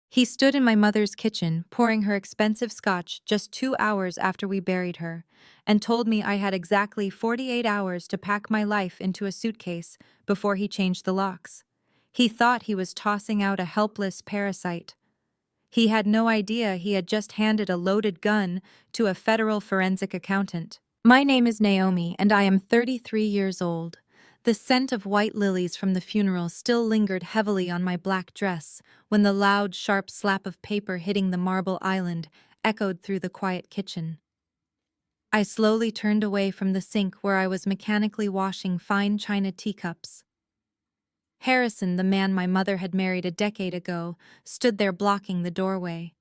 He stood in my mother's kitchen, pouring her expensive scotch just 2 hours after we buried her, and told me I had exactly 48 hours to pack my life into a suitcase before he changed the locks. He thought he was tossing out a helpless parasite. He had no idea he had just handed a loaded gun to a federal forensic accountant. My name is Naomi, and I am 33 years old. The scent of white lilies from the funeral still lingered heavily on my black dress when the loud, sharp slap of paper hitting the marble island echoed through the quiet kitchen. I slowly turned away from the sink where I was mechanically washing fine china teacups. Harrison, the man my mother had married a decade ago, stood there blocking the doorway.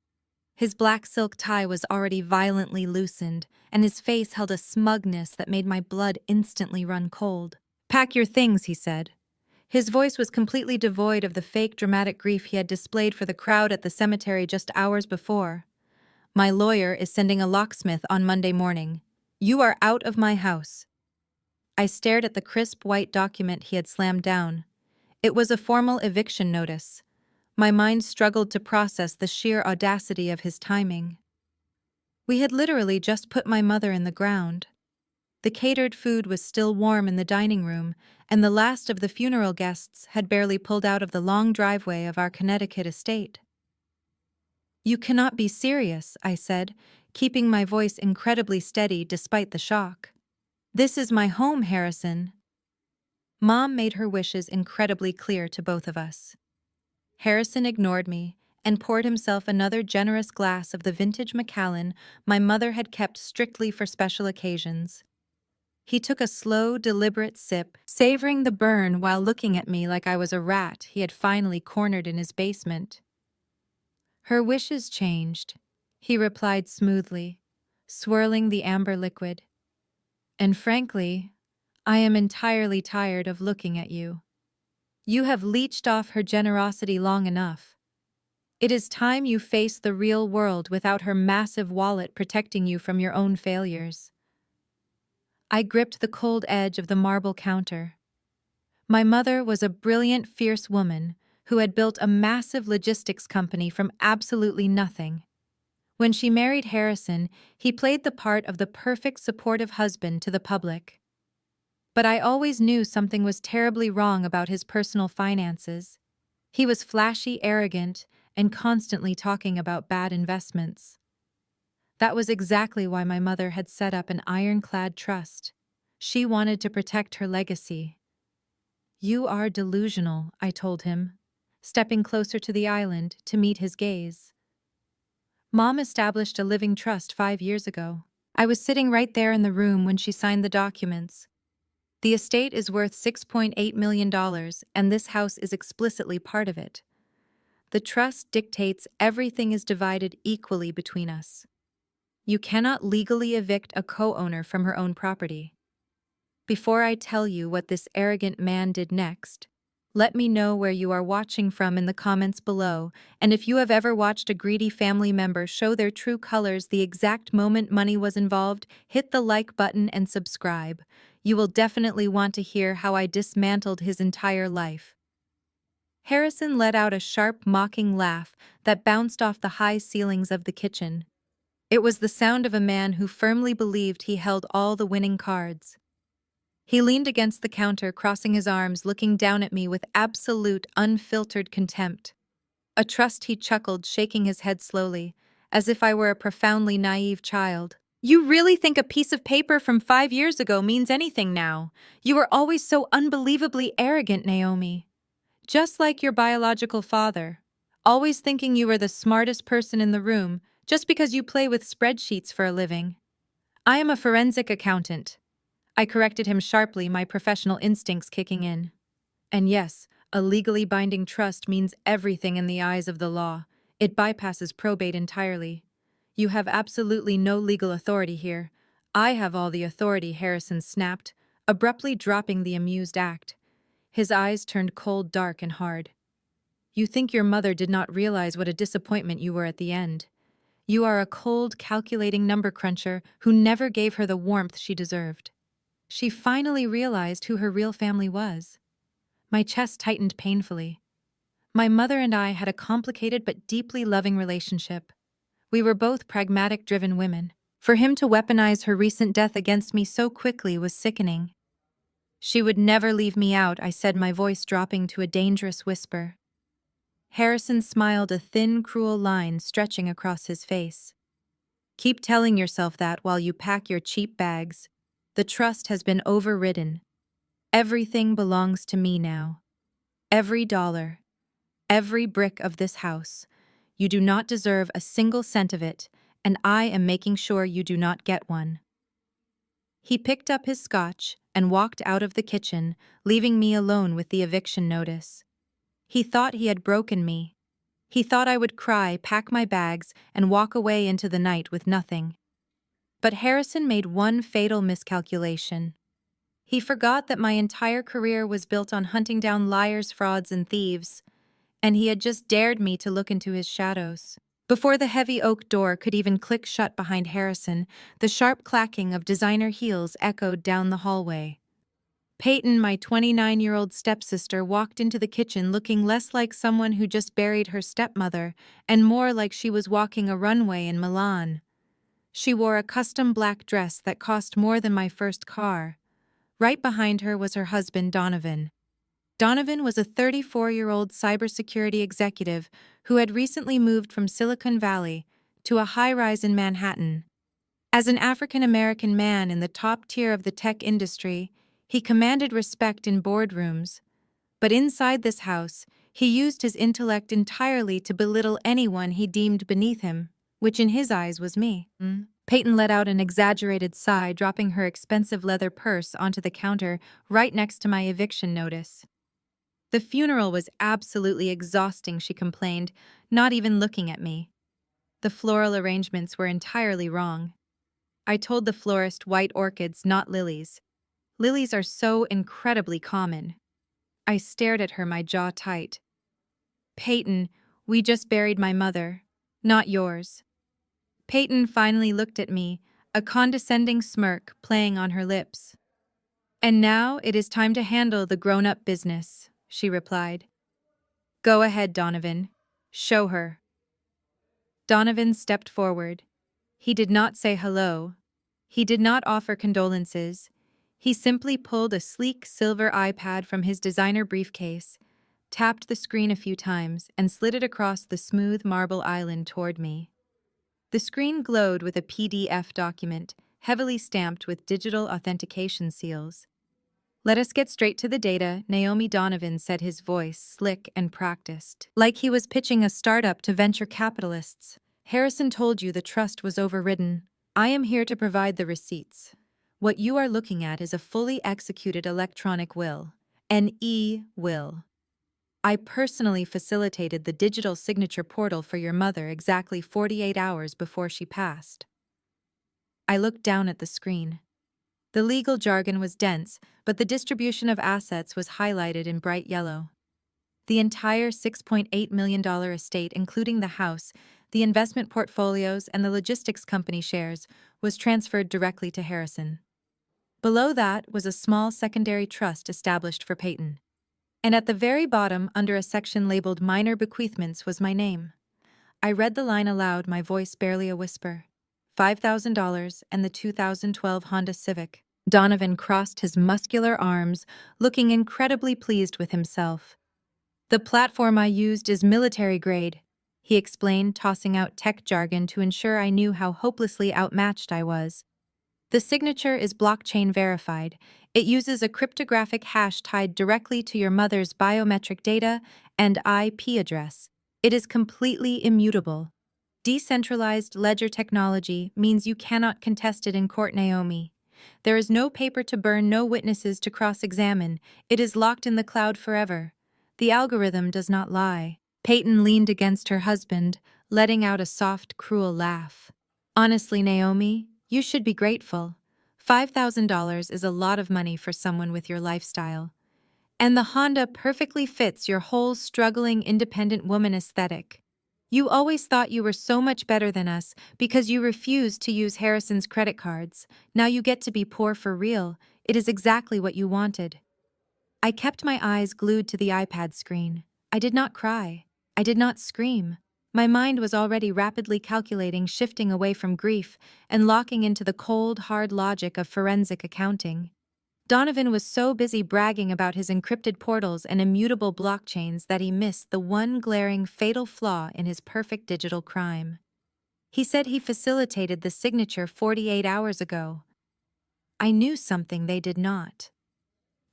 His black silk tie was already violently loosened, and his face held a smugness that made my blood instantly run cold. "Pack your things," he said. His voice was completely devoid of the fake dramatic grief he had displayed for the crowd at the cemetery just hours before. "My lawyer is sending a locksmith on Monday morning. You are out of my house." I stared at the crisp white document he had slammed down. It was a formal eviction notice. My mind struggled to process the sheer audacity of his timing. We had literally just put my mother in the ground. The catered food was still warm in the dining room, and the last of the funeral guests had barely pulled out of the long driveway of our Connecticut estate. "You cannot be serious," I said, keeping my voice incredibly steady despite the shock. "This is my home, Harrison." Mom made her wishes incredibly clear to both of us. Harrison ignored me and poured himself another generous glass of the vintage Macallan my mother had kept strictly for special occasions. He took a slow, deliberate sip, savoring the burn while looking at me like I was a rat he had finally cornered in his basement. "Her wishes changed," he replied smoothly, swirling the amber liquid. "And frankly, I am entirely tired of looking at you. You have leeched off her generosity long enough. It is time you face the real world without her massive wallet protecting you from your own failures." I gripped the cold edge of the marble counter. My mother was a brilliant, fierce woman who had built a massive logistics company from absolutely nothing. When she married Harrison, he played the part of the perfect supportive husband to the public. But I always knew something was terribly wrong about his personal finances. He was flashy, arrogant, and constantly talking about bad investments. That was exactly why my mother had set up an ironclad trust. She wanted to protect her legacy. "You are delusional," I told him, stepping closer to the island to meet his gaze. "Mom established a living trust 5 years ago. I was sitting right there in the room when she signed the documents. The estate is worth $6.8 million, and this house is explicitly part of it. The trust dictates everything is divided equally between us. You cannot legally evict a co-owner from her own property. Before I tell you what this arrogant man did next, let me know where you are watching from in the comments below, and if you have ever watched a greedy family member show their true colors the exact moment money was involved, hit the like button and subscribe. You will definitely want to hear how I dismantled his entire life." Harrison let out a sharp, mocking laugh that bounced off the high ceilings of the kitchen. It was the sound of a man who firmly believed he held all the winning cards. He leaned against the counter, crossing his arms, looking down at me with absolute, unfiltered contempt. "A trust," he chuckled, shaking his head slowly, as if I were a profoundly naive child. "You really think a piece of paper from 5 years ago means anything now? You were always so unbelievably arrogant, Naomi. Just like your biological father, always thinking you were the smartest person in the room just because you play with spreadsheets for a living." "I am a forensic accountant," I corrected him sharply, my professional instincts kicking in. "And yes, a legally binding trust means everything in the eyes of the law. It bypasses probate entirely. You have absolutely no legal authority here." "I have all the authority," Harrison snapped, abruptly dropping the amused act. His eyes turned cold, dark, and hard. "You think your mother did not realize what a disappointment you were at the end. You are a cold, calculating number cruncher who never gave her the warmth she deserved." She finally realized who her real family was. My chest tightened painfully. My mother and I had a complicated but deeply loving relationship. We were both pragmatic-driven women. For him to weaponize her recent death against me so quickly was sickening. She would never leave me out, I said, my voice dropping to a dangerous whisper. Harrison smiled, a thin, cruel line stretching across his face. Keep telling yourself that while you pack your cheap bags. The trust has been overridden. Everything belongs to me now. Every dollar. Every brick of this house. You do not deserve a single cent of it, and I am making sure you do not get one. He picked up his scotch and walked out of the kitchen, leaving me alone with the eviction notice. He thought he had broken me. He thought I would cry, pack my bags, and walk away into the night with nothing. But Harrison made one fatal miscalculation. He forgot that my entire career was built on hunting down liars, frauds, and thieves, and he had just dared me to look into his shadows. Before the heavy oak door could even click shut behind Harrison, the sharp clacking of designer heels echoed down the hallway. Payton, my 29-year-old stepsister, walked into the kitchen looking less like someone who just buried her stepmother and more like she was walking a runway in Milan. She wore a custom black dress that cost more than my first car. Right behind her was her husband, Donovan. Donovan was a 34-year-old cybersecurity executive who had recently moved from Silicon Valley to a high-rise in Manhattan. As an African-American man in the top tier of the tech industry, he commanded respect in boardrooms. But inside this house, he used his intellect entirely to belittle anyone he deemed beneath him, which in his eyes was me. Payton let out an exaggerated sigh, dropping her expensive leather purse onto the counter right next to my eviction notice. The funeral was absolutely exhausting, she complained, not even looking at me. The floral arrangements were entirely wrong. I told the florist white orchids, not lilies. Lilies are so incredibly common. I stared at her, my jaw tight. Payton, we just buried my mother, not yours. Payton finally looked at me, a condescending smirk playing on her lips. And now it is time to handle the grown-up business, she replied. Go ahead, Donovan. Show her. Donovan stepped forward. He did not say hello. He did not offer condolences. He simply pulled a sleek silver iPad from his designer briefcase, tapped the screen a few times, and slid it across the smooth marble island toward me. The screen glowed with a PDF document, heavily stamped with digital authentication seals. Let us get straight to the data, Naomi, Donovan said, his voice slick and practiced, like he was pitching a startup to venture capitalists. Harrison told you the trust was overridden. I am here to provide the receipts. What you are looking at is a fully executed electronic will, an e-will. I personally facilitated the digital signature portal for your mother exactly 48 hours before she passed. I looked down at the screen. The legal jargon was dense, but the distribution of assets was highlighted in bright yellow. The entire $6.8 million estate, including the house, the investment portfolios, and the logistics company shares, was transferred directly to Harrison. Below that was a small secondary trust established for Payton. And at the very bottom, under a section labeled Minor Bequeathments, was my name. I read the line aloud, my voice barely a whisper. $5,000 and the 2012 Honda Civic. Donovan crossed his muscular arms, looking incredibly pleased with himself. The platform I used is military grade, he explained, tossing out tech jargon to ensure I knew how hopelessly outmatched I was. The signature is blockchain verified. It uses a cryptographic hash tied directly to your mother's biometric data and IP address. It is completely immutable. Decentralized ledger technology means you cannot contest it in court, Naomi. There is no paper to burn, no witnesses to cross-examine. It is locked in the cloud forever. The algorithm does not lie. Payton leaned against her husband, letting out a soft, cruel laugh. Honestly, Naomi, you should be grateful. $5,000 is a lot of money for someone with your lifestyle. And the Honda perfectly fits your whole struggling independent woman aesthetic. You always thought you were so much better than us because you refused to use Harrison's credit cards. Now you get to be poor for real. It is exactly what you wanted. I kept my eyes glued to the iPad screen. I did not cry. I did not scream. My mind was already rapidly calculating, shifting away from grief and locking into the cold, hard logic of forensic accounting. Donovan was so busy bragging about his encrypted portals and immutable blockchains that he missed the one glaring, fatal flaw in his perfect digital crime. He said he facilitated the signature 48 hours ago. I knew something they did not.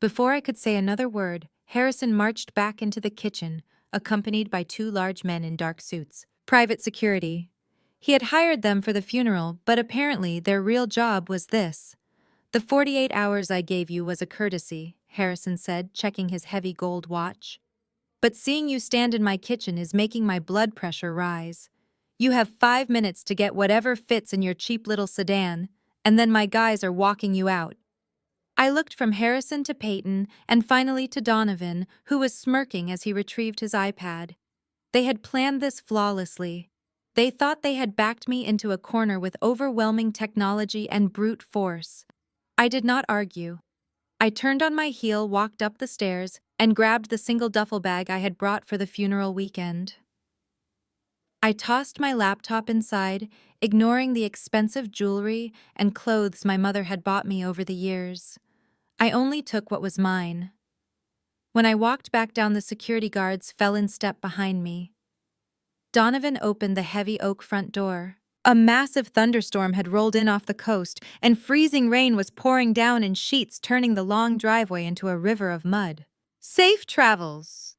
Before I could say another word, Harrison marched back into the kitchen, accompanied by two large men in dark suits. Private security. He had hired them for the funeral, but apparently their real job was this. "The 48 hours I gave you was a courtesy," Harrison said, checking his heavy gold watch. "But seeing you stand in my kitchen is making my blood pressure rise. You have 5 minutes to get whatever fits in your cheap little sedan, and then my guys are walking you out." I looked from Harrison to Payton and finally to Donovan, who was smirking as he retrieved his iPad. They had planned this flawlessly. They thought they had backed me into a corner with overwhelming technology and brute force. I did not argue. I turned on my heel, walked up the stairs, and grabbed the single duffel bag I had brought for the funeral weekend. I tossed my laptop inside, ignoring the expensive jewelry and clothes my mother had bought me over the years. I only took what was mine. When I walked back down, the security guards fell in step behind me. Donovan opened the heavy oak front door. A massive thunderstorm had rolled in off the coast, and freezing rain was pouring down in sheets, turning the long driveway into a river of mud. "Safe travels,"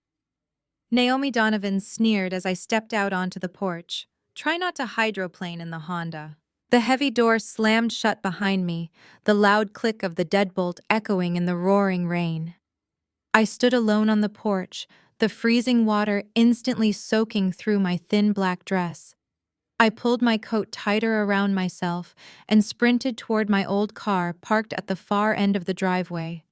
Naomi Donovan sneered as I stepped out onto the porch. "Try not to hydroplane in the Honda." The heavy door slammed shut behind me, the loud click of the deadbolt echoing in the roaring rain. I stood alone on the porch, the freezing water instantly soaking through my thin black dress. I pulled my coat tighter around myself and sprinted toward my old car parked at the far end of the driveway.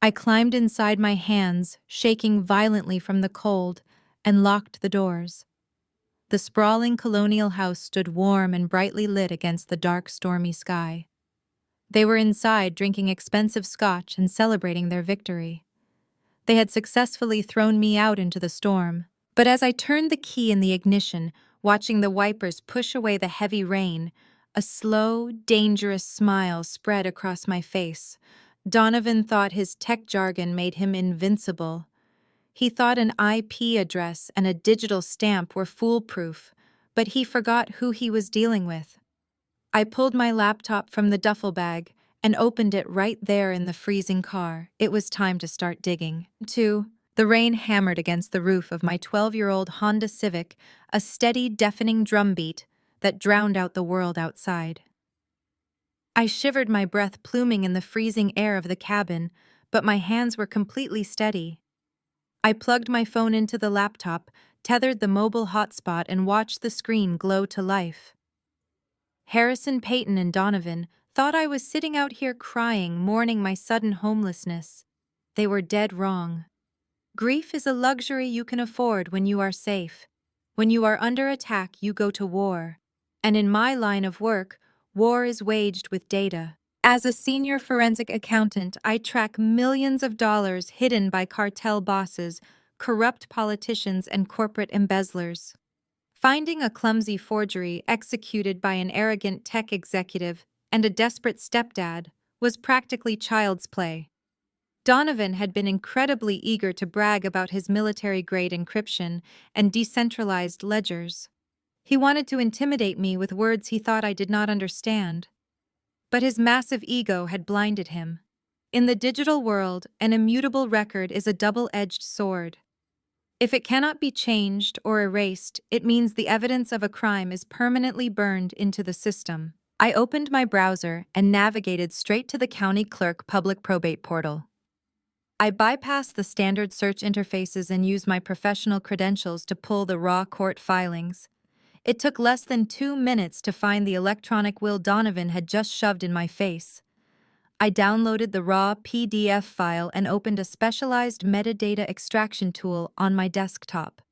I climbed inside, my hands shaking violently from the cold, and locked the doors. The sprawling colonial house stood warm and brightly lit against the dark, stormy sky. They were inside drinking expensive scotch and celebrating their victory. They had successfully thrown me out into the storm. But as I turned the key in the ignition, watching the wipers push away the heavy rain, a slow, dangerous smile spread across my face. Donovan thought his tech jargon made him invincible. He thought an IP address and a digital stamp were foolproof, but he forgot who he was dealing with. I pulled my laptop from the duffel bag and opened it right there in the freezing car. It was time to start digging. The rain hammered against the roof of my 12-year-old Honda Civic, a steady, deafening drumbeat that drowned out the world outside. I shivered, my breath pluming in the freezing air of the cabin, but my hands were completely steady. I plugged my phone into the laptop, tethered the mobile hotspot, and watched the screen glow to life. Harrison, Payton, and Donovan thought I was sitting out here crying, mourning my sudden homelessness. They were dead wrong. Grief is a luxury you can afford when you are safe. When you are under attack, you go to war. And in my line of work, war is waged with data. As a senior forensic accountant, I track millions of dollars hidden by cartel bosses, corrupt politicians, and corporate embezzlers. Finding a clumsy forgery executed by an arrogant tech executive and a desperate stepdad was practically child's play. Donovan had been incredibly eager to brag about his military-grade encryption and decentralized ledgers. He wanted to intimidate me with words he thought I did not understand. But his massive ego had blinded him. In the digital world, an immutable record is a double-edged sword. If it cannot be changed or erased, it means the evidence of a crime is permanently burned into the system. I opened my browser and navigated straight to the county clerk public probate portal. I bypassed the standard search interfaces and used my professional credentials to pull the raw court filings. It took less than 2 minutes to find the electronic will Donovan had just shoved in my face. I downloaded the raw PDF file and opened a specialized metadata extraction tool on my desktop.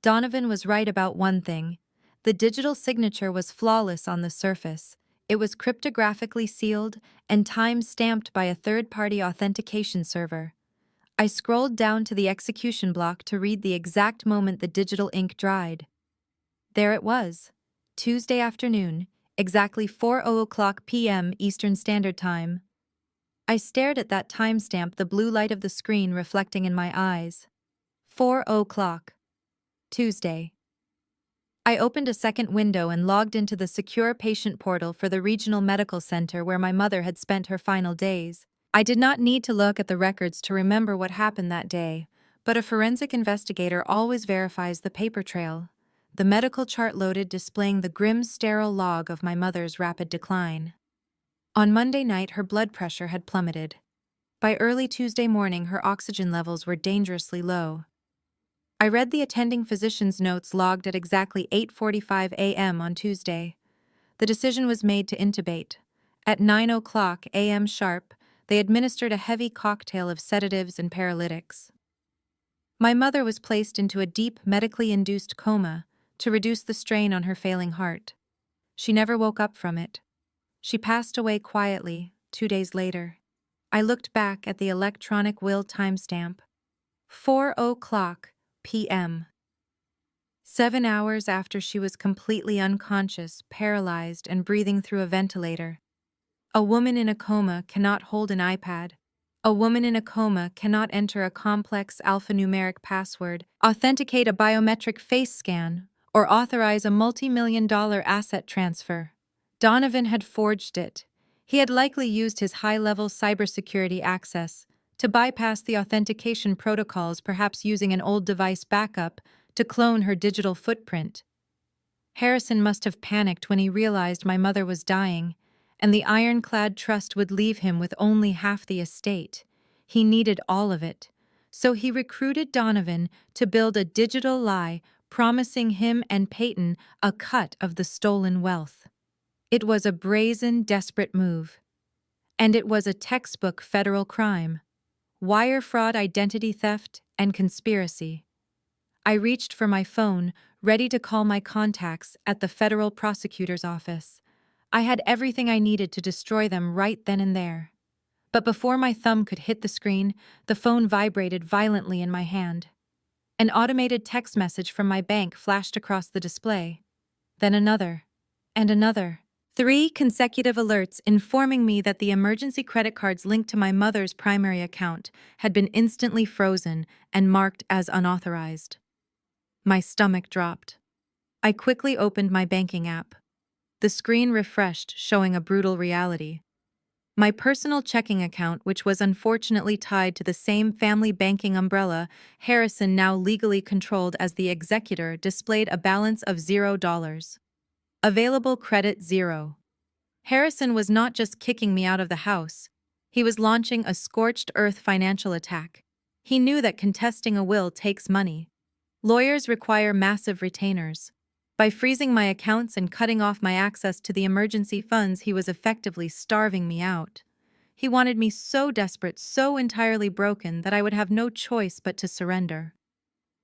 Donovan was right about one thing. The digital signature was flawless on the surface. It was cryptographically sealed and time-stamped by a third-party authentication server. I scrolled down to the execution block to read the exact moment the digital ink dried. There it was. Tuesday afternoon, exactly 4:00 p.m. Eastern Standard Time. I stared at that timestamp, the blue light of the screen reflecting in my eyes. 4:00. Tuesday. I opened a second window and logged into the secure patient portal for the regional medical center where my mother had spent her final days. I did not need to look at the records to remember what happened that day, but a forensic investigator always verifies the paper trail. The medical chart loaded, displaying the grim, sterile log of my mother's rapid decline. On Monday night, her blood pressure had plummeted. By early Tuesday morning, her oxygen levels were dangerously low. I read the attending physician's notes logged at exactly 8:45 a.m. on Tuesday. The decision was made to intubate. At 9:00 a.m. sharp, they administered a heavy cocktail of sedatives and paralytics. My mother was placed into a deep, medically induced coma to reduce the strain on her failing heart. She never woke up from it. She passed away quietly 2 days later. I looked back at the electronic will timestamp. 4:00 p.m. 7 hours after she was completely unconscious, paralyzed, and breathing through a ventilator. A woman in a coma cannot hold an iPad. A woman in a coma cannot enter a complex alphanumeric password, authenticate a biometric face scan, or authorize a multi-million-dollar asset transfer. Donovan had forged it. He had likely used his high-level cybersecurity access to bypass the authentication protocols, perhaps using an old device backup to clone her digital footprint. Harrison must have panicked when he realized my mother was dying, and the ironclad trust would leave him with only half the estate. He needed all of it. So he recruited Donovan to build a digital lie promising him and Payton a cut of the stolen wealth. It was a brazen, desperate move. And it was a textbook federal crime. Wire fraud, identity theft, and conspiracy. I reached for my phone, ready to call my contacts at the federal prosecutor's office. I had everything I needed to destroy them right then and there. But before my thumb could hit the screen, the phone vibrated violently in my hand. An automated text message from my bank flashed across the display. Then another. And another. 3 consecutive alerts informing me that the emergency credit cards linked to my mother's primary account had been instantly frozen and marked as unauthorized. My stomach dropped. I quickly opened my banking app. The screen refreshed, showing a brutal reality. My personal checking account, which was unfortunately tied to the same family banking umbrella Harrison now legally controlled as the executor, displayed a balance of $0. Available credit 0. Harrison was not just kicking me out of the house. He was launching a scorched earth financial attack. He knew that contesting a will takes money. Lawyers require massive retainers. By freezing my accounts and cutting off my access to the emergency funds, he was effectively starving me out. He wanted me so desperate, so entirely broken, that I would have no choice but to surrender.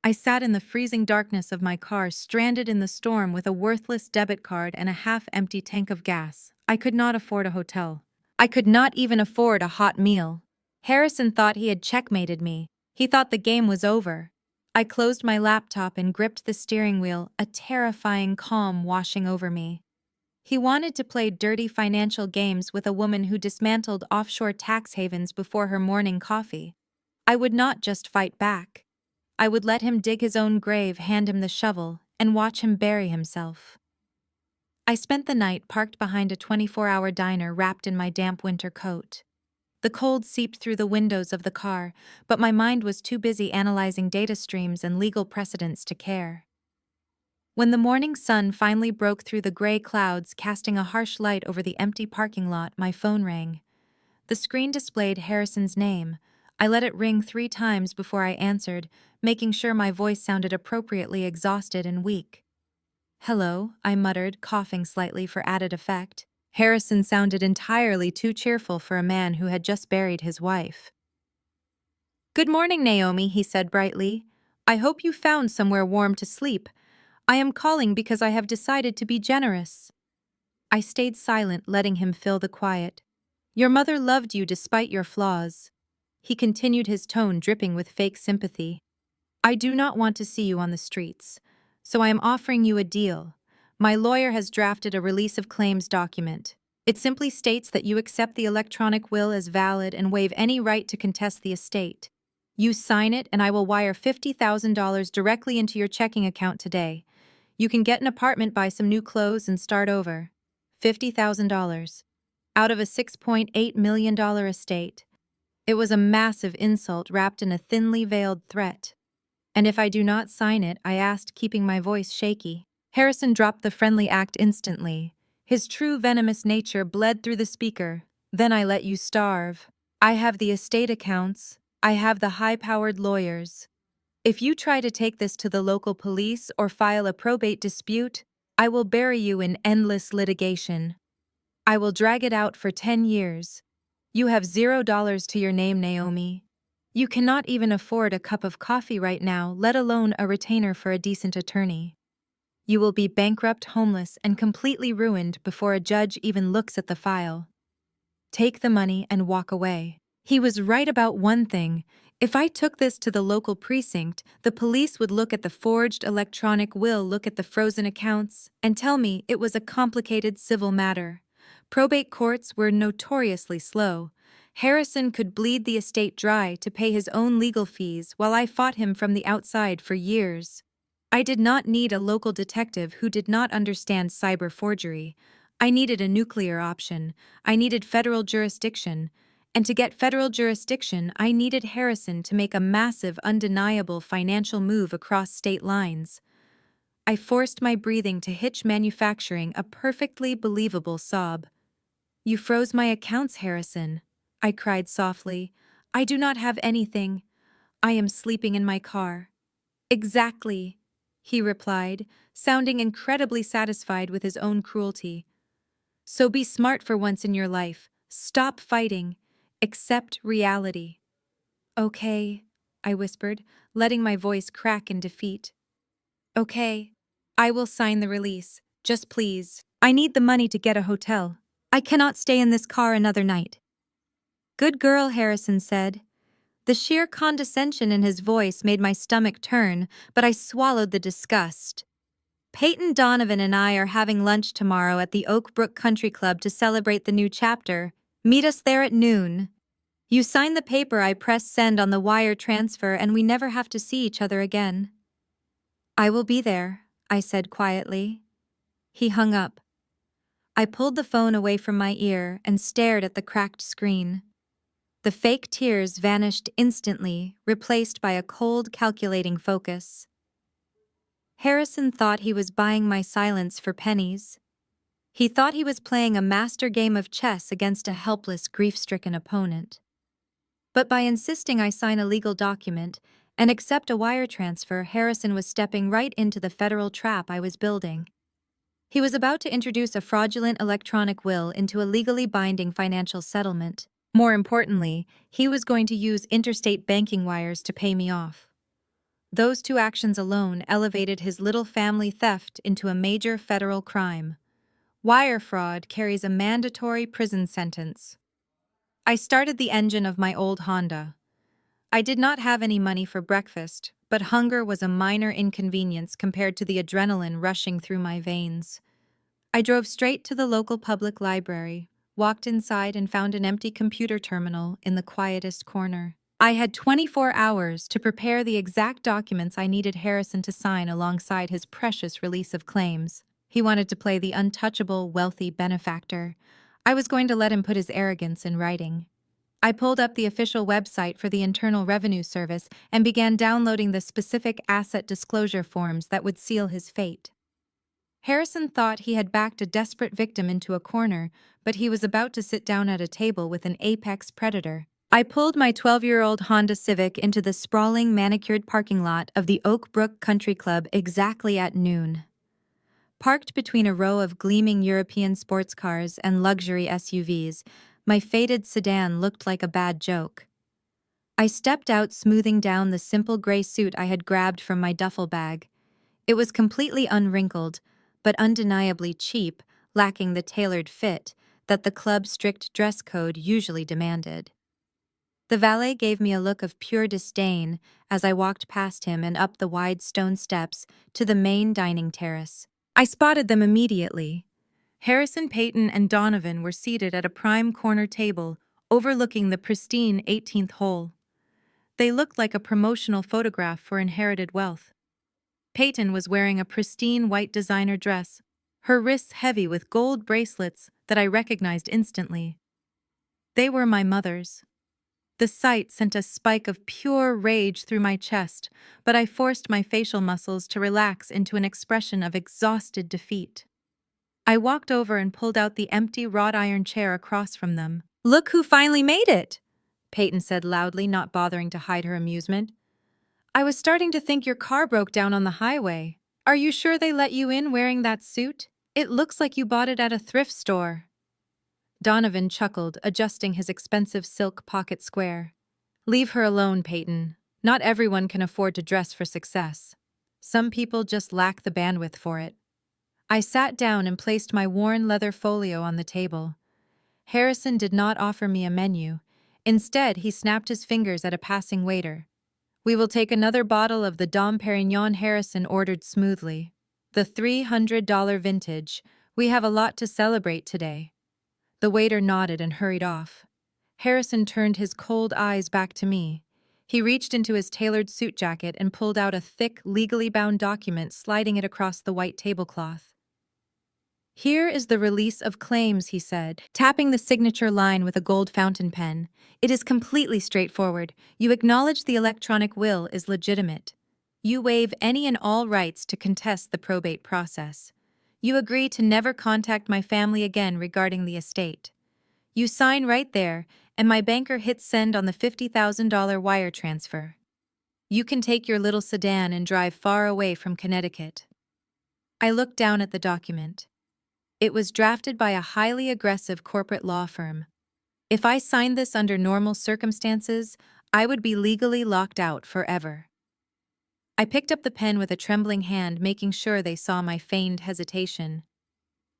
I sat in the freezing darkness of my car, stranded in the storm with a worthless debit card and a half-empty tank of gas. I could not afford a hotel. I could not even afford a hot meal. Harrison thought he had checkmated me. He thought the game was over. I closed my laptop and gripped the steering wheel, a terrifying calm washing over me. He wanted to play dirty financial games with a woman who dismantled offshore tax havens before her morning coffee. I would not just fight back. I would let him dig his own grave, hand him the shovel, and watch him bury himself. I spent the night parked behind a 24-hour diner, wrapped in my damp winter coat. The cold seeped through the windows of the car, but my mind was too busy analyzing data streams and legal precedents to care. When the morning sun finally broke through the gray clouds, casting a harsh light over the empty parking lot, my phone rang. The screen displayed Harrison's name. I let it ring 3 times before I answered, making sure my voice sounded appropriately exhausted and weak. "Hello," I muttered, coughing slightly for added effect. Harrison sounded entirely too cheerful for a man who had just buried his wife. "Good morning, Naomi," he said brightly. "I hope you found somewhere warm to sleep. I am calling because I have decided to be generous." I stayed silent, letting him fill the quiet. "Your mother loved you despite your flaws. He continued, his tone dripping with fake sympathy. I do not want to see you on the streets, so I am offering you a deal. My lawyer has drafted a release of claims document. It simply states that you accept the electronic will as valid and waive any right to contest the estate. You sign it and I will wire $50,000 directly into your checking account today. You can get an apartment, buy some new clothes, and start over. $50,000. Out of a $6.8 million estate. It was a massive insult wrapped in a thinly veiled threat. And if I do not sign it, I asked, keeping my voice shaky. Harrison dropped the friendly act instantly. His true venomous nature bled through the speaker. Then I let you starve. I have the estate accounts. I have the high-powered lawyers. If you try to take this to the local police or file a probate dispute, I will bury you in endless litigation. I will drag it out for 10 years. You have $0 to your name, Naomi. You cannot even afford a cup of coffee right now, let alone a retainer for a decent attorney. You will be bankrupt, homeless, and completely ruined before a judge even looks at the file. Take the money and walk away. He was right about one thing. If I took this to the local precinct, the police would look at the forged electronic will, look at the frozen accounts, and tell me it was a complicated civil matter. Probate courts were notoriously slow. Harrison could bleed the estate dry to pay his own legal fees while I fought him from the outside for years. I did not need a local detective who did not understand cyber forgery. I needed a nuclear option. I needed federal jurisdiction. And to get federal jurisdiction, I needed Harrison to make a massive, undeniable financial move across state lines. I forced my breathing to hitch, manufacturing a perfectly believable sob. You froze my accounts, Harrison, I cried softly. I do not have anything. I am sleeping in my car. Exactly, he replied, sounding incredibly satisfied with his own cruelty. So be smart for once in your life. Stop fighting. Accept reality. Okay, I whispered, letting my voice crack in defeat. Okay, I will sign the release. Just please. I need the money to get a hotel. I cannot stay in this car another night. Good girl, Harrison said. The sheer condescension in his voice made my stomach turn, but I swallowed the disgust. Payton, Donovan, and I are having lunch tomorrow at the Oak Brook Country Club to celebrate the new chapter. Meet us there at noon. You sign the paper, I press send on the wire transfer, and we never have to see each other again. I will be there, I said quietly. He hung up. I pulled the phone away from my ear and stared at the cracked screen. The fake tears vanished instantly, replaced by a cold, calculating focus. Harrison thought he was buying my silence for pennies. He thought he was playing a master game of chess against a helpless, grief-stricken opponent. But by insisting I sign a legal document and accept a wire transfer, Harrison was stepping right into the federal trap I was building. He was about to introduce a fraudulent electronic will into a legally binding financial settlement. More importantly, he was going to use interstate banking wires to pay me off. Those two actions alone elevated his little family theft into a major federal crime. Wire fraud carries a mandatory prison sentence. I started the engine of my old Honda. I did not have any money for breakfast, but hunger was a minor inconvenience compared to the adrenaline rushing through my veins. I drove straight to the local public library, walked inside, and found an empty computer terminal in the quietest corner. I had 24 hours to prepare the exact documents I needed Harrison to sign alongside his precious release of claims. He wanted to play the untouchable, wealthy benefactor. I was going to let him put his arrogance in writing. I pulled up the official website for the Internal Revenue Service and began downloading the specific asset disclosure forms that would seal his fate. Harrison thought he had backed a desperate victim into a corner, but he was about to sit down at a table with an apex predator. I pulled my 12-year-old Honda Civic into the sprawling, manicured parking lot of the Oak Brook Country Club exactly at noon. Parked between a row of gleaming European sports cars and luxury SUVs, my faded sedan looked like a bad joke. I stepped out, smoothing down the simple gray suit I had grabbed from my duffel bag. It was completely unwrinkled, but undeniably cheap, lacking the tailored fit that the club's strict dress code usually demanded. The valet gave me a look of pure disdain as I walked past him and up the wide stone steps to the main dining terrace. I spotted them immediately. Harrison, Payton, and Donovan were seated at a prime corner table overlooking the pristine 18th hole. They looked like a promotional photograph for inherited wealth. Payton was wearing a pristine white designer dress, her wrists heavy with gold bracelets that I recognized instantly. They were my mother's. The sight sent a spike of pure rage through my chest, but I forced my facial muscles to relax into an expression of exhausted defeat. I walked over and pulled out the empty wrought iron chair across from them. "Look who finally made it!" Payton said loudly, not bothering to hide her amusement. "I was starting to think your car broke down on the highway. Are you sure they let you in wearing that suit? It looks like you bought it at a thrift store." Donovan chuckled, adjusting his expensive silk pocket square. "Leave her alone, Payton. Not everyone can afford to dress for success. Some people just lack the bandwidth for it." I sat down and placed my worn leather folio on the table. Harrison did not offer me a menu. Instead, he snapped his fingers at a passing waiter. "We will take another bottle of the Dom Perignon," Harrison ordered smoothly. "The $300 vintage. We have a lot to celebrate today." The waiter nodded and hurried off. Harrison turned his cold eyes back to me. He reached into his tailored suit jacket and pulled out a thick, legally bound document, sliding it across the white tablecloth. "Here is the release of claims," he said, tapping the signature line with a gold fountain pen. "It is completely straightforward. You acknowledge the electronic will is legitimate. You waive any and all rights to contest the probate process. You agree to never contact my family again regarding the estate. You sign right there, and my banker hits send on the $50,000 wire transfer. You can take your little sedan and drive far away from Connecticut." I looked down at the document. It was drafted by a highly aggressive corporate law firm. If I signed this under normal circumstances, I would be legally locked out forever. I picked up the pen with a trembling hand, making sure they saw my feigned hesitation.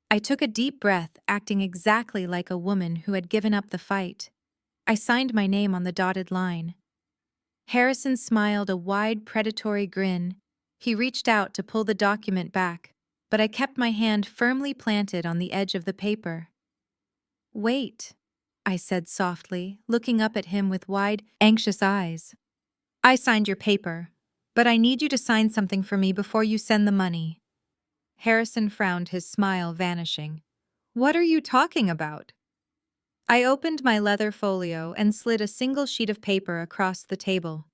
I took a deep breath, acting exactly like a woman who had given up the fight. I signed my name on the dotted line. Harrison smiled a wide, predatory grin. He reached out to pull the document back, but I kept my hand firmly planted on the edge of the paper. "Wait," I said softly, looking up at him with wide, anxious eyes. "I signed your paper, but I need you to sign something for me before you send the money." Harrison frowned, his smile vanishing. "What are you talking about?" I opened my leather folio and slid a single sheet of paper across the table.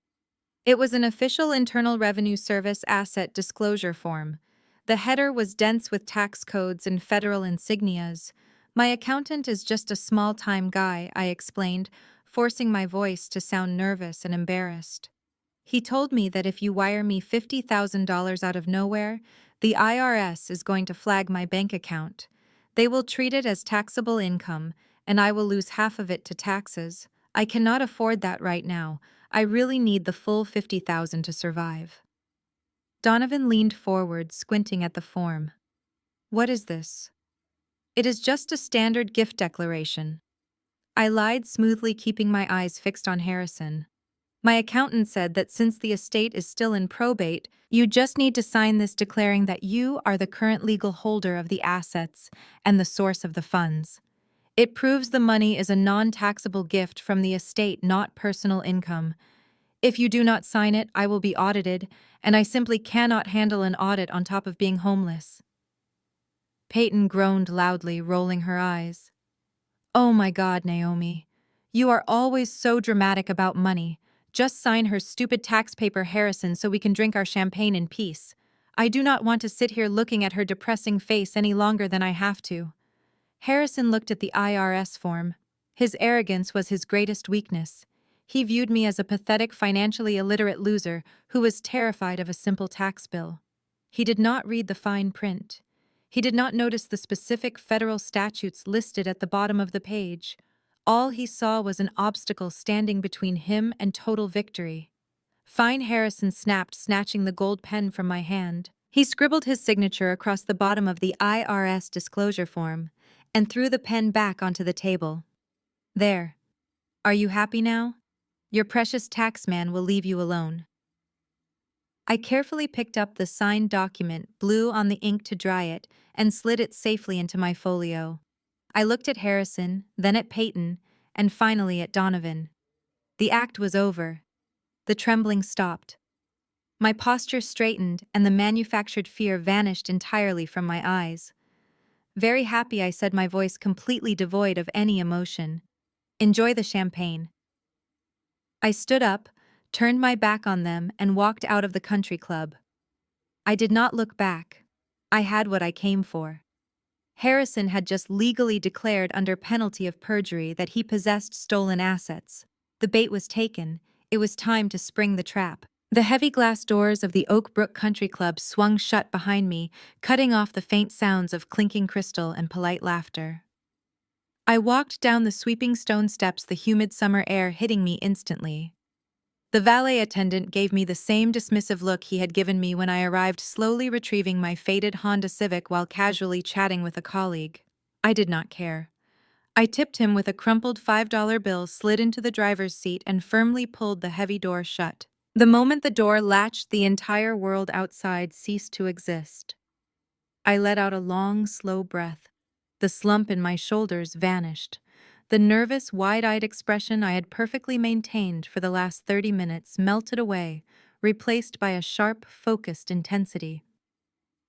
It was an official Internal Revenue Service asset disclosure form. The header was dense with tax codes and federal insignias. "My accountant is just a small-time guy," I explained, forcing my voice to sound nervous and embarrassed. "He told me that if you wire me $50,000 out of nowhere, the IRS is going to flag my bank account. They will treat it as taxable income, and I will lose half of it to taxes. I cannot afford that right now. I really need the full $50,000 to survive." Donovan leaned forward, squinting at the form. "What is this?" "It is just a standard gift declaration." I lied smoothly, keeping my eyes fixed on Harrison. "My accountant said that since the estate is still in probate, you just need to sign this declaring that you are the current legal holder of the assets and the source of the funds. It proves the money is a non-taxable gift from the estate, not personal income. If you do not sign it, I will be audited, and I simply cannot handle an audit on top of being homeless." Payton groaned loudly, rolling her eyes. "Oh my God, Naomi. You are always so dramatic about money. Just sign her stupid tax paper, Harrison, so we can drink our champagne in peace. I do not want to sit here looking at her depressing face any longer than I have to." Harrison looked at the IRS form. His arrogance was his greatest weakness. He viewed me as a pathetic, financially illiterate loser who was terrified of a simple tax bill. He did not read the fine print. He did not notice the specific federal statutes listed at the bottom of the page. All he saw was an obstacle standing between him and total victory. Fine Harrison snapped, snatching the gold pen from my hand. He scribbled his signature across the bottom of the IRS disclosure form and threw the pen back onto the table. "There. Are you happy now?" Your precious taxman will leave you alone. I carefully picked up the signed document, blew on the ink to dry it, and slid it safely into my folio. I looked at Harrison, then at Payton, and finally at Donovan. The act was over. The trembling stopped. My posture straightened, and the manufactured fear vanished entirely from my eyes. Very happy, I said, my voice completely devoid of any emotion. Enjoy the champagne. I stood up, turned my back on them, and walked out of the country club. I did not look back. I had what I came for. Harrison had just legally declared under penalty of perjury that he possessed stolen assets. The bait was taken. It was time to spring the trap. The heavy glass doors of the Oak Brook Country Club swung shut behind me, cutting off the faint sounds of clinking crystal and polite laughter. I walked down the sweeping stone steps, the humid summer air hitting me instantly. The valet attendant gave me the same dismissive look he had given me when I arrived, slowly retrieving my faded Honda Civic while casually chatting with a colleague. I did not care. I tipped him with a crumpled $5 bill, slid into the driver's seat, and firmly pulled the heavy door shut. The moment the door latched, the entire world outside ceased to exist. I let out a long, slow breath. The slump in my shoulders vanished. The nervous, wide-eyed expression I had perfectly maintained for the last 30 minutes melted away, replaced by a sharp, focused intensity.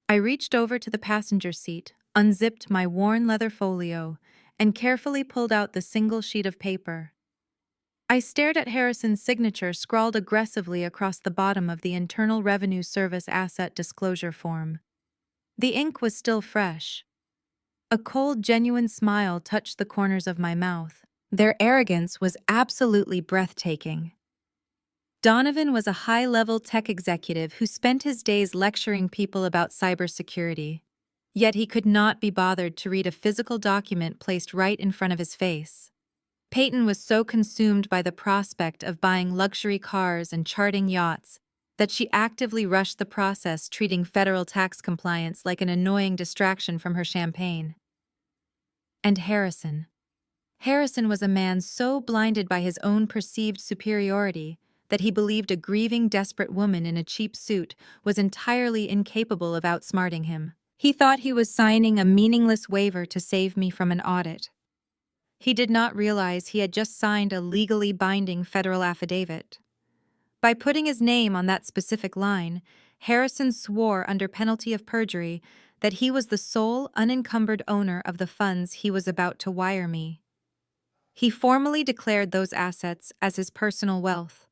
I reached over to the passenger seat, unzipped my worn leather folio, and carefully pulled out the single sheet of paper. I stared at Harrison's signature scrawled aggressively across the bottom of the Internal Revenue Service Asset Disclosure Form. The ink was still fresh. A cold, genuine smile touched the corners of my mouth. Their arrogance was absolutely breathtaking. Donovan was a high-level tech executive who spent his days lecturing people about cybersecurity. Yet he could not be bothered to read a physical document placed right in front of his face. Payton was so consumed by the prospect of buying luxury cars and charting yachts that she actively rushed the process, treating federal tax compliance like an annoying distraction from her champagne. And Harrison. Harrison was a man so blinded by his own perceived superiority that he believed a grieving, desperate woman in a cheap suit was entirely incapable of outsmarting him. He thought he was signing a meaningless waiver to save me from an audit. He did not realize he had just signed a legally binding federal affidavit. By putting his name on that specific line, Harrison swore under penalty of perjury that he was the sole unencumbered owner of the funds he was about to wire me. He formally declared those assets as his personal wealth.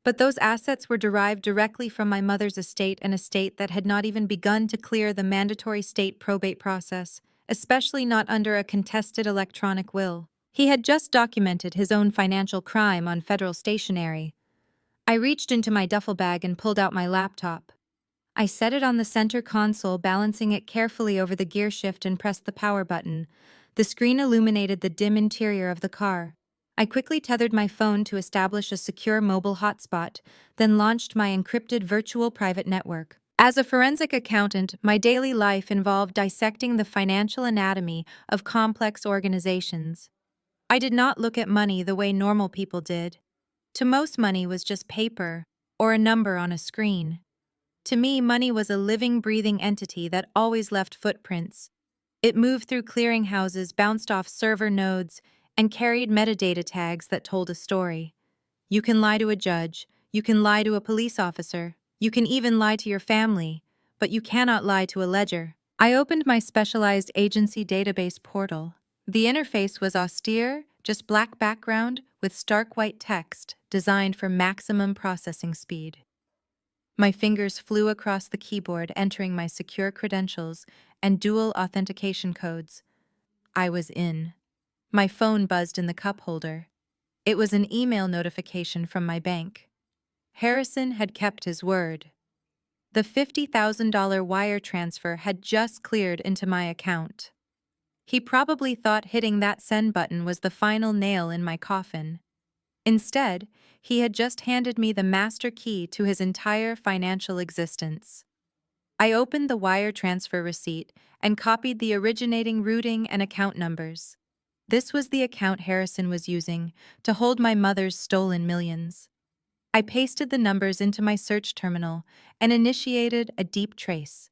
But those assets were derived directly from my mother's estate, an estate that had not even begun to clear the mandatory state probate process, especially not under a contested electronic will. He had just documented his own financial crime on federal stationery. I reached into my duffel bag and pulled out my laptop. I set it on the center console, balancing it carefully over the gear shift, and pressed the power button. The screen illuminated the dim interior of the car. I quickly tethered my phone to establish a secure mobile hotspot, then launched my encrypted virtual private network. As a forensic accountant, my daily life involved dissecting the financial anatomy of complex organizations. I did not look at money the way normal people did. To most, money was just paper or a number on a screen. To me, money was a living, breathing entity that always left footprints. It moved through clearinghouses, bounced off server nodes, and carried metadata tags that told a story. You can lie to a judge, you can lie to a police officer, you can even lie to your family, but you cannot lie to a ledger. I opened my specialized agency database portal. The interface was austere, just black background with stark white text designed for maximum processing speed. My fingers flew across the keyboard, entering my secure credentials and dual authentication codes. I was in. My phone buzzed in the cup holder. It was an email notification from my bank. Harrison had kept his word. The $50,000 wire transfer had just cleared into my account. He probably thought hitting that send button was the final nail in my coffin. Instead, he had just handed me the master key to his entire financial existence. I opened the wire transfer receipt and copied the originating routing and account numbers. This was the account Harrison was using to hold my mother's stolen millions. I pasted the numbers into my search terminal and initiated a deep trace.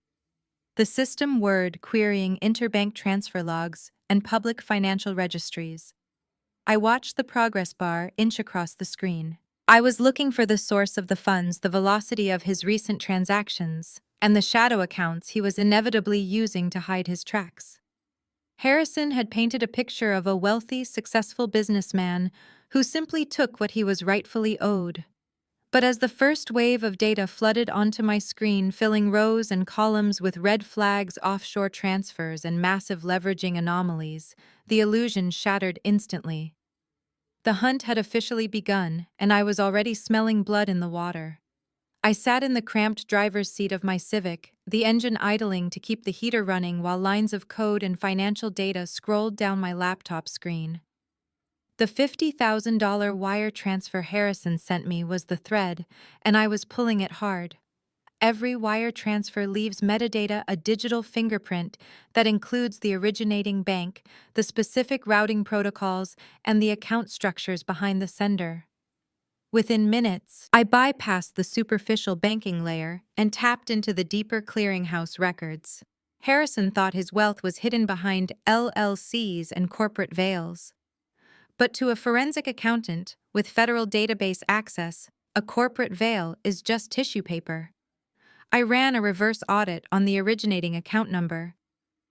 The system whirred, querying interbank transfer logs and public financial registries. I watched the progress bar inch across the screen. I was looking for the source of the funds, the velocity of his recent transactions, and the shadow accounts he was inevitably using to hide his tracks. Harrison had painted a picture of a wealthy, successful businessman who simply took what he was rightfully owed. But as the first wave of data flooded onto my screen, filling rows and columns with red flags, offshore transfers, and massive leveraging anomalies, the illusion shattered instantly. The hunt had officially begun, and I was already smelling blood in the water. I sat in the cramped driver's seat of my Civic, the engine idling to keep the heater running while lines of code and financial data scrolled down my laptop screen. The $50,000 wire transfer Harrison sent me was the thread, and I was pulling it hard. Every wire transfer leaves metadata, a digital fingerprint that includes the originating bank, the specific routing protocols, and the account structures behind the sender. Within minutes, I bypassed the superficial banking layer and tapped into the deeper clearinghouse records. Harrison thought his wealth was hidden behind LLCs and corporate veils. But to a forensic accountant with federal database access, a corporate veil is just tissue paper. I ran a reverse audit on the originating account number.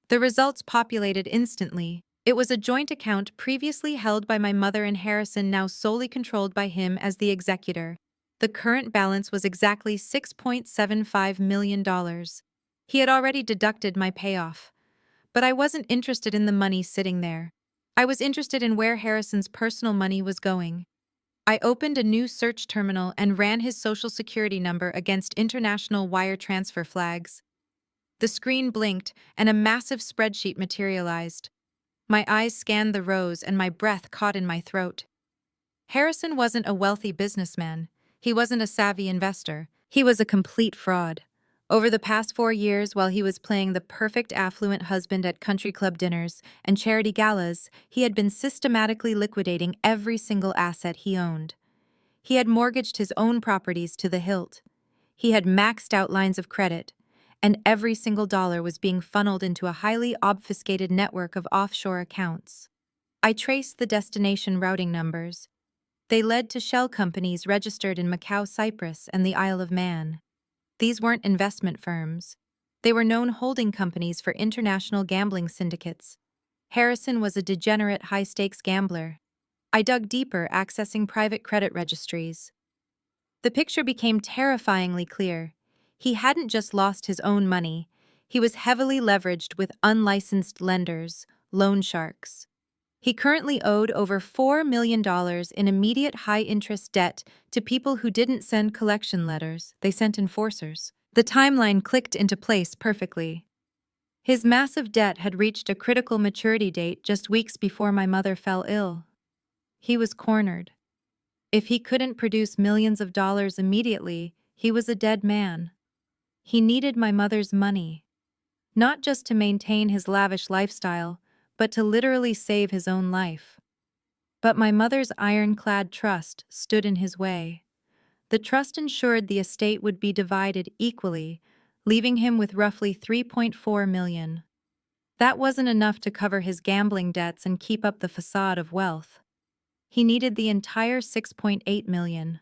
The results populated instantly. It was a joint account previously held by my mother and Harrison, now solely controlled by him as the executor. The current balance was exactly $6.75 million. He had already deducted my payoff. But I wasn't interested in the money sitting there. I was interested in where Harrison's personal money was going. I opened a new search terminal and ran his social security number against international wire transfer flags. The screen blinked, and a massive spreadsheet materialized. My eyes scanned the rows, and my breath caught in my throat. Harrison wasn't a wealthy businessman. He wasn't a savvy investor. He was a complete fraud. Over the past 4 years, while he was playing the perfect affluent husband at country club dinners and charity galas, he had been systematically liquidating every single asset he owned. He had mortgaged his own properties to the hilt. He had maxed out lines of credit, and every single dollar was being funneled into a highly obfuscated network of offshore accounts. I traced the destination routing numbers. They led to shell companies registered in Macau, Cyprus, and the Isle of Man. These weren't investment firms. They were known holding companies for international gambling syndicates. Harrison was a degenerate high-stakes gambler. I dug deeper, accessing private credit registries. The picture became terrifyingly clear. He hadn't just lost his own money. He was heavily leveraged with unlicensed lenders, loan sharks. He currently owed over $4 million in immediate high-interest debt to people who didn't send collection letters, they sent enforcers. The timeline clicked into place perfectly. His massive debt had reached a critical maturity date just weeks before my mother fell ill. He was cornered. If he couldn't produce millions of dollars immediately, he was a dead man. He needed my mother's money, not just to maintain his lavish lifestyle, but to literally save his own life. But my mother's ironclad trust stood in his way. The trust ensured the estate would be divided equally, leaving him with roughly $3.4 million. That wasn't enough to cover his gambling debts and keep up the facade of wealth. He needed the entire $6.8 million.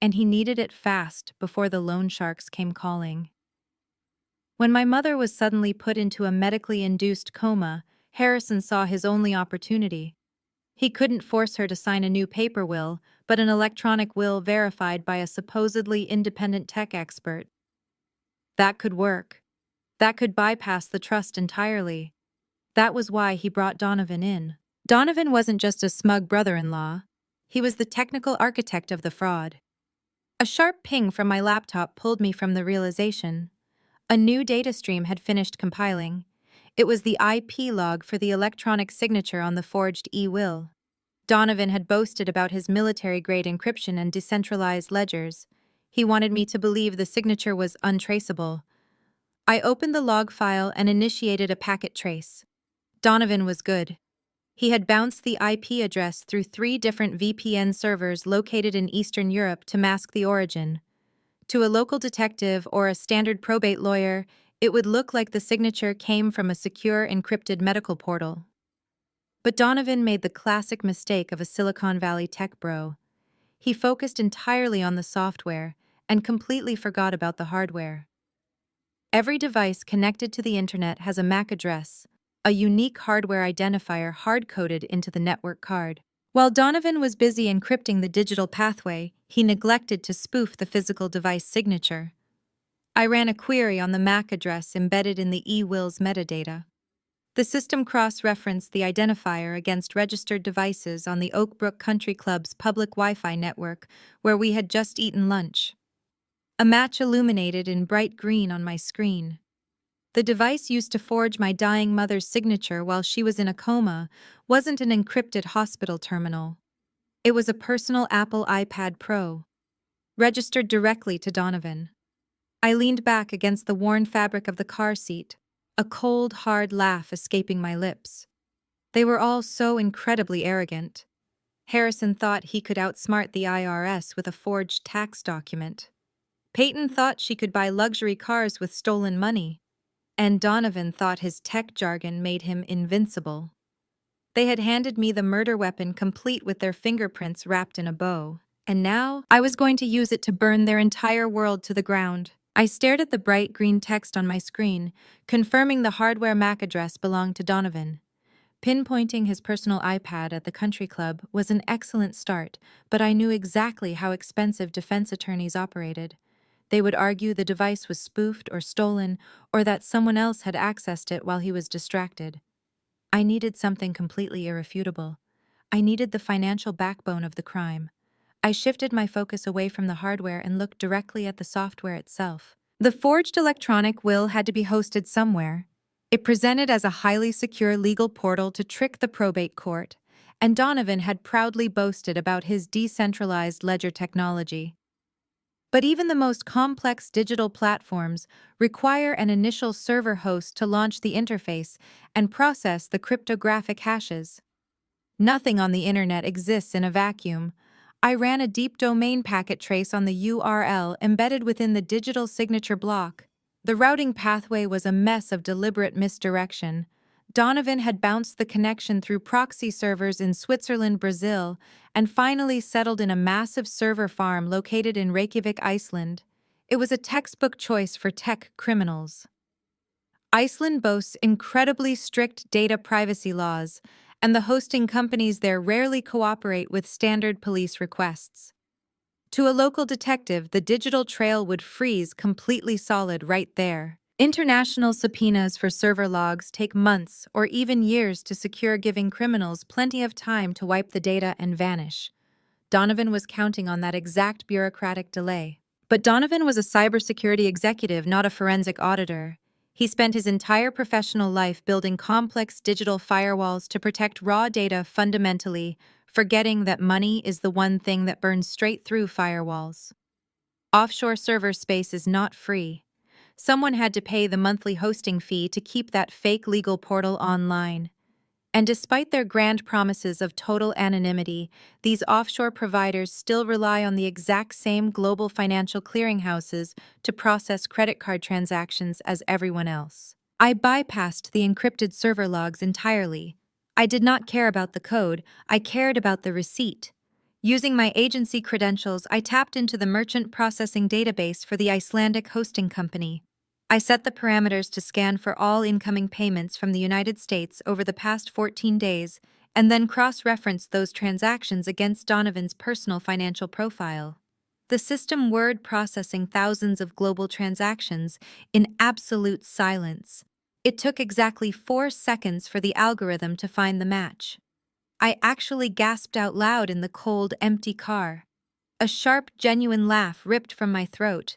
And he needed it fast before the loan sharks came calling. When my mother was suddenly put into a medically induced coma, Harrison saw his only opportunity. He couldn't force her to sign a new paper will, but an electronic will verified by a supposedly independent tech expert. That could work. That could bypass the trust entirely. That was why he brought Donovan in. Donovan wasn't just a smug brother-in-law. He was the technical architect of the fraud. A sharp ping from my laptop pulled me from the realization. A new data stream had finished compiling. It was the IP log for the electronic signature on the forged e-will. Donovan had boasted about his military-grade encryption and decentralized ledgers. He wanted me to believe the signature was untraceable. I opened the log file and initiated a packet trace. Donovan was good. He had bounced the IP address through 3 different VPN servers located in Eastern Europe to mask the origin. To a local detective or a standard probate lawyer, it would look like the signature came from a secure encrypted medical portal. But Donovan made the classic mistake of a Silicon Valley tech bro. He focused entirely on the software and completely forgot about the hardware. Every device connected to the internet has a MAC address, a unique hardware identifier hard-coded into the network card. While Donovan was busy encrypting the digital pathway, he neglected to spoof the physical device signature. I ran a query on the MAC address embedded in the eWill's metadata. The system cross-referenced the identifier against registered devices on the Oak Brook Country Club's public Wi-Fi network, where we had just eaten lunch. A match illuminated in bright green on my screen. The device used to forge my dying mother's signature while she was in a coma wasn't an encrypted hospital terminal. It was a personal Apple iPad Pro, registered directly to Donovan. I leaned back against the worn fabric of the car seat, a cold, hard laugh escaping my lips. They were all so incredibly arrogant. Harrison thought he could outsmart the IRS with a forged tax document. Payton thought she could buy luxury cars with stolen money. And Donovan thought his tech jargon made him invincible. They had handed me the murder weapon complete with their fingerprints wrapped in a bow, and now I was going to use it to burn their entire world to the ground. I stared at the bright green text on my screen, confirming the hardware MAC address belonged to Donovan. Pinpointing his personal iPad at the country club was an excellent start, but I knew exactly how expensive defense attorneys operated. They would argue the device was spoofed or stolen, or that someone else had accessed it while he was distracted. I needed something completely irrefutable. I needed the financial backbone of the crime. I shifted my focus away from the hardware and looked directly at the software itself. The forged electronic will had to be hosted somewhere. It presented as a highly secure legal portal to trick the probate court, and Donovan had proudly boasted about his decentralized ledger technology. But even the most complex digital platforms require an initial server host to launch the interface and process the cryptographic hashes. Nothing on the internet exists in a vacuum. I ran a deep domain packet trace on the URL embedded within the digital signature block. The routing pathway was a mess of deliberate misdirection. Donovan had bounced the connection through proxy servers in Switzerland, Brazil, and finally settled in a massive server farm located in Reykjavik, Iceland. It was a textbook choice for tech criminals. Iceland boasts incredibly strict data privacy laws, and the hosting companies there rarely cooperate with standard police requests. To a local detective, the digital trail would freeze completely solid right there. International subpoenas for server logs take months or even years to secure, giving criminals plenty of time to wipe the data and vanish. Donovan was counting on that exact bureaucratic delay. But Donovan was a cybersecurity executive, not a forensic auditor. He spent his entire professional life building complex digital firewalls to protect raw data fundamentally, forgetting that money is the one thing that burns straight through firewalls. Offshore server space is not free. Someone had to pay the monthly hosting fee to keep that fake legal portal online. And despite their grand promises of total anonymity, these offshore providers still rely on the exact same global financial clearinghouses to process credit card transactions as everyone else. I bypassed the encrypted server logs entirely. I did not care about the code, I cared about the receipt. Using my agency credentials, I tapped into the merchant processing database for the Icelandic hosting company. I set the parameters to scan for all incoming payments from the United States over the past 14 days, and then cross-referenced those transactions against Donovan's personal financial profile. The system word processing thousands of global transactions in absolute silence. It took exactly 4 seconds for the algorithm to find the match. I actually gasped out loud in the cold, empty car. A sharp, genuine laugh ripped from my throat.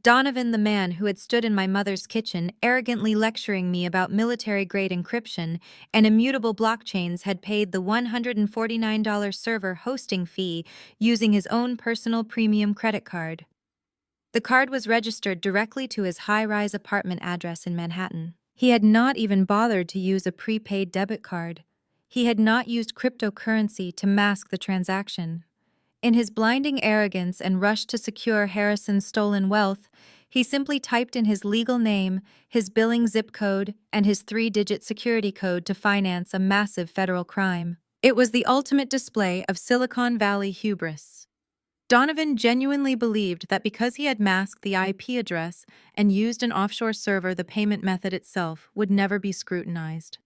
Donovan, the man who had stood in my mother's kitchen arrogantly lecturing me about military-grade encryption and immutable blockchains, had paid the $149 server hosting fee using his own personal premium credit card. The card was registered directly to his high-rise apartment address in Manhattan. He had not even bothered to use a prepaid debit card. He had not used cryptocurrency to mask the transaction. In his blinding arrogance and rush to secure Harrison's stolen wealth, he simply typed in his legal name, his billing zip code, and his 3-digit security code to finance a massive federal crime. It was the ultimate display of Silicon Valley hubris. Donovan genuinely believed that because he had masked the IP address and used an offshore server, the payment method itself would never be scrutinized.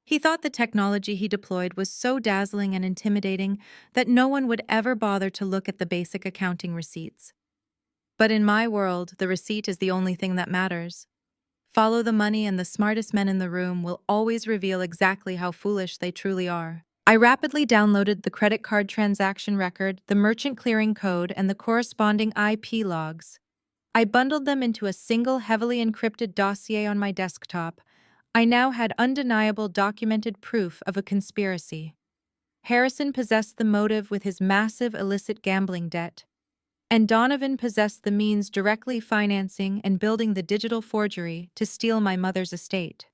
He thought the technology he deployed was so dazzling and intimidating that no one would ever bother to look at the basic accounting receipts. But in my world, the receipt is the only thing that matters. Follow the money, and the smartest men in the room will always reveal exactly how foolish they truly are. I rapidly downloaded the credit card transaction record, the merchant clearing code, and the corresponding IP logs. I bundled them into a single heavily encrypted dossier on my desktop. I now had undeniable documented proof of a conspiracy. Harrison possessed the motive with his massive illicit gambling debt, and Donovan possessed the means directly financing and building the digital forgery to steal my mother's estate.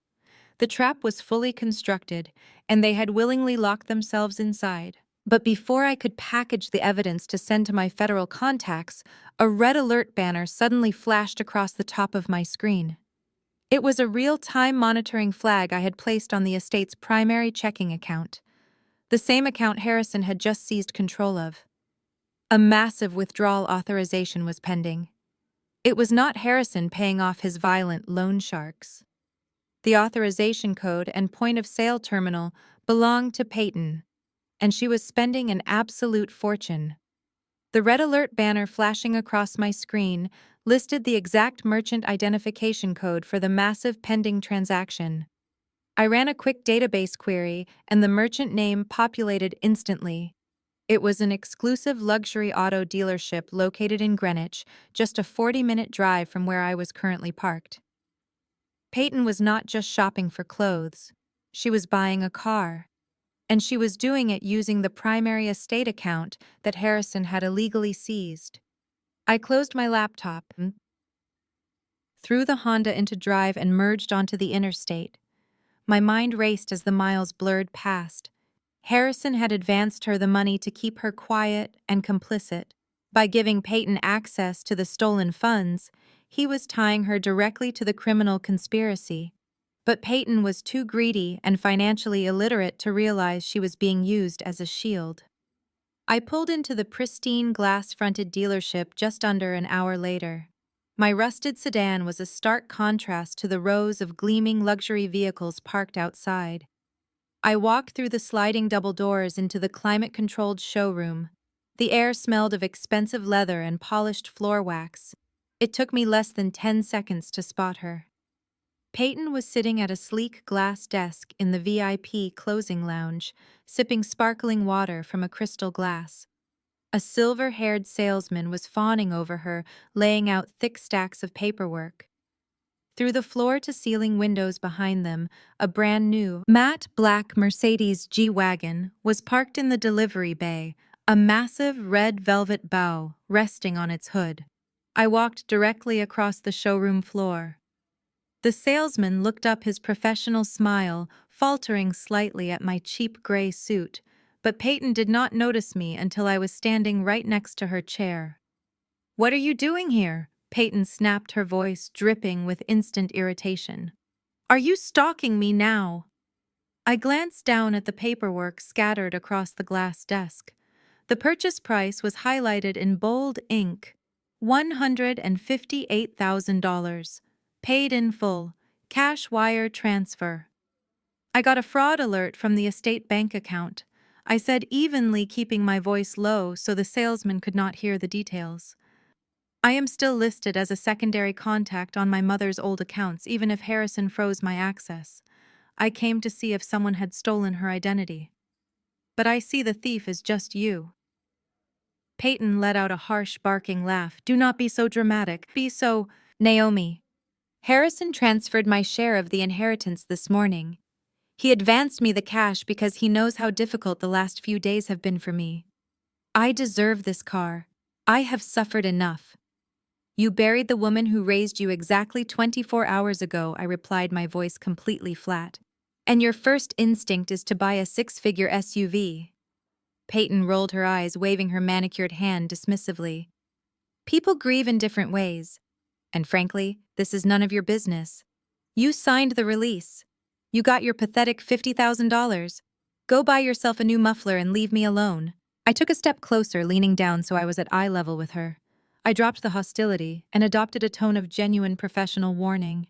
The trap was fully constructed, and they had willingly locked themselves inside. But before I could package the evidence to send to my federal contacts, a red alert banner suddenly flashed across the top of my screen. It was a real-time monitoring flag I had placed on the estate's primary checking account, the same account Harrison had just seized control of. A massive withdrawal authorization was pending. It was not Harrison paying off his violent loan sharks. The authorization code and point-of-sale terminal belonged to Payton, and she was spending an absolute fortune. The red alert banner flashing across my screen listed the exact merchant identification code for the massive pending transaction. I ran a quick database query, and the merchant name populated instantly. It was an exclusive luxury auto dealership located in Greenwich, just a 40-minute drive from where I was currently parked. Payton was not just shopping for clothes. She was buying a car. And she was doing it using the primary estate account that Harrison had illegally seized. I closed my laptop, threw the Honda into drive, and merged onto the interstate. My mind raced as the miles blurred past. Harrison had advanced her the money to keep her quiet and complicit. By giving Payton access to the stolen funds, he was tying her directly to the criminal conspiracy. But Payton was too greedy and financially illiterate to realize she was being used as a shield. I pulled into the pristine glass-fronted dealership just under an hour later. My rusted sedan was a stark contrast to the rows of gleaming luxury vehicles parked outside. I walked through the sliding double doors into the climate-controlled showroom. The air smelled of expensive leather and polished floor wax. It took me less than 10 seconds to spot her. Payton was sitting at a sleek glass desk in the VIP closing lounge, sipping sparkling water from a crystal glass. A silver-haired salesman was fawning over her, laying out thick stacks of paperwork. Through the floor-to-ceiling windows behind them, a brand-new, matte black Mercedes G-Wagon was parked in the delivery bay, a massive red velvet bow resting on its hood. I walked directly across the showroom floor. The salesman looked up, his professional smile faltering slightly at my cheap gray suit, but Payton did not notice me until I was standing right next to her chair. "What are you doing here?" Payton snapped, her voice dripping with instant irritation. "Are you stalking me now?" I glanced down at the paperwork scattered across the glass desk. The purchase price was highlighted in bold ink: $158,000. Paid in full. Cash wire transfer. I got a fraud alert from the estate bank account. I said, evenly, keeping my voice low so the salesman could not hear the details. I am still listed as a secondary contact on my mother's old accounts, even if Harrison froze my access. I came to see if someone had stolen her identity. But I see the thief is just you. Payton let out a harsh, barking laugh. "Do not be so dramatic. Be so..." "Naomi, Harrison transferred my share of the inheritance this morning. He advanced me the cash because he knows how difficult the last few days have been for me. I deserve this car. I have suffered enough." "You buried the woman who raised you exactly 24 hours ago," I replied, my voice completely flat. And your first instinct is to buy a six-figure SUV. Payton rolled her eyes, waving her manicured hand dismissively. People grieve in different ways. And frankly, this is none of your business. You signed the release. You got your pathetic $50,000. Go buy yourself a new muffler and leave me alone. I took a step closer, leaning down so I was at eye level with her. I dropped the hostility and adopted a tone of genuine professional warning.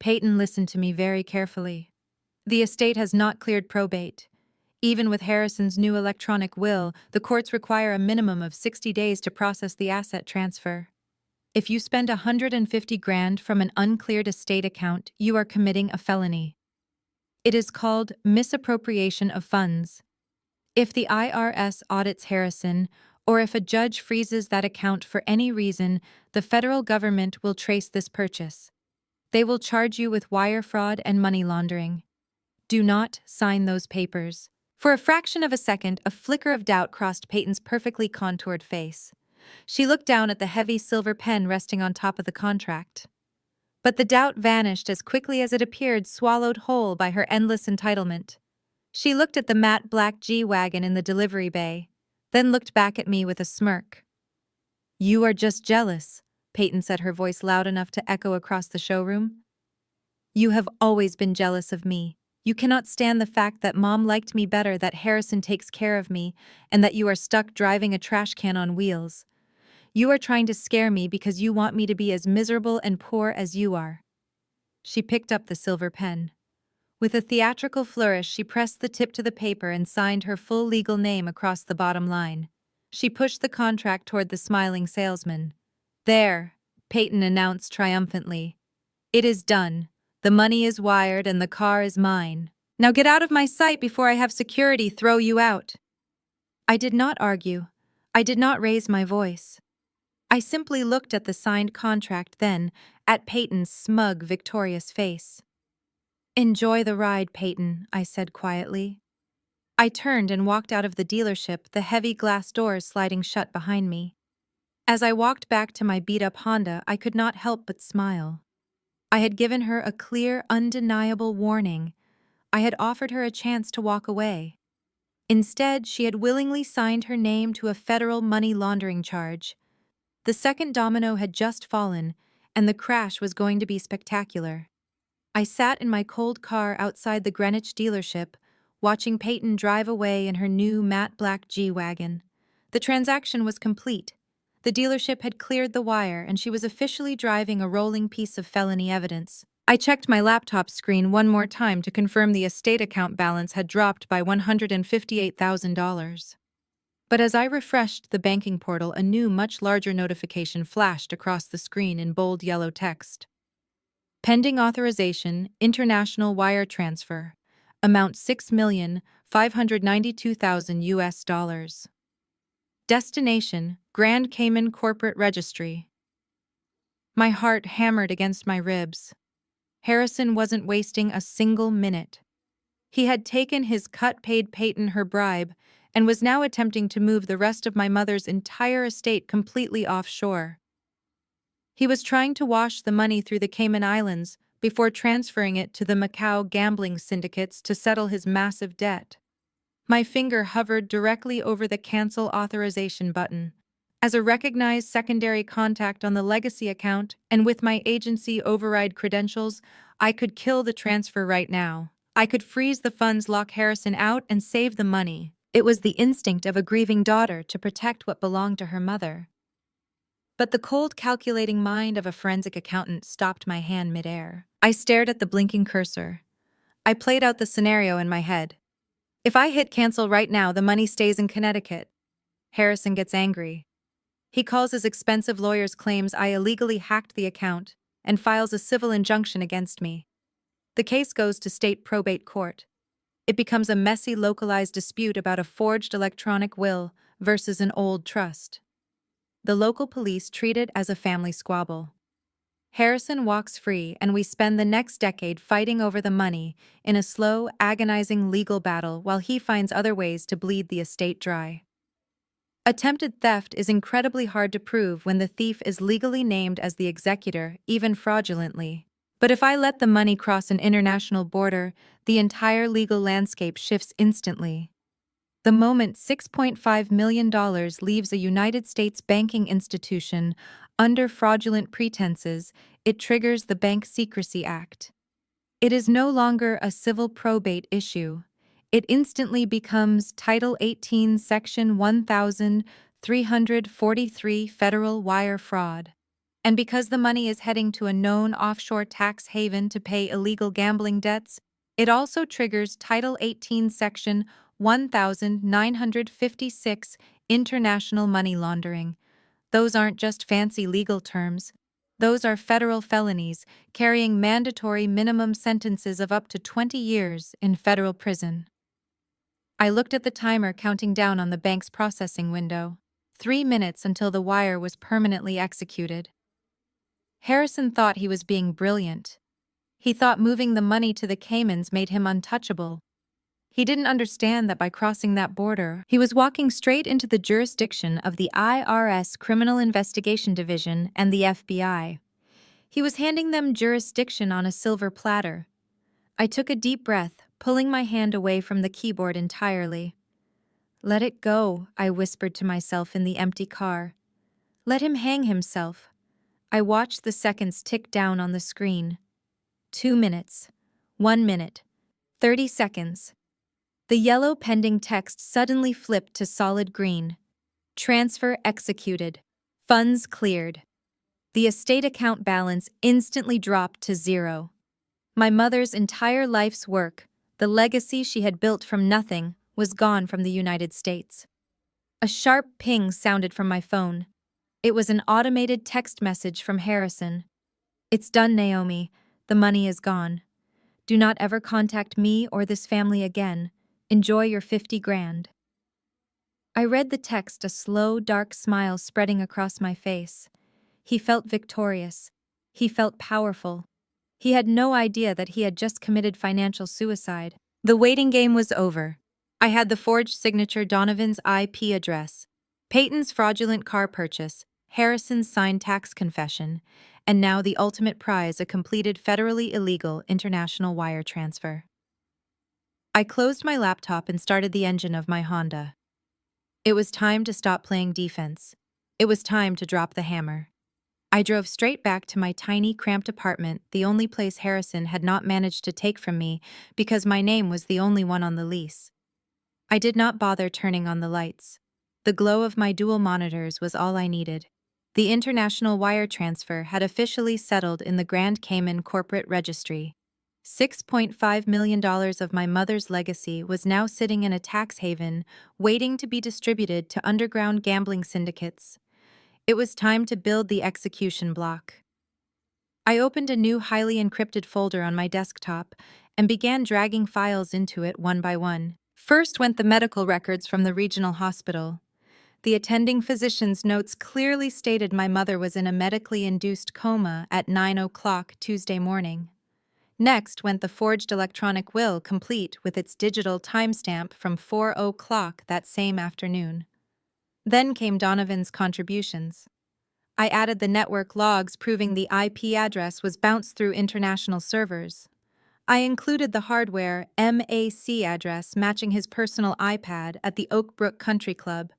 Payton listened to me very carefully. The estate has not cleared probate. Even with Harrison's new electronic will, the courts require a minimum of 60 days to process the asset transfer. If you spend $150,000 from an uncleared estate account, you are committing a felony. It is called misappropriation of funds. If the IRS audits Harrison, or if a judge freezes that account for any reason, the federal government will trace this purchase. They will charge you with wire fraud and money laundering. Do not sign those papers. For a fraction of a second, a flicker of doubt crossed Payton's perfectly contoured face. She looked down at the heavy silver pen resting on top of the contract. But the doubt vanished as quickly as it appeared, swallowed whole by her endless entitlement. She looked at the matte black G-Wagon in the delivery bay, then looked back at me with a smirk. "You are just jealous," Payton said, her voice loud enough to echo across the showroom. "You have always been jealous of me. You cannot stand the fact that Mom liked me better, that Harrison takes care of me, and that you are stuck driving a trash can on wheels. You are trying to scare me because you want me to be as miserable and poor as you are." She picked up the silver pen. With a theatrical flourish, she pressed the tip to the paper and signed her full legal name across the bottom line. She pushed the contract toward the smiling salesman. "There," Payton announced triumphantly. "It is done. The money is wired and the car is mine. Now get out of my sight before I have security throw you out." I did not argue. I did not raise my voice. I simply looked at the signed contract, then at Payton's smug, victorious face. "Enjoy the ride, Payton," I said quietly. I turned and walked out of the dealership, the heavy glass doors sliding shut behind me. As I walked back to my beat-up Honda, I could not help but smile. I had given her a clear, undeniable warning. I had offered her a chance to walk away. Instead, she had willingly signed her name to a federal money laundering charge. The second domino had just fallen, and the crash was going to be spectacular. I sat in my cold car outside the Greenwich dealership, watching Payton drive away in her new matte black G-Wagon. The transaction was complete. The dealership had cleared the wire, and she was officially driving a rolling piece of felony evidence. I checked my laptop screen one more time to confirm the estate account balance had dropped by $158,000. But as I refreshed the banking portal, a new, much larger notification flashed across the screen in bold yellow text. "Pending authorization, international wire transfer. Amount $6,592,000 US. Destination, Grand Cayman Corporate Registry." My heart hammered against my ribs. Harrison wasn't wasting a single minute. He had taken his cut, paid Payton her bribe, and was now attempting to move the rest of my mother's entire estate completely offshore. He was trying to wash the money through the Cayman Islands before transferring it to the Macau gambling syndicates to settle his massive debt. My finger hovered directly over the cancel authorization button. As a recognized secondary contact on the legacy account, and with my agency override credentials, I could kill the transfer right now. I could freeze the funds, lock Harrison out, and save the money. It was the instinct of a grieving daughter to protect what belonged to her mother. But the cold, calculating mind of a forensic accountant stopped my hand midair. I stared at the blinking cursor. I played out the scenario in my head. If I hit cancel right now, the money stays in Connecticut. Harrison gets angry. He calls his expensive lawyers, claims I illegally hacked the account, and files a civil injunction against me. The case goes to state probate court. It becomes a messy, localized dispute about a forged electronic will versus an old trust. The local police treat it as a family squabble. Harrison walks free, and we spend the next decade fighting over the money in a slow, agonizing legal battle while he finds other ways to bleed the estate dry. Attempted theft is incredibly hard to prove when the thief is legally named as the executor, even fraudulently. But if I let the money cross an international border, the entire legal landscape shifts instantly. The moment $6.5 million leaves a United States banking institution under fraudulent pretenses, it triggers the Bank Secrecy Act. It is no longer a civil probate issue. It instantly becomes Title 18, Section 1343 federal wire fraud. And because the money is heading to a known offshore tax haven to pay illegal gambling debts, it also triggers Title 18, Section 1956 international money laundering. Those aren't just fancy legal terms. Those are federal felonies carrying mandatory minimum sentences of up to 20 years in federal prison. I looked at the timer counting down on the bank's processing window. 3 minutes until the wire was permanently executed. Harrison thought he was being brilliant. He thought moving the money to the Caymans made him untouchable. He didn't understand that by crossing that border, he was walking straight into the jurisdiction of the IRS Criminal Investigation Division and the FBI. He was handing them jurisdiction on a silver platter. I took a deep breath, pulling my hand away from the keyboard entirely. "Let it go," I whispered to myself in the empty car. "Let him hang himself." I watched the seconds tick down on the screen. 2 minutes. 1 minute. 30 seconds. The yellow pending text suddenly flipped to solid green. Transfer executed. Funds cleared. The estate account balance instantly dropped to 0. My mother's entire life's work, the legacy she had built from nothing, was gone from the United States. A sharp ping sounded from my phone. It was an automated text message from Harrison. "It's done, Naomi. The money is gone. Do not ever contact me or this family again. Enjoy your 50 grand. I read the text, a slow, dark smile spreading across my face. He felt victorious. He felt powerful. He had no idea that he had just committed financial suicide. The waiting game was over. I had the forged signature, Donovan's IP address, Payton's fraudulent car purchase, Harrison's signed tax confession, and now the ultimate prize, a completed federally illegal international wire transfer. I closed my laptop and started the engine of my Honda. It was time to stop playing defense. It was time to drop the hammer. I drove straight back to my tiny, cramped apartment, the only place Harrison had not managed to take from me because my name was the only one on the lease. I did not bother turning on the lights. The glow of my dual monitors was all I needed. The international wire transfer had officially settled in the Grand Cayman Corporate Registry. $6.5 million of my mother's legacy was now sitting in a tax haven, waiting to be distributed to underground gambling syndicates. It was time to build the execution block. I opened a new highly encrypted folder on my desktop and began dragging files into it one by one. First went the medical records from the regional hospital. The attending physician's notes clearly stated my mother was in a medically induced coma at 9 o'clock Tuesday morning. Next went the forged electronic will, complete with its digital timestamp from 4 o'clock that same afternoon. Then came Donovan's contributions. I added the network logs proving the IP address was bounced through international servers. I included the hardware MAC address matching his personal iPad at the Oak Brook Country Club.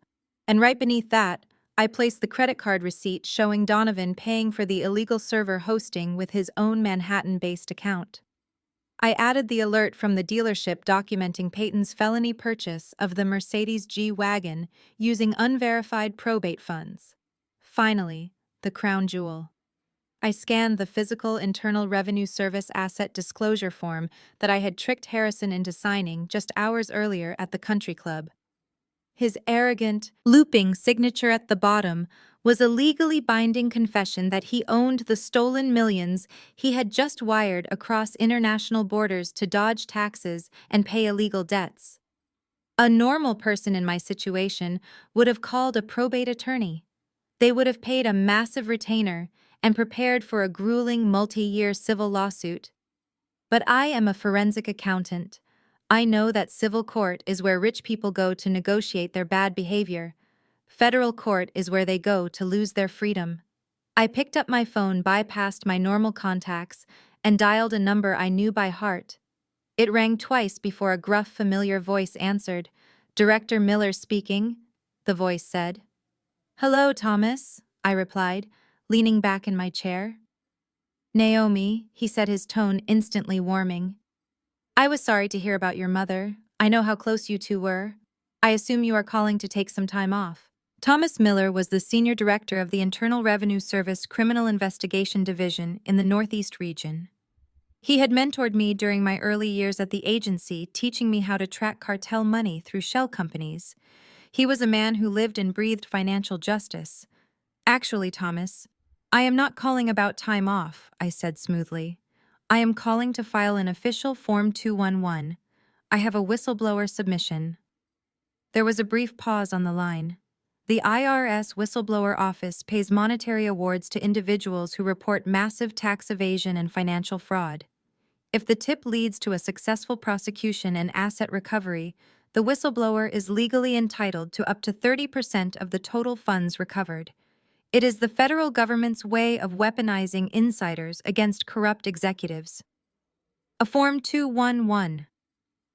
And right beneath that, I placed the credit card receipt showing Donovan paying for the illegal server hosting with his own Manhattan-based account. I added the alert from the dealership documenting Payton's felony purchase of the Mercedes G-Wagon using unverified probate funds. Finally, the crown jewel. I scanned the physical Internal Revenue Service asset disclosure form that I had tricked Harrison into signing just hours earlier at the country club. His arrogant, looping signature at the bottom was a legally binding confession that he owned the stolen millions he had just wired across international borders to dodge taxes and pay illegal debts. A normal person in my situation would have called a probate attorney. They would have paid a massive retainer and prepared for a grueling multi-year civil lawsuit. But I am a forensic accountant. I know that civil court is where rich people go to negotiate their bad behavior. Federal court is where they go to lose their freedom. I picked up my phone, bypassed my normal contacts, and dialed a number I knew by heart. It rang twice before a gruff, familiar voice answered. "Director Miller speaking," the voice said. "Hello, Thomas," I replied, leaning back in my chair. "Naomi," he said, his tone instantly warming. "I was sorry to hear about your mother. I know how close you two were. I assume you are calling to take some time off." Thomas Miller was the Senior Director of the Internal Revenue Service Criminal Investigation Division in the Northeast region. He had mentored me during my early years at the agency, teaching me how to track cartel money through shell companies. He was a man who lived and breathed financial justice. "Actually, Thomas, I am not calling about time off," I said smoothly. "I am calling to file an official Form 211. I have a whistleblower submission." There was a brief pause on the line. The IRS Whistleblower Office pays monetary awards to individuals who report massive tax evasion and financial fraud. If the tip leads to a successful prosecution and asset recovery, the whistleblower is legally entitled to up to 30% of the total funds recovered. It is the federal government's way of weaponizing insiders against corrupt executives. "A Form 211.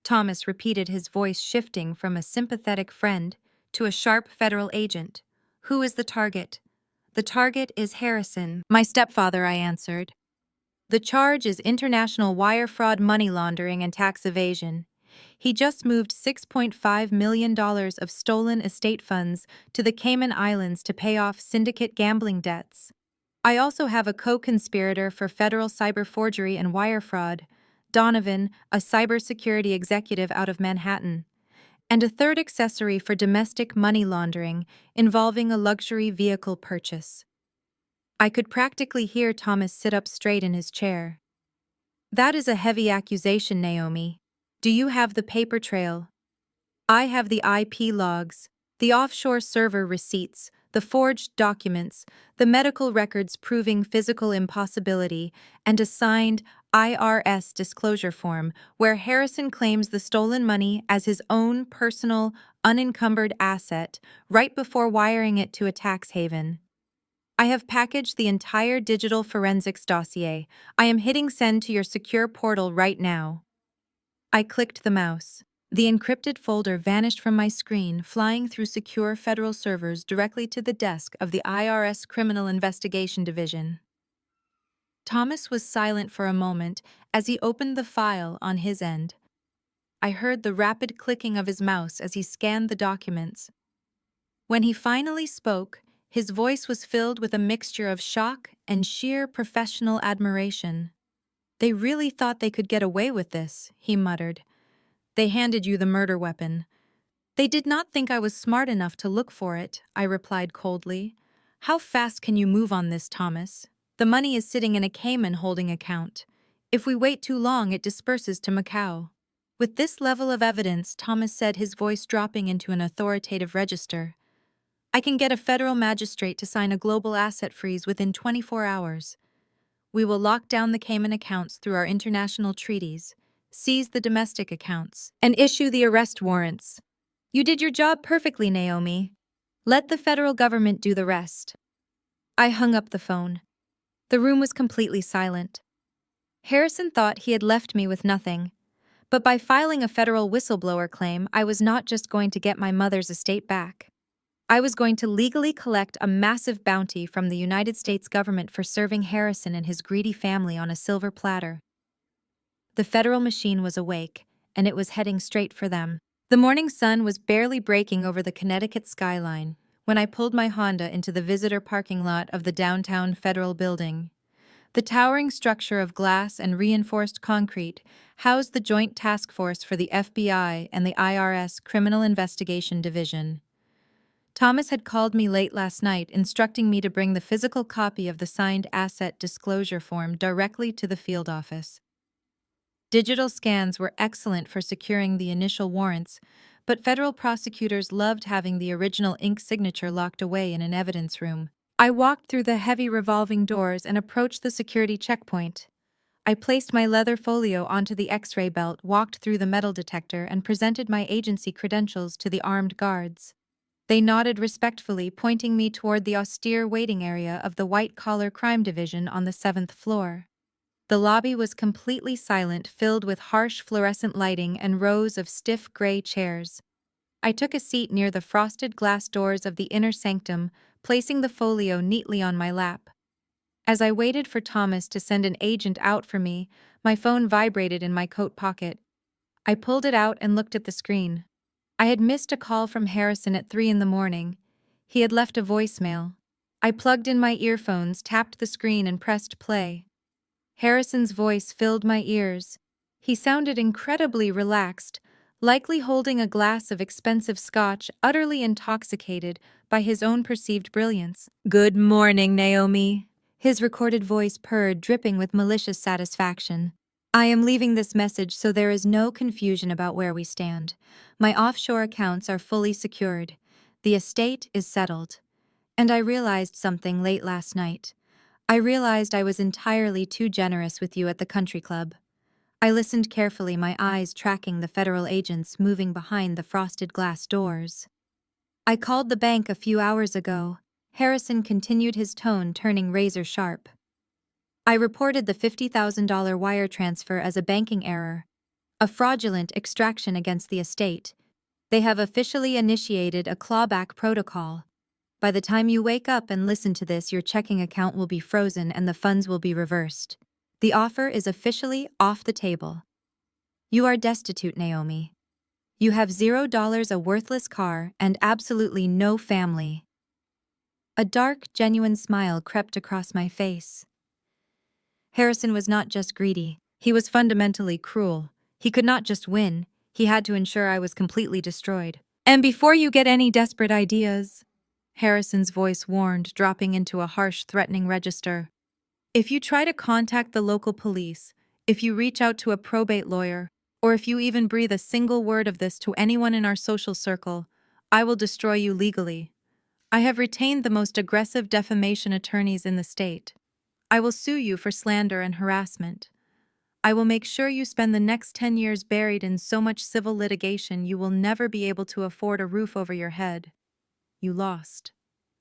Thomas repeated, his voice shifting from a sympathetic friend to a sharp federal agent. "Who is the target?" "The target is Harrison, my stepfather," I answered. "The charge is international wire fraud, money laundering, and tax evasion. He just moved $6.5 million of stolen estate funds to the Cayman Islands to pay off syndicate gambling debts. I also have a co-conspirator for federal cyber forgery and wire fraud, Donovan, a cybersecurity executive out of Manhattan, and a third accessory for domestic money laundering involving a luxury vehicle purchase." I could practically hear Thomas sit up straight in his chair. "That is a heavy accusation, Naomi. Do you have the paper trail?" "I have the IP logs, the offshore server receipts, the forged documents, the medical records proving physical impossibility, and a signed IRS disclosure form where Harrison claims the stolen money as his own personal, unencumbered asset right before wiring it to a tax haven. I have packaged the entire digital forensics dossier. I am hitting send to your secure portal right now." I clicked the mouse. The encrypted folder vanished from my screen, flying through secure federal servers directly to the desk of the IRS Criminal Investigation Division. Thomas was silent for a moment as he opened the file on his end. I heard the rapid clicking of his mouse as he scanned the documents. When he finally spoke, his voice was filled with a mixture of shock and sheer professional admiration. "They really thought they could get away with this," he muttered. "They handed you the murder weapon." "They did not think I was smart enough to look for it," I replied coldly. "How fast can you move on this, Thomas? The money is sitting in a Cayman holding account. If we wait too long, it disperses to Macau." With this level of evidence, Thomas said, his voice dropping into an authoritative register, "I can get a federal magistrate to sign a global asset freeze within 24 hours. We will lock down the Cayman accounts through our international treaties, seize the domestic accounts, and issue the arrest warrants." "You did your job perfectly, Naomi. Let the federal government do the rest." I hung up the phone. The room was completely silent. Harrison thought he had left me with nothing. But by filing a federal whistleblower claim, I was not just going to get my mother's estate back. I was going to legally collect a massive bounty from the United States government for serving Harrison and his greedy family on a silver platter. The federal machine was awake, and it was heading straight for them. The morning sun was barely breaking over the Connecticut skyline when I pulled my Honda into the visitor parking lot of the downtown federal building. The towering structure of glass and reinforced concrete housed the Joint Task Force for the FBI and the IRS Criminal Investigation Division. Thomas had called me late last night, instructing me to bring the physical copy of the signed asset disclosure form directly to the field office. Digital scans were excellent for securing the initial warrants, but federal prosecutors loved having the original ink signature locked away in an evidence room. I walked through the heavy revolving doors and approached the security checkpoint. I placed my leather folio onto the X-ray belt, walked through the metal detector, and presented my agency credentials to the armed guards. They nodded respectfully, pointing me toward the austere waiting area of the white-collar crime division on the 7th floor. The lobby was completely silent, filled with harsh fluorescent lighting and rows of stiff gray chairs. I took a seat near the frosted glass doors of the inner sanctum, placing the folio neatly on my lap. As I waited for Thomas to send an agent out for me, my phone vibrated in my coat pocket. I pulled it out and looked at the screen. I had missed a call from Harrison at 3 in the morning. He had left a voicemail. I plugged in my earphones, tapped the screen, and pressed play. Harrison's voice filled my ears. He sounded incredibly relaxed, likely holding a glass of expensive scotch, utterly intoxicated by his own perceived brilliance. "Good morning, Naomi." His recorded voice purred, dripping with malicious satisfaction. "I am leaving this message so there is no confusion about where we stand. My offshore accounts are fully secured. The estate is settled. And I realized something late last night. I realized I was entirely too generous with you at the country club." I listened carefully, my eyes tracking the federal agents moving behind the frosted glass doors. "I called the bank a few hours ago." Harrison continued, his tone turning razor sharp. "I reported the $50,000 wire transfer as a banking error, a fraudulent extraction against the estate. They have officially initiated a clawback protocol. By the time you wake up and listen to this, your checking account will be frozen and the funds will be reversed. The offer is officially off the table. You are destitute, Naomi. You have $0, a worthless car, and absolutely no family." A dark, genuine smile crept across my face. Harrison was not just greedy, he was fundamentally cruel. He could not just win, he had to ensure I was completely destroyed. "And before you get any desperate ideas," Harrison's voice warned, dropping into a harsh, threatening register, "if you try to contact the local police, if you reach out to a probate lawyer, or if you even breathe a single word of this to anyone in our social circle, I will destroy you legally. I have retained the most aggressive defamation attorneys in the state. I will sue you for slander and harassment. I will make sure you spend the next 10 years buried in so much civil litigation you will never be able to afford a roof over your head. You lost.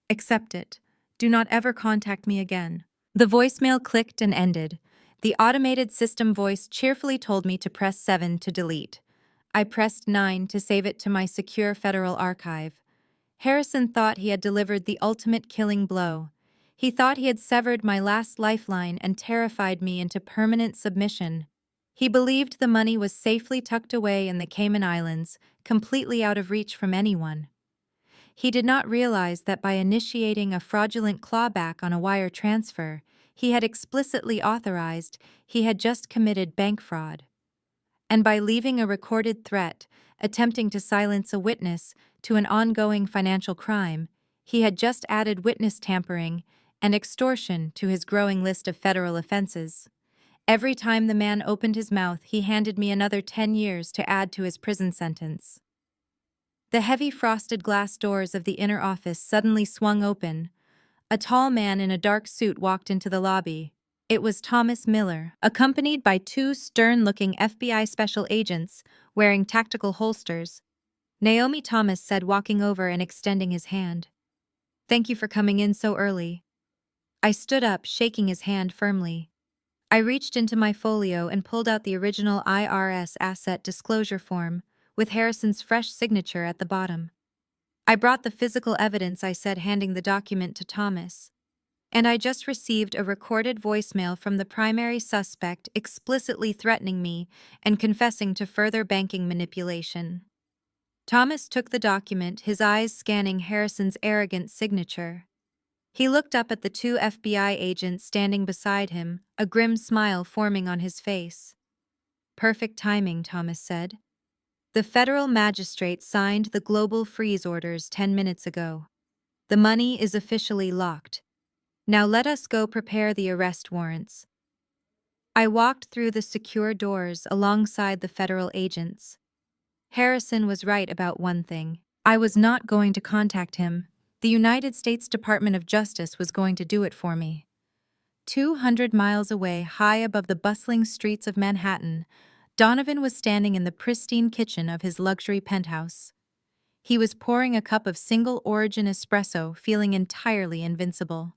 Accept it. Do not ever contact me again." The voicemail clicked and ended. The automated system voice cheerfully told me to press 7 to delete. I pressed 9 to save it to my secure federal archive. Harrison thought he had delivered the ultimate killing blow. He thought he had severed my last lifeline and terrified me into permanent submission. He believed the money was safely tucked away in the Cayman Islands, completely out of reach from anyone. He did not realize that by initiating a fraudulent clawback on a wire transfer he had explicitly authorized, he had just committed bank fraud. And by leaving a recorded threat, attempting to silence a witness to an ongoing financial crime, he had just added witness tampering and extortion to his growing list of federal offenses. Every time the man opened his mouth, he handed me another 10 years to add to his prison sentence. The heavy frosted glass doors of the inner office suddenly swung open. A tall man in a dark suit walked into the lobby. It was Thomas Miller, accompanied by two stern-looking FBI special agents wearing tactical holsters. "Naomi," Thomas said, walking over and extending his hand. "Thank you for coming in so early." I stood up, shaking his hand firmly. I reached into my folio and pulled out the original IRS asset disclosure form, with Harrison's fresh signature at the bottom. "I brought the physical evidence," I said, handing the document to Thomas. "And I just received a recorded voicemail from the primary suspect explicitly threatening me and confessing to further banking manipulation." Thomas took the document, his eyes scanning Harrison's arrogant signature. He looked up at the two FBI agents standing beside him, a grim smile forming on his face. "Perfect timing," Thomas said. "The federal magistrate signed the global freeze orders 10 minutes ago. The money is officially locked. Now let us go prepare the arrest warrants." I walked through the secure doors alongside the federal agents. Harrison was right about one thing. I was not going to contact him. The United States Department of Justice was going to do it for me. 200 miles away, high above the bustling streets of Manhattan, Donovan was standing in the pristine kitchen of his luxury penthouse. He was pouring a cup of single-origin espresso, feeling entirely invincible.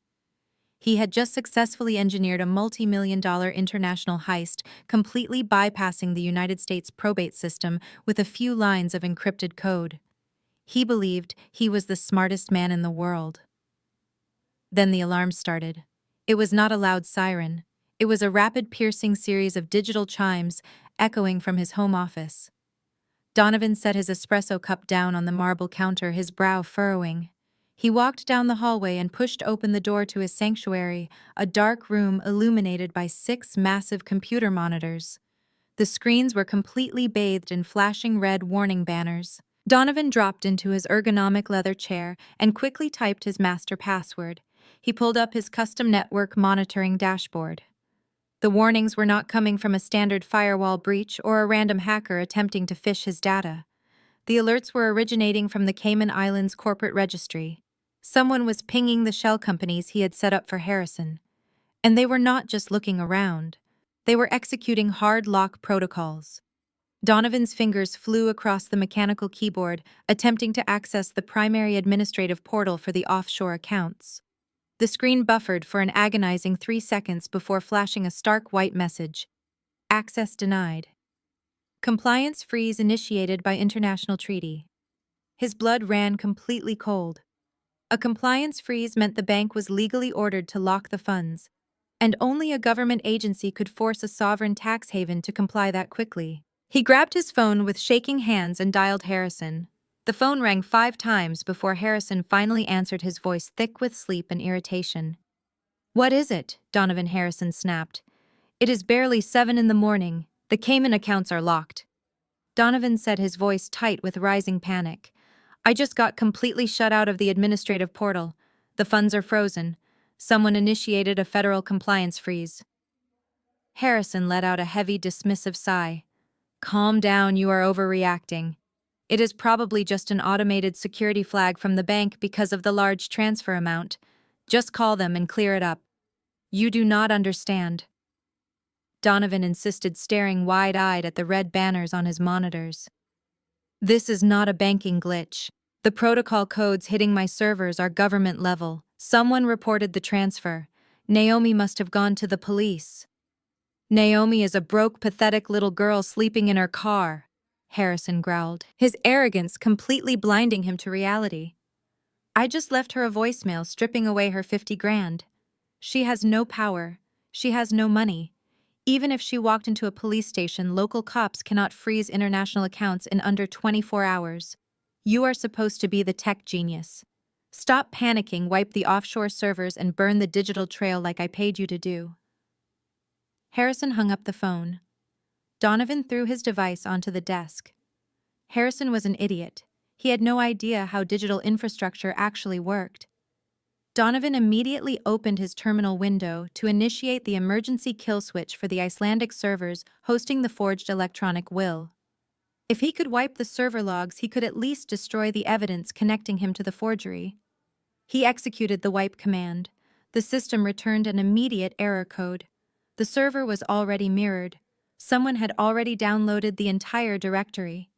He had just successfully engineered a multi-million-dollar international heist, completely bypassing the United States probate system with a few lines of encrypted code. He believed he was the smartest man in the world. Then the alarm started. It was not a loud siren. It was a rapid, piercing series of digital chimes echoing from his home office. Donovan set his espresso cup down on the marble counter, his brow furrowing. He walked down the hallway and pushed open the door to his sanctuary, a dark room illuminated by 6 massive computer monitors. The screens were completely bathed in flashing red warning banners. Donovan dropped into his ergonomic leather chair and quickly typed his master password. He pulled up his custom network monitoring dashboard. The warnings were not coming from a standard firewall breach or a random hacker attempting to phish his data. The alerts were originating from the Cayman Islands corporate registry. Someone was pinging the shell companies he had set up for Harrison. And they were not just looking around. They were executing hard lock protocols. Donovan's fingers flew across the mechanical keyboard, attempting to access the primary administrative portal for the offshore accounts. The screen buffered for an agonizing 3 seconds before flashing a stark white message. Access denied. Compliance freeze initiated by international treaty. His blood ran completely cold. A compliance freeze meant the bank was legally ordered to lock the funds, and only a government agency could force a sovereign tax haven to comply that quickly. He grabbed his phone with shaking hands and dialed Harrison. The phone rang 5 times before Harrison finally answered, his voice thick with sleep and irritation. "What is it?" Donovan Harrison snapped. "It is barely 7 in the morning. The Cayman accounts are locked." Donovan said, his voice tight with rising panic. "I just got completely shut out of the administrative portal. The funds are frozen. Someone initiated a federal compliance freeze." Harrison let out a heavy, dismissive sigh. "Calm down, you are overreacting. It is probably just an automated security flag from the bank because of the large transfer amount. Just call them and clear it up." "You do not understand." Donovan insisted, staring wide-eyed at the red banners on his monitors. "This is not a banking glitch. The protocol codes hitting my servers are government level. Someone reported the transfer. Naomi must have gone to the police." "Naomi is a broke, pathetic little girl sleeping in her car," Harrison growled, his arrogance completely blinding him to reality. "I just left her a voicemail stripping away her 50 grand. She has no power. She has no money. Even if she walked into a police station, local cops cannot freeze international accounts in under 24 hours. You are supposed to be the tech genius. Stop panicking, wipe the offshore servers, and burn the digital trail like I paid you to do." Harrison hung up the phone. Donovan threw his device onto the desk. Harrison was an idiot. He had no idea how digital infrastructure actually worked. Donovan immediately opened his terminal window to initiate the emergency kill switch for the Icelandic servers hosting the forged electronic will. If he could wipe the server logs, he could at least destroy the evidence connecting him to the forgery. He executed the wipe command. The system returned an immediate error code. The server was already mirrored. Someone had already downloaded the entire directory.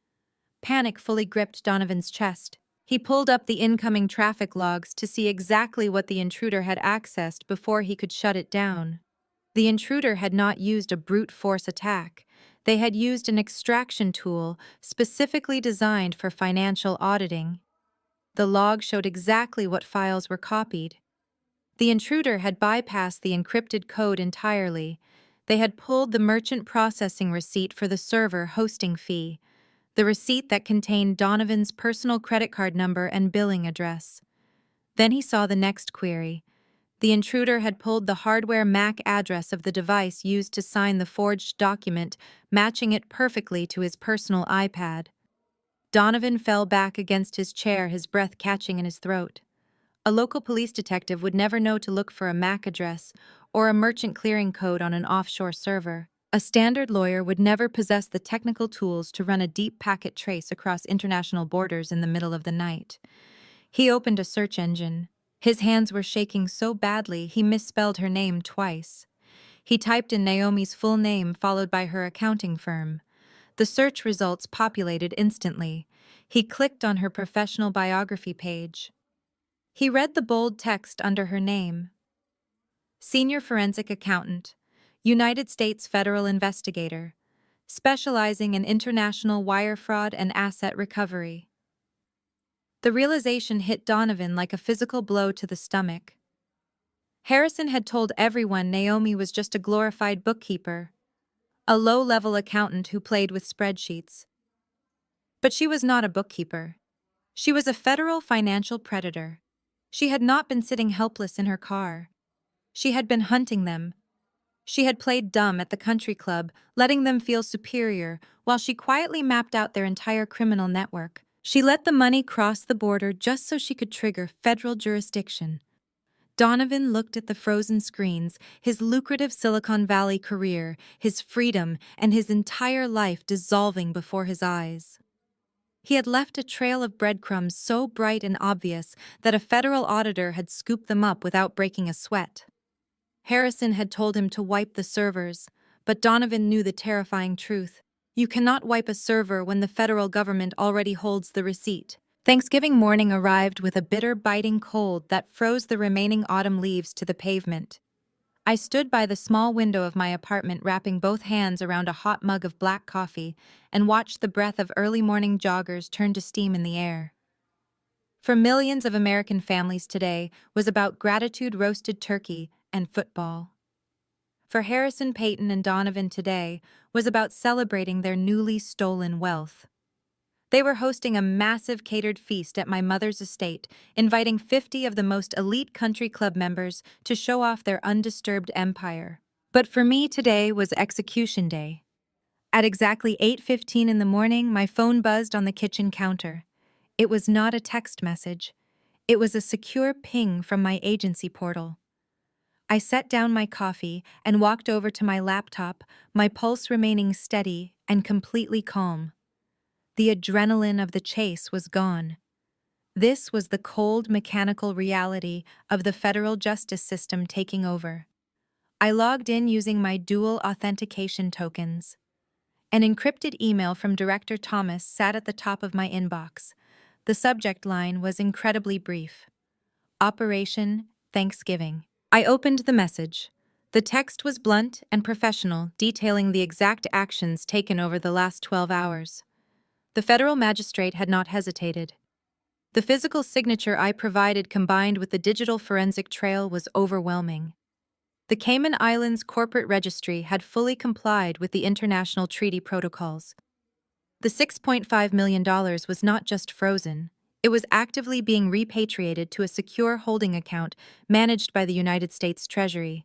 Panic fully gripped Donovan's chest. He pulled up the incoming traffic logs to see exactly what the intruder had accessed before he could shut it down. The intruder had not used a brute force attack. They had used an extraction tool specifically designed for financial auditing. The log showed exactly what files were copied. The intruder had bypassed the encrypted code entirely. They had pulled the merchant processing receipt for the server hosting fee, the receipt that contained Donovan's personal credit card number and billing address. Then he saw the next query. The intruder had pulled the hardware MAC address of the device used to sign the forged document, matching it perfectly to his personal iPad. Donovan fell back against his chair, his breath catching in his throat. A local police detective would never know to look for a MAC address or a merchant clearing code on an offshore server. A standard lawyer would never possess the technical tools to run a deep packet trace across international borders in the middle of the night. He opened a search engine. His hands were shaking so badly he misspelled her name twice. He typed in Naomi's full name followed by her accounting firm. The search results populated instantly. He clicked on her professional biography page. He read the bold text under her name. Senior forensic accountant, United States federal investigator, specializing in international wire fraud and asset recovery. The realization hit Donovan like a physical blow to the stomach. Harrison had told everyone Naomi was just a glorified bookkeeper, a low-level accountant who played with spreadsheets. But she was not a bookkeeper. She was a federal financial predator. She had not been sitting helpless in her car. She had been hunting them. She had played dumb at the country club, letting them feel superior, while she quietly mapped out their entire criminal network. She let the money cross the border just so she could trigger federal jurisdiction. Donovan looked at the frozen screens, his lucrative Silicon Valley career, his freedom, and his entire life dissolving before his eyes. He had left a trail of breadcrumbs so bright and obvious that a federal auditor had scooped them up without breaking a sweat. Harrison had told him to wipe the servers, but Donovan knew the terrifying truth. You cannot wipe a server when the federal government already holds the receipt. Thanksgiving morning arrived with a bitter, biting cold that froze the remaining autumn leaves to the pavement. I stood by the small window of my apartment, wrapping both hands around a hot mug of black coffee, and watched the breath of early morning joggers turn to steam in the air. For millions of American families today was about gratitude, roasted turkey, and football. For Harrison, Payton, and Donovan today was about celebrating their newly stolen wealth. They were hosting a massive catered feast at my mother's estate, inviting 50 of the most elite country club members to show off their undisturbed empire. But for me, today was execution day. At exactly 8:15 in the morning, my phone buzzed on the kitchen counter. It was not a text message. It was a secure ping from my agency portal. I set down my coffee and walked over to my laptop, my pulse remaining steady and completely calm. The adrenaline of the chase was gone. This was the cold, mechanical reality of the federal justice system taking over. I logged in using my dual authentication tokens. An encrypted email from Director Thomas sat at the top of my inbox. The subject line was incredibly brief. Operation Thanksgiving. I opened the message. The text was blunt and professional, detailing the exact actions taken over the last 12 hours. The federal magistrate had not hesitated. The physical signature I provided combined with the digital forensic trail was overwhelming. The Cayman Islands Corporate Registry had fully complied with the international treaty protocols. The $6.5 million was not just frozen, it was actively being repatriated to a secure holding account managed by the United States Treasury.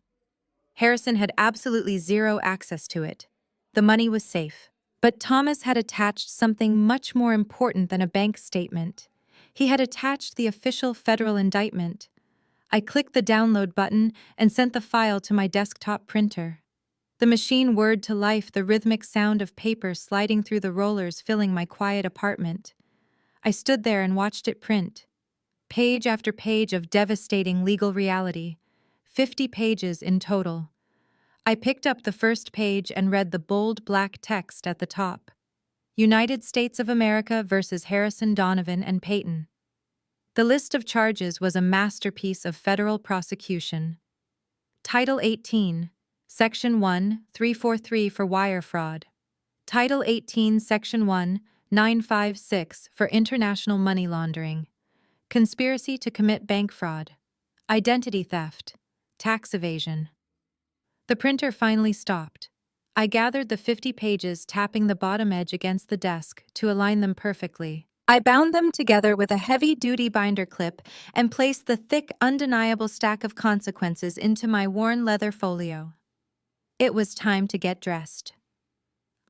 Harrison had absolutely zero access to it. The money was safe. But Thomas had attached something much more important than a bank statement. He had attached the official federal indictment. I clicked the download button and sent the file to my desktop printer. The machine whirred to life, the rhythmic sound of paper sliding through the rollers filling my quiet apartment. I stood there and watched it print. Page after page of devastating legal reality. 50 pages in total. I picked up the first page and read the bold black text at the top. United States of America versus Harrison, Donovan, and Payton. The list of charges was a masterpiece of federal prosecution. Title 18, Section 1, 343 for wire fraud. Title 18, Section 1, 956 for international money laundering. Conspiracy to commit bank fraud. Identity theft. Tax evasion. The printer finally stopped. I gathered the 50 pages, tapping the bottom edge against the desk to align them perfectly. I bound them together with a heavy-duty binder clip and placed the thick, undeniable stack of consequences into my worn leather folio. It was time to get dressed.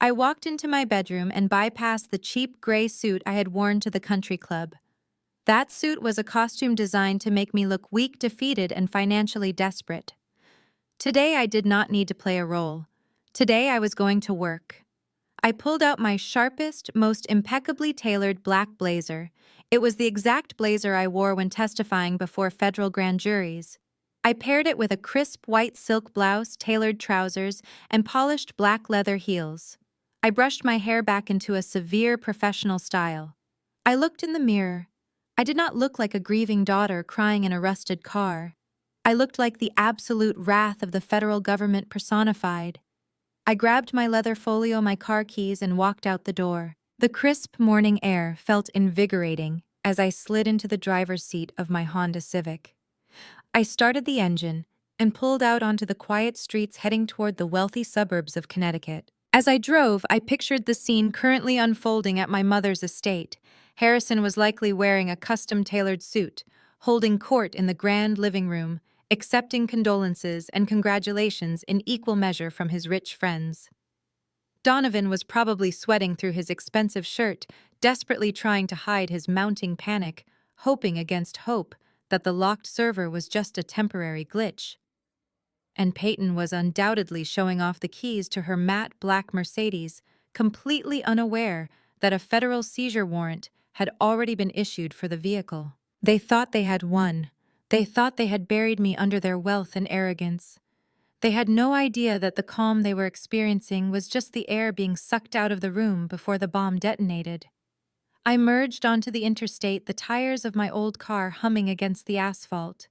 I walked into my bedroom and bypassed the cheap gray suit I had worn to the country club. That suit was a costume designed to make me look weak, defeated, and financially desperate. Today I did not need to play a role. Today I was going to work. I pulled out my sharpest, most impeccably tailored black blazer. It was the exact blazer I wore when testifying before federal grand juries. I paired it with a crisp white silk blouse, tailored trousers, and polished black leather heels. I brushed my hair back into a severe professional style. I looked in the mirror. I did not look like a grieving daughter crying in a rusted car. I looked like the absolute wrath of the federal government personified. I grabbed my leather folio, my car keys, and walked out the door. The crisp morning air felt invigorating as I slid into the driver's seat of my Honda Civic. I started the engine and pulled out onto the quiet streets heading toward the wealthy suburbs of Connecticut. As I drove, I pictured the scene currently unfolding at my mother's estate. Harrison was likely wearing a custom-tailored suit, holding court in the grand living room, accepting condolences and congratulations in equal measure from his rich friends. Donovan was probably sweating through his expensive shirt, desperately trying to hide his mounting panic, hoping against hope that the locked server was just a temporary glitch. And Payton was undoubtedly showing off the keys to her matte black Mercedes, completely unaware that a federal seizure warrant had already been issued for the vehicle. They thought they had won. They thought they had buried me under their wealth and arrogance. They had no idea that the calm they were experiencing was just the air being sucked out of the room before the bomb detonated. I merged onto the interstate, the tires of my old car humming against the asphalt.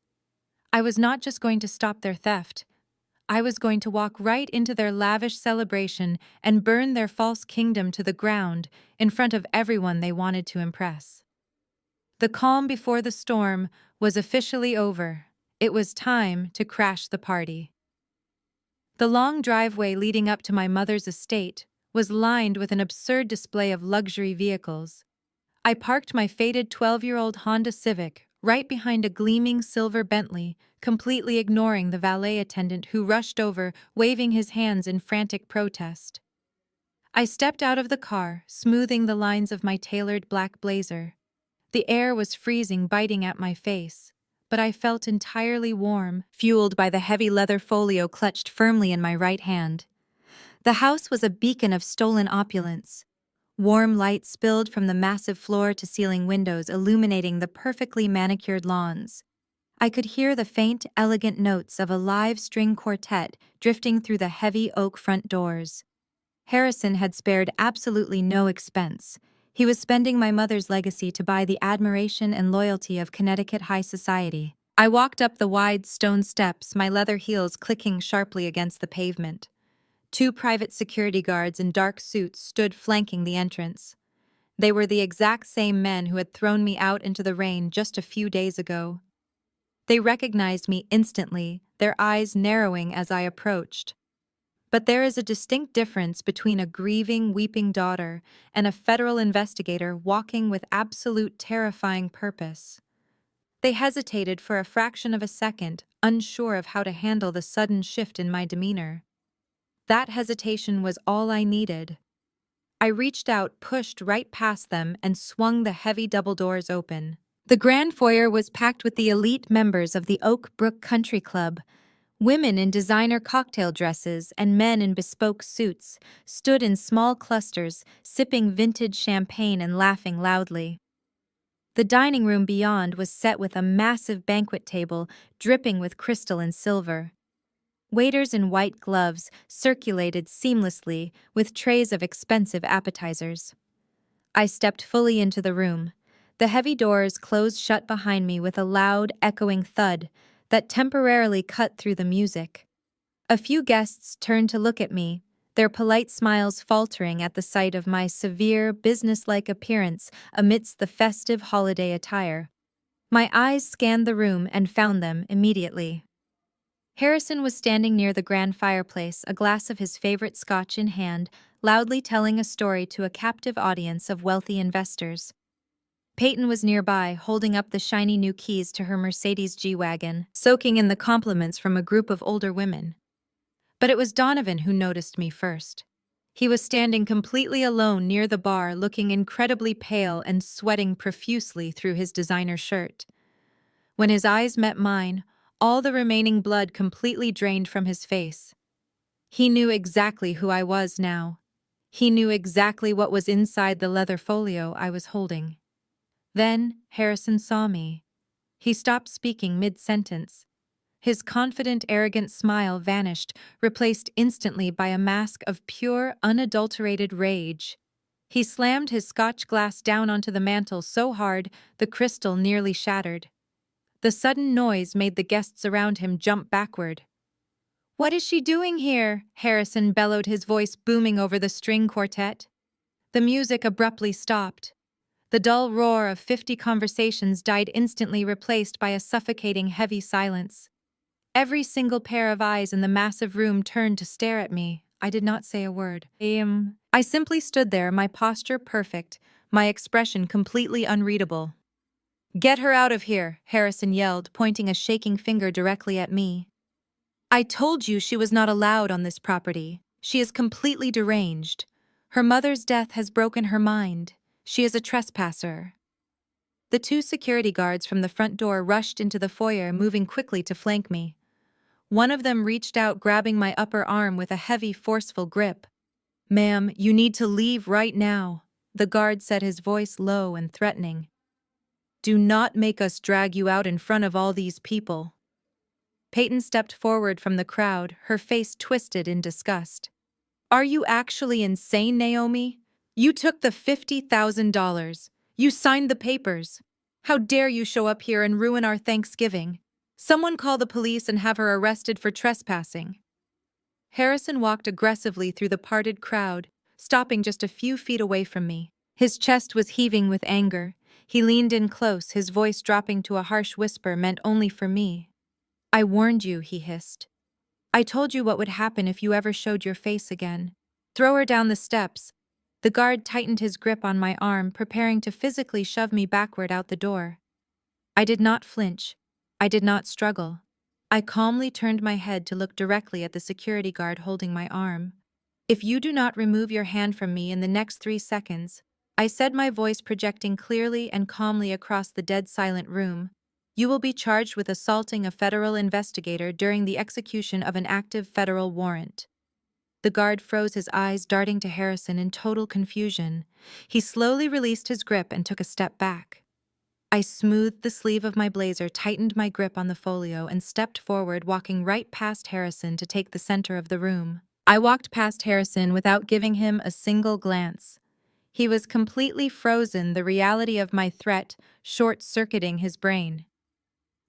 I was not just going to stop their theft. I was going to walk right into their lavish celebration and burn their false kingdom to the ground in front of everyone they wanted to impress. The calm before the storm was officially over. It was time to crash the party. The long driveway leading up to my mother's estate was lined with an absurd display of luxury vehicles. I parked my faded 12-year-old Honda Civic right behind a gleaming silver Bentley, completely ignoring the valet attendant who rushed over, waving his hands in frantic protest. I stepped out of the car, smoothing the lines of my tailored black blazer. The air was freezing, biting at my face, but I felt entirely warm, fueled by the heavy leather folio clutched firmly in my right hand. The house was a beacon of stolen opulence. Warm light spilled from the massive floor-to-ceiling windows, illuminating the perfectly manicured lawns. I could hear the faint, elegant notes of a live string quartet drifting through the heavy oak front doors. Harrison had spared absolutely no expense. He was spending my mother's legacy to buy the admiration and loyalty of Connecticut high society. I walked up the wide stone steps, my leather heels clicking sharply against the pavement. 2 private security guards in dark suits stood flanking the entrance. They were the exact same men who had thrown me out into the rain just a few days ago. They recognized me instantly, their eyes narrowing as I approached. But there is a distinct difference between a grieving, weeping daughter and a federal investigator walking with absolute terrifying purpose. They hesitated for a fraction of a second, unsure of how to handle the sudden shift in my demeanor. That hesitation was all I needed. I reached out, pushed right past them, and swung the heavy double doors open. The grand foyer was packed with the elite members of the Oak Brook Country Club. Women in designer cocktail dresses and men in bespoke suits stood in small clusters, sipping vintage champagne and laughing loudly. The dining room beyond was set with a massive banquet table dripping with crystal and silver. Waiters in white gloves circulated seamlessly with trays of expensive appetizers. I stepped fully into the room. The heavy doors closed shut behind me with a loud, echoing thud that temporarily cut through the music. A few guests turned to look at me, their polite smiles faltering at the sight of my severe, businesslike appearance amidst the festive holiday attire. My eyes scanned the room and found them immediately. Harrison was standing near the grand fireplace, a glass of his favorite scotch in hand, loudly telling a story to a captive audience of wealthy investors. Payton was nearby, holding up the shiny new keys to her Mercedes G-Wagon, soaking in the compliments from a group of older women. But it was Donovan who noticed me first. He was standing completely alone near the bar, looking incredibly pale and sweating profusely through his designer shirt. When his eyes met mine, all the remaining blood completely drained from his face. He knew exactly who I was now. He knew exactly what was inside the leather folio I was holding. Then Harrison saw me. He stopped speaking mid-sentence. His confident, arrogant smile vanished, replaced instantly by a mask of pure, unadulterated rage. He slammed his scotch glass down onto the mantel so hard the crystal nearly shattered. The sudden noise made the guests around him jump backward. "What is she doing here?" Harrison bellowed, his voice booming over the string quartet. The music abruptly stopped. The dull roar of 50 conversations died instantly, replaced by a suffocating heavy silence. Every single pair of eyes in the massive room turned to stare at me. I did not say a word. I simply stood there, my posture perfect, my expression completely unreadable. "Get her out of here," Harrison yelled, pointing a shaking finger directly at me. "I told you she was not allowed on this property. She is completely deranged. Her mother's death has broken her mind. She is a trespasser." The two security guards from the front door rushed into the foyer, moving quickly to flank me. One of them reached out, grabbing my upper arm with a heavy, forceful grip. "Ma'am, you need to leave right now," the guard said, his voice low and threatening. "Do not make us drag you out in front of all these people." Payton stepped forward from the crowd, her face twisted in disgust. "Are you actually insane, Naomi? You took the $50,000. You signed the papers. How dare you show up here and ruin our Thanksgiving? Someone call the police and have her arrested for trespassing." Harrison walked aggressively through the parted crowd, stopping just a few feet away from me. His chest was heaving with anger. He leaned in close, his voice dropping to a harsh whisper meant only for me. "I warned you," he hissed. "I told you what would happen if you ever showed your face again. Throw her down the steps." The guard tightened his grip on my arm, preparing to physically shove me backward out the door. I did not flinch. I did not struggle. I calmly turned my head to look directly at the security guard holding my arm. "If you do not remove your hand from me in the next 3 seconds," I said, my voice projecting clearly and calmly across the dead silent room, "you will be charged with assaulting a federal investigator during the execution of an active federal warrant." The guard froze, his eyes darting to Harrison in total confusion. He slowly released his grip and took a step back. I smoothed the sleeve of my blazer, tightened my grip on the folio, and stepped forward, walking right past Harrison to take the center of the room. I walked past Harrison without giving him a single glance. He was completely frozen, the reality of my threat short-circuiting his brain.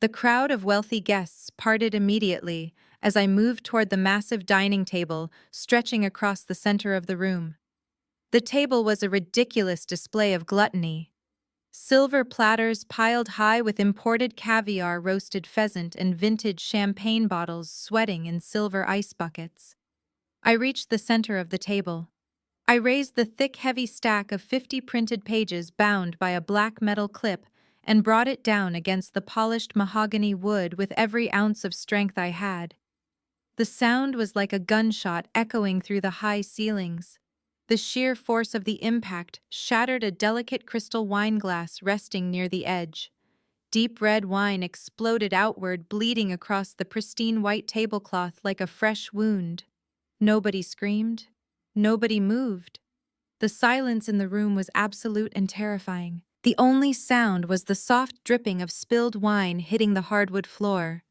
The crowd of wealthy guests parted immediately as I moved toward the massive dining table stretching across the center of the room. The table was a ridiculous display of gluttony. Silver platters piled high with imported caviar, roasted pheasant, and vintage champagne bottles sweating in silver ice buckets. I reached the center of the table. I raised the thick, heavy stack of 50 printed pages bound by a black metal clip and brought it down against the polished mahogany wood with every ounce of strength I had. The sound was like a gunshot echoing through the high ceilings. The sheer force of the impact shattered a delicate crystal wine glass resting near the edge. Deep red wine exploded outward, bleeding across the pristine white tablecloth like a fresh wound. Nobody screamed. Nobody moved. The silence in the room was absolute and terrifying. The only sound was the soft dripping of spilled wine hitting the hardwood floor.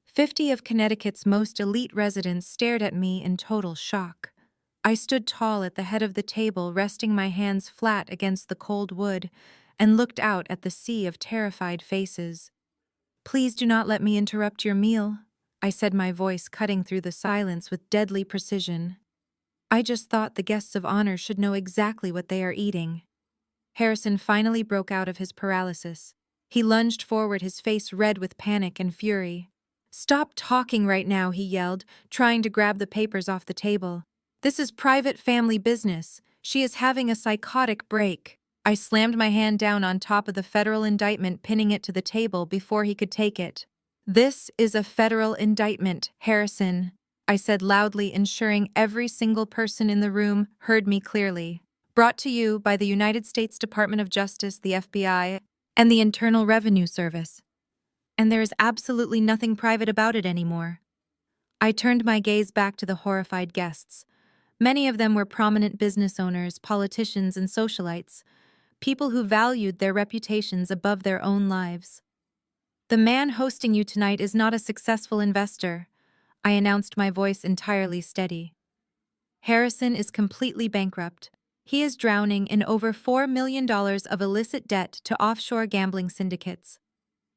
50 of Connecticut's most elite residents stared at me in total shock. I stood tall at the head of the table, resting my hands flat against the cold wood, and looked out at the sea of terrified faces. "Please do not let me interrupt your meal," I said, my voice cutting through the silence with deadly precision. "I just thought the guests of honor should know exactly what they are eating." Harrison finally broke out of his paralysis. He lunged forward, his face red with panic and fury. "Stop talking right now," he yelled, trying to grab the papers off the table. "This is private family business. She is having a psychotic break." I slammed my hand down on top of the federal indictment, pinning it to the table before he could take it. "This is a federal indictment, Harrison," I said loudly, ensuring every single person in the room heard me clearly. "Brought to you by the United States Department of Justice, the FBI, and the Internal Revenue Service. And there is absolutely nothing private about it anymore." I turned my gaze back to the horrified guests. Many of them were prominent business owners, politicians, and socialites, people who valued their reputations above their own lives. "The man hosting you tonight is not a successful investor," I announced, my voice entirely steady. "Harrison is completely bankrupt. He is drowning in over $4 million of illicit debt to offshore gambling syndicates.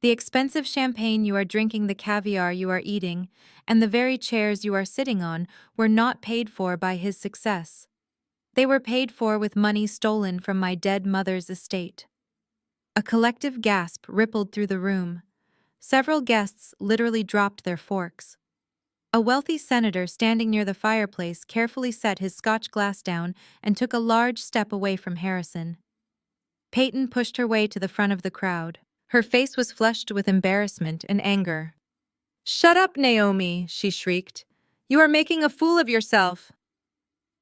The expensive champagne you are drinking, the caviar you are eating, and the very chairs you are sitting on were not paid for by his success. They were paid for with money stolen from my dead mother's estate. A collective gasp rippled through the room. Several guests literally dropped their forks. A wealthy senator standing near the fireplace carefully set his scotch glass down and took a large step away from Harrison. Payton pushed her way to the front of the crowd. Her face was flushed with embarrassment and anger. "Shut up, Naomi," she shrieked. "You are making a fool of yourself."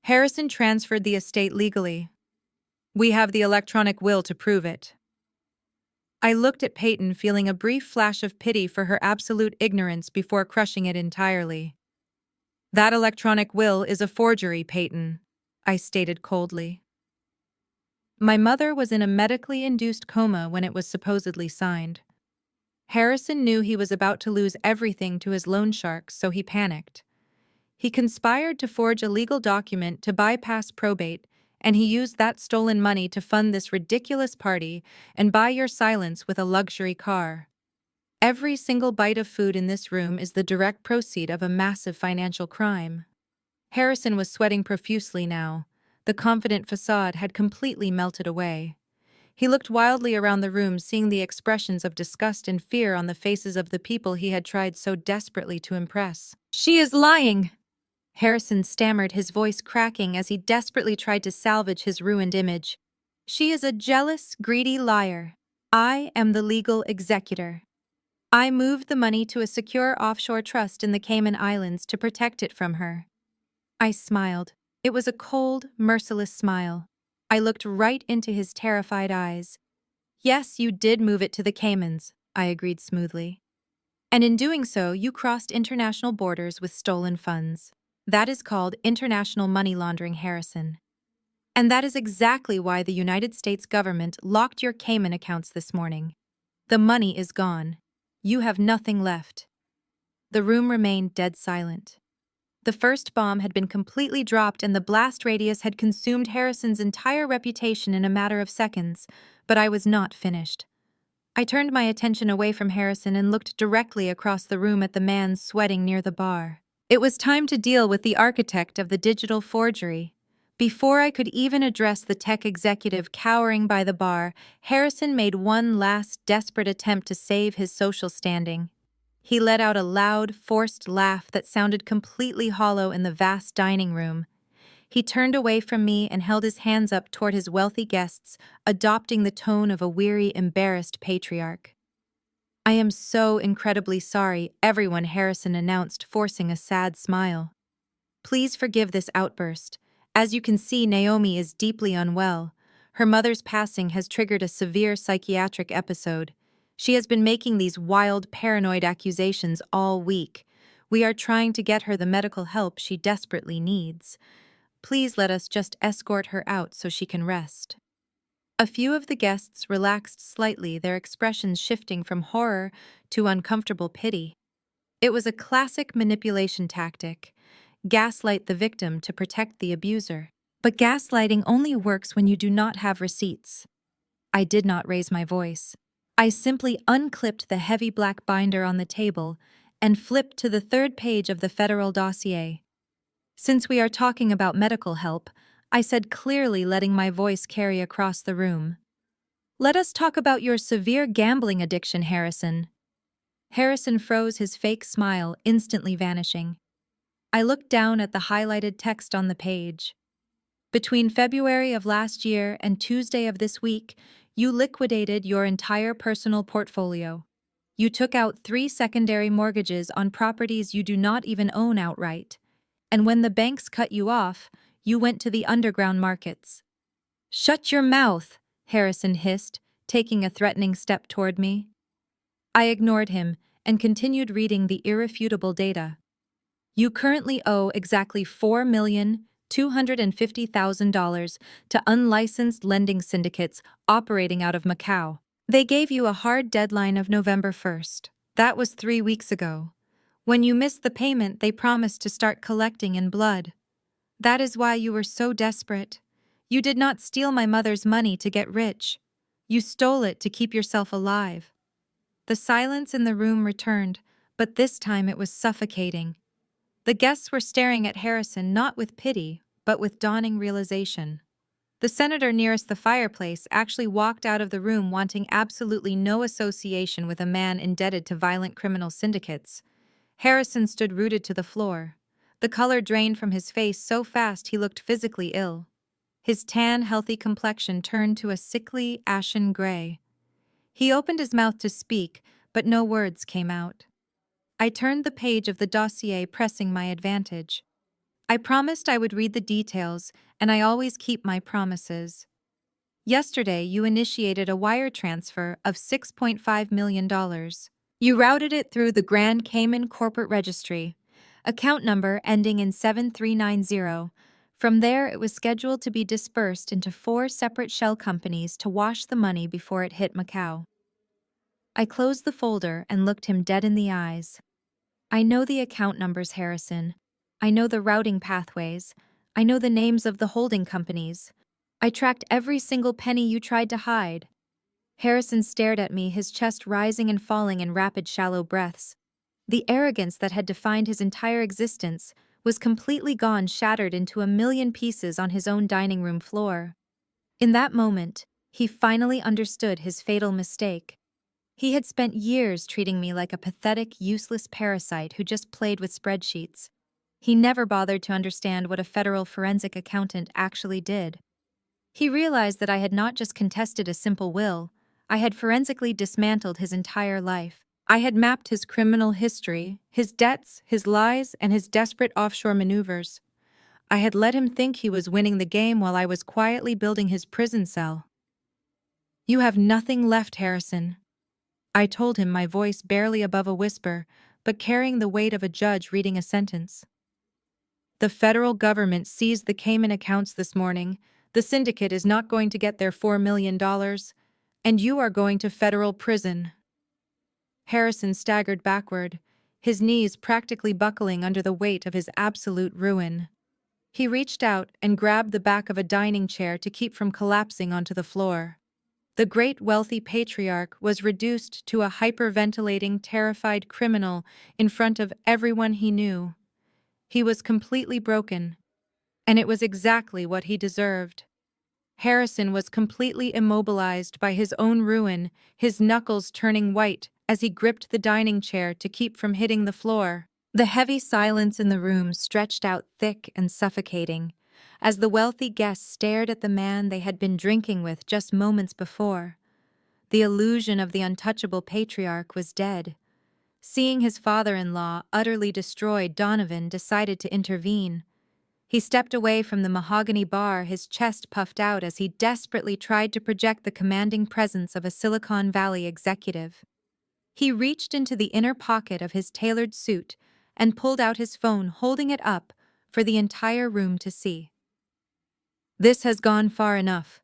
Harrison transferred the estate legally. We have the electronic will to prove it. I looked at Payton, feeling a brief flash of pity for her absolute ignorance before crushing it entirely. "That electronic will is a forgery, Payton," I stated coldly. My mother was in a medically induced coma when it was supposedly signed. Harrison knew he was about to lose everything to his loan sharks, so he panicked. He conspired to forge a legal document to bypass probate, and he used that stolen money to fund this ridiculous party and buy your silence with a luxury car. Every single bite of food in this room is the direct proceed of a massive financial crime. Harrison was sweating profusely now. The confident facade had completely melted away. He looked wildly around the room, seeing the expressions of disgust and fear on the faces of the people he had tried so desperately to impress. "She is lying!" Harrison stammered, his voice cracking as he desperately tried to salvage his ruined image. "She is a jealous, greedy liar. I am the legal executor. I moved the money to a secure offshore trust in the Cayman Islands to protect it from her." I smiled. It was a cold, merciless smile. I looked right into his terrified eyes. "Yes, you did move it to the Caymans," I agreed smoothly. "And in doing so, you crossed international borders with stolen funds. That is called international money laundering, Harrison. And that is exactly why the United States government locked your Cayman accounts this morning. The money is gone. You have nothing left." The room remained dead silent. The first bomb had been completely dropped and the blast radius had consumed Harrison's entire reputation in a matter of seconds, but I was not finished. I turned my attention away from Harrison and looked directly across the room at the man sweating near the bar. It was time to deal with the architect of the digital forgery. Before I could even address the tech executive cowering by the bar, Harrison made one last desperate attempt to save his social standing. He let out a loud, forced laugh that sounded completely hollow in the vast dining room. He turned away from me and held his hands up toward his wealthy guests, adopting the tone of a weary, embarrassed patriarch. "I am so incredibly sorry, everyone," Harrison announced, forcing a sad smile. "Please forgive this outburst. As you can see, Naomi is deeply unwell. Her mother's passing has triggered a severe psychiatric episode. She has been making these wild, paranoid accusations all week. We are trying to get her the medical help she desperately needs. Please let us just escort her out so she can rest." A few of the guests relaxed slightly, their expressions shifting from horror to uncomfortable pity. It was a classic manipulation tactic. Gaslight the victim to protect the abuser. But gaslighting only works when you do not have receipts. I did not raise my voice. I simply unclipped the heavy black binder on the table and flipped to the third page of the federal dossier. "Since we are talking about medical help," I said clearly, letting my voice carry across the room, "let us talk about your severe gambling addiction, Harrison." Harrison froze, his fake smile instantly vanishing. I looked down at the highlighted text on the page. "Between February of last year and Tuesday of this week, you liquidated your entire personal portfolio. You took out 3 secondary mortgages on properties you do not even own outright. And when the banks cut you off, you went to the underground markets." "Shut your mouth," Harrison hissed, taking a threatening step toward me. I ignored him and continued reading the irrefutable data. "You currently owe exactly $4,250,000 to unlicensed lending syndicates operating out of Macau. They gave you a hard deadline of November 1st. That was 3 weeks ago. When you missed the payment, they promised to start collecting in blood. That is why you were so desperate. You did not steal my mother's money to get rich. You stole it to keep yourself alive." The silence in the room returned, but this time it was suffocating. The guests were staring at Harrison not with pity, but with dawning realization. The senator nearest the fireplace actually walked out of the room wanting absolutely no association with a man indebted to violent criminal syndicates. Harrison stood rooted to the floor. The color drained from his face so fast he looked physically ill. His tan, healthy complexion turned to a sickly, ashen gray. He opened his mouth to speak, but no words came out. I turned the page of the dossier, pressing my advantage. I promised I would read the details, and I always keep my promises. Yesterday, you initiated a wire transfer of $6.5 million. You routed it through the Grand Cayman Corporate Registry, account number ending in 7390. From there, it was scheduled to be dispersed into 4 separate shell companies to wash the money before it hit Macau. I closed the folder and looked him dead in the eyes. I know the account numbers, Harrison. I know the routing pathways. I know the names of the holding companies. I tracked every single penny you tried to hide. Harrison stared at me, his chest rising and falling in rapid, shallow breaths. The arrogance that had defined his entire existence was completely gone, shattered into a million pieces on his own dining room floor. In that moment, he finally understood his fatal mistake. He had spent years treating me like a pathetic, useless parasite who just played with spreadsheets. He never bothered to understand what a federal forensic accountant actually did. He realized that I had not just contested a simple will, I had forensically dismantled his entire life. I had mapped his criminal history, his debts, his lies, and his desperate offshore maneuvers. I had let him think he was winning the game while I was quietly building his prison cell. You have nothing left, Harrison. I told him, my voice barely above a whisper, but carrying the weight of a judge reading a sentence. The federal government seized the Cayman accounts this morning. The syndicate is not going to get their $4 million, and you are going to federal prison. Harrison staggered backward, his knees practically buckling under the weight of his absolute ruin. He reached out and grabbed the back of a dining chair to keep from collapsing onto the floor. The great wealthy patriarch was reduced to a hyperventilating, terrified criminal in front of everyone he knew. He was completely broken, and it was exactly what he deserved. Harrison was completely immobilized by his own ruin, his knuckles turning white as he gripped the dining chair to keep from hitting the floor. The heavy silence in the room stretched out thick and suffocating, as the wealthy guests stared at the man they had been drinking with just moments before. The illusion of the untouchable patriarch was dead. Seeing his father-in-law utterly destroyed, Donovan decided to intervene. He stepped away from the mahogany bar, his chest puffed out as he desperately tried to project the commanding presence of a Silicon Valley executive. He reached into the inner pocket of his tailored suit and pulled out his phone, holding it up for the entire room to see. "This has gone far enough,"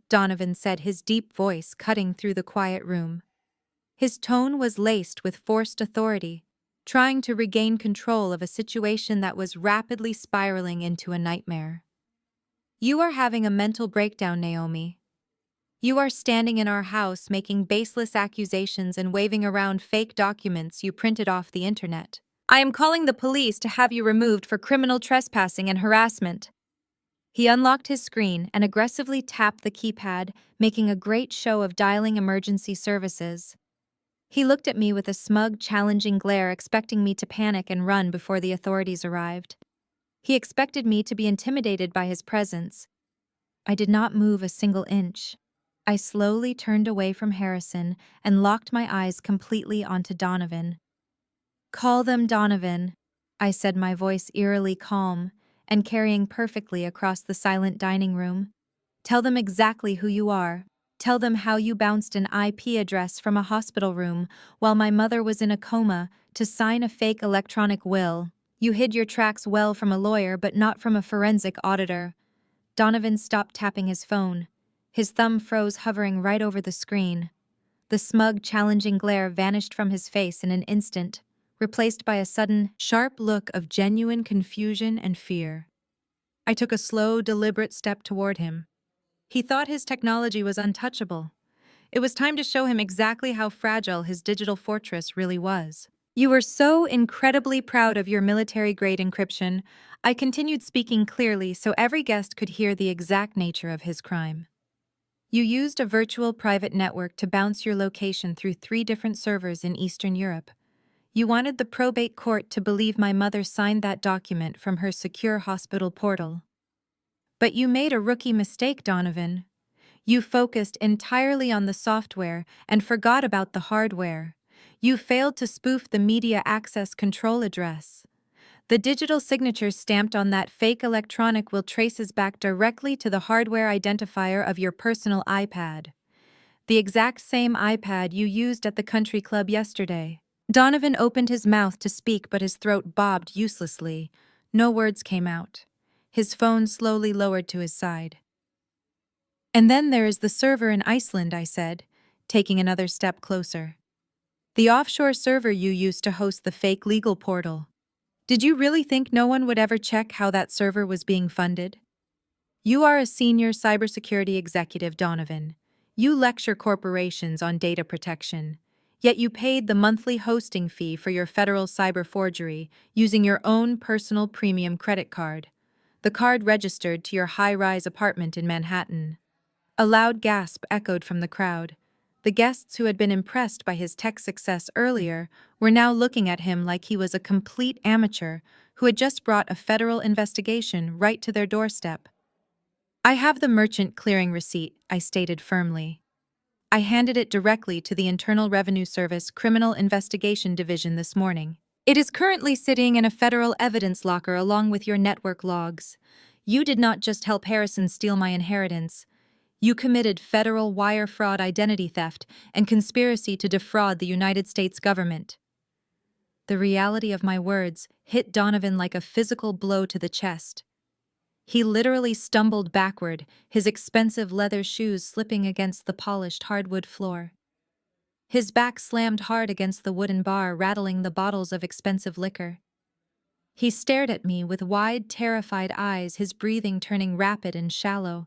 Donovan said, his deep voice cutting through the quiet room. His tone was laced with forced authority, trying to regain control of a situation that was rapidly spiraling into a nightmare. "You are having a mental breakdown, Naomi. You are standing in our house making baseless accusations and waving around fake documents you printed off the internet. I am calling the police to have you removed for criminal trespassing and harassment." He unlocked his screen and aggressively tapped the keypad, making a great show of dialing emergency services. He looked at me with a smug, challenging glare, expecting me to panic and run before the authorities arrived. He expected me to be intimidated by his presence. I did not move a single inch. I slowly turned away from Harrison and locked my eyes completely onto Donovan. "Call them, Donovan," I said, my voice eerily calm and carrying perfectly across the silent dining room. "Tell them exactly who you are. Tell them how you bounced an IP address from a hospital room while my mother was in a coma to sign a fake electronic will. You hid your tracks well from a lawyer but not from a forensic auditor." Donovan stopped tapping his phone. His thumb froze, hovering right over the screen. The smug, challenging glare vanished from his face in an instant, replaced by a sudden, sharp look of genuine confusion and fear. I took a slow, deliberate step toward him. He thought his technology was untouchable. It was time to show him exactly how fragile his digital fortress really was. You were so incredibly proud of your military-grade encryption. I continued speaking clearly so every guest could hear the exact nature of his crime. You used a virtual private network to bounce your location through 3 different servers in Eastern Europe. You wanted the probate court to believe my mother signed that document from her secure hospital portal. But you made a rookie mistake, Donovan. You focused entirely on the software and forgot about the hardware. You failed to spoof the media access control address. The digital signatures stamped on that fake electronic will traces back directly to the hardware identifier of your personal iPad. The exact same iPad you used at the country club yesterday. Donovan opened his mouth to speak, but his throat bobbed uselessly. No words came out. His phone slowly lowered to his side. And then there is the server in Iceland, I said, taking another step closer. The offshore server you used to host the fake legal portal. Did you really think no one would ever check how that server was being funded? You are a senior cybersecurity executive, Donovan. You lecture corporations on data protection. Yet you paid the monthly hosting fee for your federal cyber forgery using your own personal premium credit card. The card registered to your high-rise apartment in Manhattan. A loud gasp echoed from the crowd. The guests who had been impressed by his tech success earlier were now looking at him like he was a complete amateur who had just brought a federal investigation right to their doorstep. I have the merchant clearing receipt, I stated firmly. I handed it directly to the Internal Revenue Service Criminal Investigation Division this morning. It is currently sitting in a federal evidence locker along with your network logs. You did not just help Harrison steal my inheritance. You committed federal wire fraud, identity theft, and conspiracy to defraud the United States government. The reality of my words hit Donovan like a physical blow to the chest. He literally stumbled backward, his expensive leather shoes slipping against the polished hardwood floor. His back slammed hard against the wooden bar, rattling the bottles of expensive liquor. He stared at me with wide, terrified eyes, his breathing turning rapid and shallow.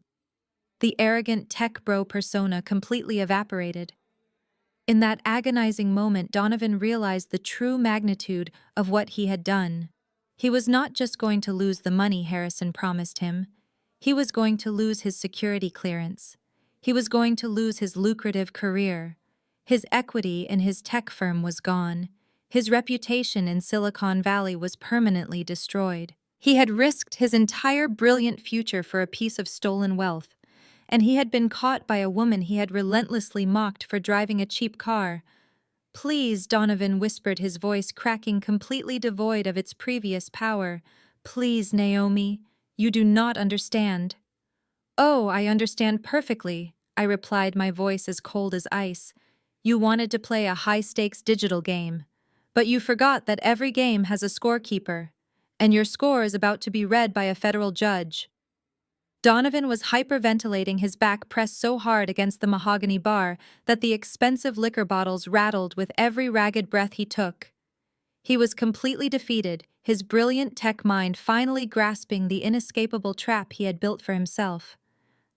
The arrogant tech bro persona completely evaporated. In that agonizing moment, Donovan realized the true magnitude of what he had done. He was not just going to lose the money Harrison promised him. He was going to lose his security clearance. He was going to lose his lucrative career. His equity in his tech firm was gone. His reputation in Silicon Valley was permanently destroyed. He had risked his entire brilliant future for a piece of stolen wealth. And he had been caught by a woman he had relentlessly mocked for driving a cheap car. Please, Donovan whispered, his voice cracking, completely devoid of its previous power. Please, Naomi, you do not understand. Oh, I understand perfectly, I replied, my voice as cold as ice. You wanted to play a high-stakes digital game. But you forgot that every game has a scorekeeper, and your score is about to be read by a federal judge. Donovan was hyperventilating, his back pressed so hard against the mahogany bar that the expensive liquor bottles rattled with every ragged breath he took. He was completely defeated, his brilliant tech mind finally grasping the inescapable trap he had built for himself.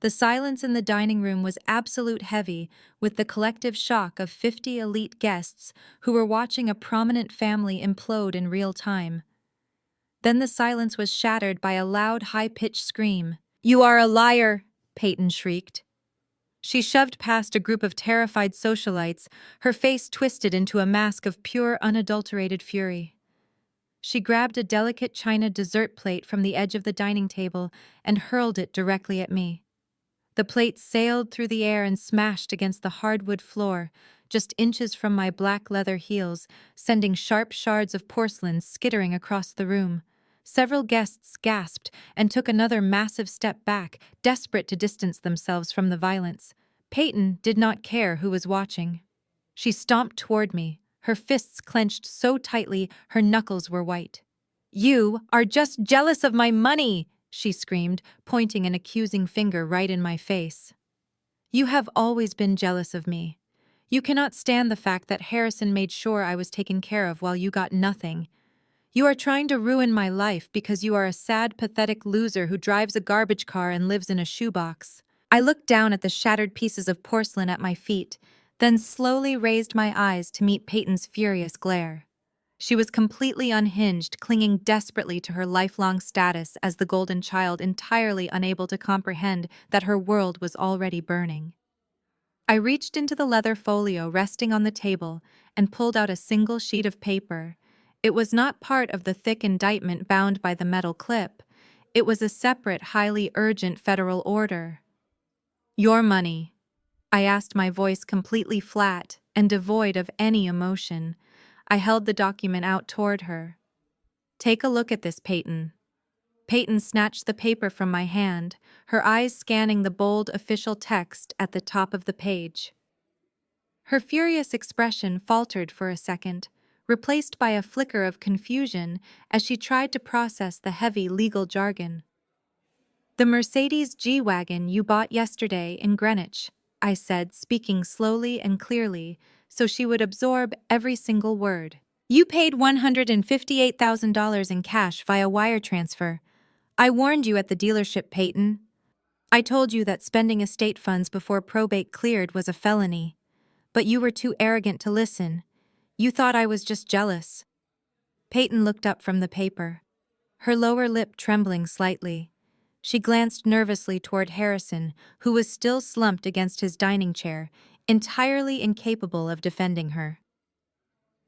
The silence in the dining room was absolute heavy, with the collective shock of 50 elite guests who were watching a prominent family implode in real time. Then the silence was shattered by a loud, high-pitched scream. "You are a liar!" Payton shrieked. She shoved past a group of terrified socialites, her face twisted into a mask of pure, unadulterated fury. She grabbed a delicate china dessert plate from the edge of the dining table and hurled it directly at me. The plate sailed through the air and smashed against the hardwood floor, just inches from my black leather heels, sending sharp shards of porcelain skittering across the room. Several guests gasped and took another massive step back, desperate to distance themselves from the violence. Payton did not care who was watching. She stomped toward me, her fists clenched so tightly her knuckles were white. "You are just jealous of my money!" she screamed, pointing an accusing finger right in my face. "You have always been jealous of me. You cannot stand the fact that Harrison made sure I was taken care of while you got nothing. You are trying to ruin my life because you are a sad, pathetic loser who drives a garbage car and lives in a shoebox. I looked down at the shattered pieces of porcelain at my feet, then slowly raised my eyes to meet Peyton's furious glare. She was completely unhinged, clinging desperately to her lifelong status as the golden child, entirely unable to comprehend that her world was already burning. I reached into the leather folio resting on the table and pulled out a single sheet of paper. It was not part of the thick indictment bound by the metal clip. It was a separate, highly urgent federal order. "Your money," I asked, my voice completely flat and devoid of any emotion. I held the document out toward her. "Take a look at this, Payton." Payton snatched the paper from my hand, her eyes scanning the bold official text at the top of the page. Her furious expression faltered for a second, replaced by a flicker of confusion as she tried to process the heavy legal jargon. "The Mercedes G-Wagon you bought yesterday in Greenwich," I said, speaking slowly and clearly so she would absorb every single word. "You paid $158,000 in cash via wire transfer. I warned you at the dealership, Payton. I told you that spending estate funds before probate cleared was a felony. But you were too arrogant to listen. You thought I was just jealous." Payton looked up from the paper, her lower lip trembling slightly. She glanced nervously toward Harrison, who was still slumped against his dining chair, entirely incapable of defending her.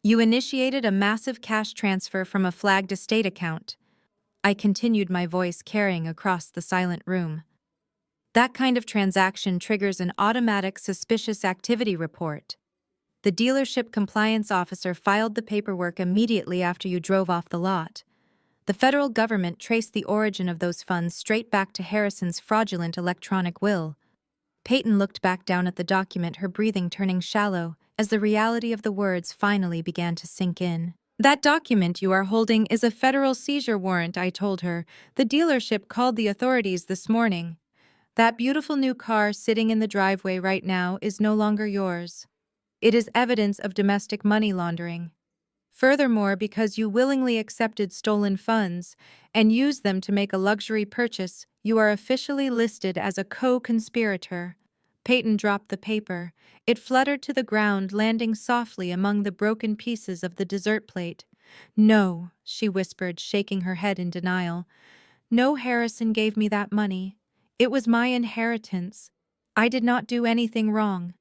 "You initiated a massive cash transfer from a flagged estate account," I continued, my voice carrying across the silent room. "That kind of transaction triggers an automatic suspicious activity report. The dealership compliance officer filed the paperwork immediately after you drove off the lot. The federal government traced the origin of those funds straight back to Harrison's fraudulent electronic will." Payton looked back down at the document, her breathing turning shallow as the reality of the words finally began to sink in. "That document you are holding is a federal seizure warrant," I told her. "The dealership called the authorities this morning. That beautiful new car sitting in the driveway right now is no longer yours. It is evidence of domestic money laundering. Furthermore, because you willingly accepted stolen funds and used them to make a luxury purchase, you are officially listed as a co-conspirator." Payton dropped the paper. It fluttered to the ground, landing softly among the broken pieces of the dessert plate. "No," she whispered, shaking her head in denial. "No, Harrison gave me that money. It was my inheritance. I did not do anything wrong."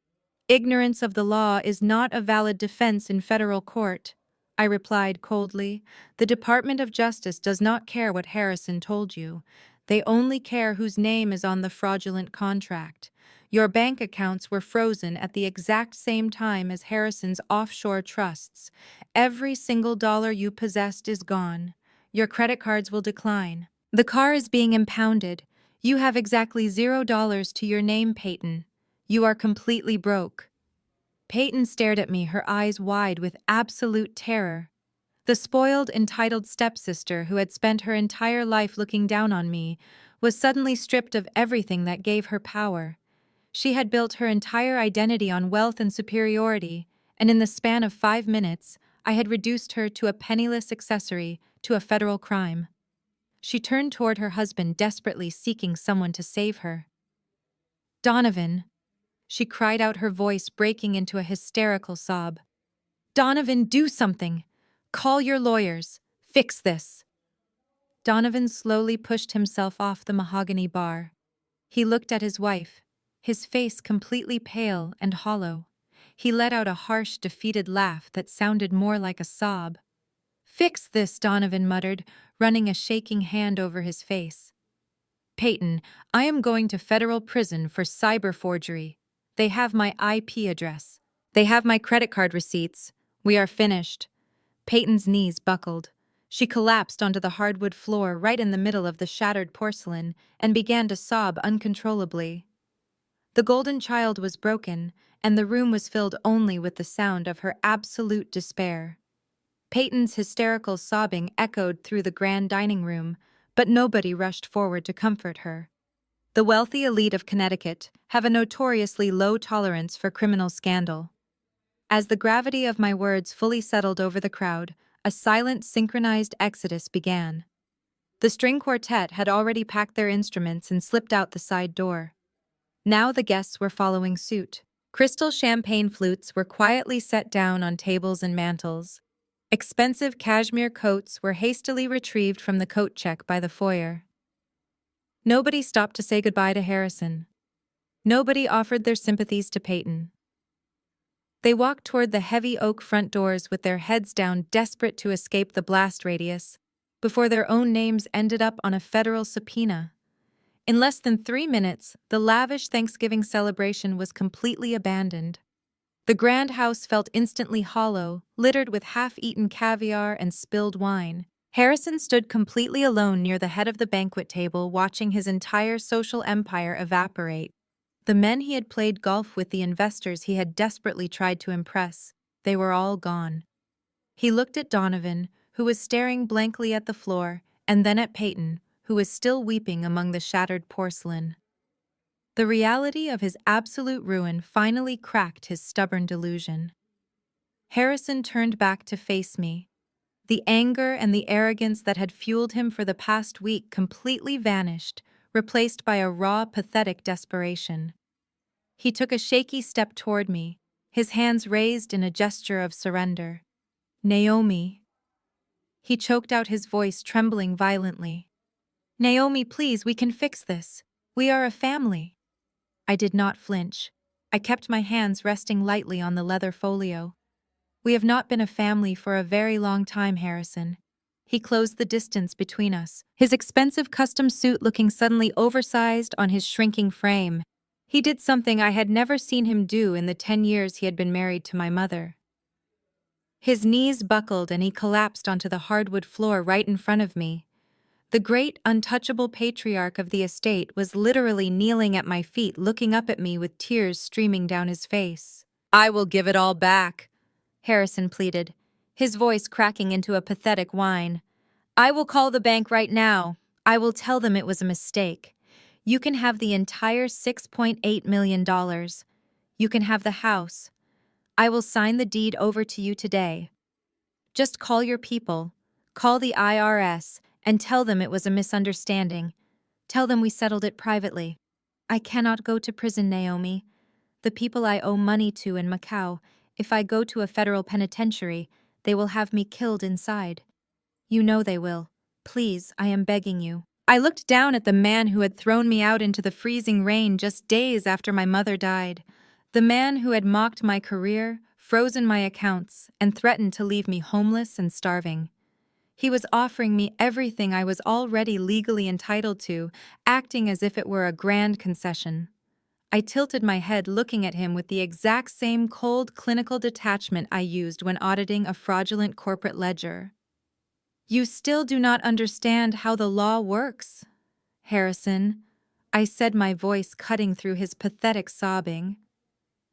"Ignorance of the law is not a valid defense in federal court," I replied coldly. "The Department of Justice does not care what Harrison told you. They only care whose name is on the fraudulent contract. Your bank accounts were frozen at the exact same time as Harrison's offshore trusts. Every single dollar you possessed is gone. Your credit cards will decline. The car is being impounded. You have exactly $0 to your name, Payton. You are completely broke." Payton stared at me, her eyes wide with absolute terror. The spoiled, entitled stepsister who had spent her entire life looking down on me was suddenly stripped of everything that gave her power. She had built her entire identity on wealth and superiority, and in the span of 5 minutes, I had reduced her to a penniless accessory to a federal crime. She turned toward her husband, desperately seeking someone to save her. "Donovan," she cried out, her voice breaking into a hysterical sob. "Donovan, do something! Call your lawyers! Fix this!" Donovan slowly pushed himself off the mahogany bar. He looked at his wife, his face completely pale and hollow. He let out a harsh, defeated laugh that sounded more like a sob. "Fix this," Donovan muttered, running a shaking hand over his face. "Payton, I am going to federal prison for cyber forgery. They have my IP address. They have my credit card receipts. We are finished." Payton's knees buckled. She collapsed onto the hardwood floor right in the middle of the shattered porcelain and began to sob uncontrollably. The golden child was broken, and the room was filled only with the sound of her absolute despair. Payton's hysterical sobbing echoed through the grand dining room, but nobody rushed forward to comfort her. The wealthy elite of Connecticut have a notoriously low tolerance for criminal scandal. As the gravity of my words fully settled over the crowd, a silent, synchronized exodus began. The string quartet had already packed their instruments and slipped out the side door. Now the guests were following suit. Crystal champagne flutes were quietly set down on tables and mantels. Expensive cashmere coats were hastily retrieved from the coat check by the foyer. Nobody stopped to say goodbye to Harrison. Nobody offered their sympathies to Payton. They walked toward the heavy oak front doors with their heads down, desperate to escape the blast radius, before their own names ended up on a federal subpoena. In less than 3 minutes, the lavish Thanksgiving celebration was completely abandoned. The grand house felt instantly hollow, littered with half-eaten caviar and spilled wine. Harrison stood completely alone near the head of the banquet table, watching his entire social empire evaporate. The men he had played golf with, the investors he had desperately tried to impress, they were all gone. He looked at Donovan, who was staring blankly at the floor, and then at Payton, who was still weeping among the shattered porcelain. The reality of his absolute ruin finally cracked his stubborn delusion. Harrison turned back to face me. The anger and the arrogance that had fueled him for the past week completely vanished, replaced by a raw, pathetic desperation. He took a shaky step toward me, his hands raised in a gesture of surrender. "Naomi." He choked out, his voice trembling violently. "Naomi, please, we can fix this. We are a family." I did not flinch. I kept my hands resting lightly on the leather folio. "We have not been a family for a very long time, Harrison." He closed the distance between us, his expensive custom suit looking suddenly oversized on his shrinking frame. He did something I had never seen him do in the 10 years he had been married to my mother. His knees buckled and he collapsed onto the hardwood floor right in front of me. The great, untouchable patriarch of the estate was literally kneeling at my feet, looking up at me with tears streaming down his face. "I will give it all back," Harrison pleaded, his voice cracking into a pathetic whine. "I will call the bank right now. I will tell them it was a mistake. You can have the entire $6.8 million. You can have the house. I will sign the deed over to you today. Just call your people, call the IRS, and tell them it was a misunderstanding. Tell them we settled it privately. I cannot go to prison, Naomi. The people I owe money to in Macau, if I go to a federal penitentiary, they will have me killed inside. You know they will. Please, I am begging you." I looked down at the man who had thrown me out into the freezing rain just days after my mother died. The man who had mocked my career, frozen my accounts, and threatened to leave me homeless and starving. He was offering me everything I was already legally entitled to, acting as if it were a grand concession. I tilted my head, looking at him with the exact same cold, clinical detachment I used when auditing a fraudulent corporate ledger. "You still do not understand how the law works, Harrison," I said, my voice cutting through his pathetic sobbing.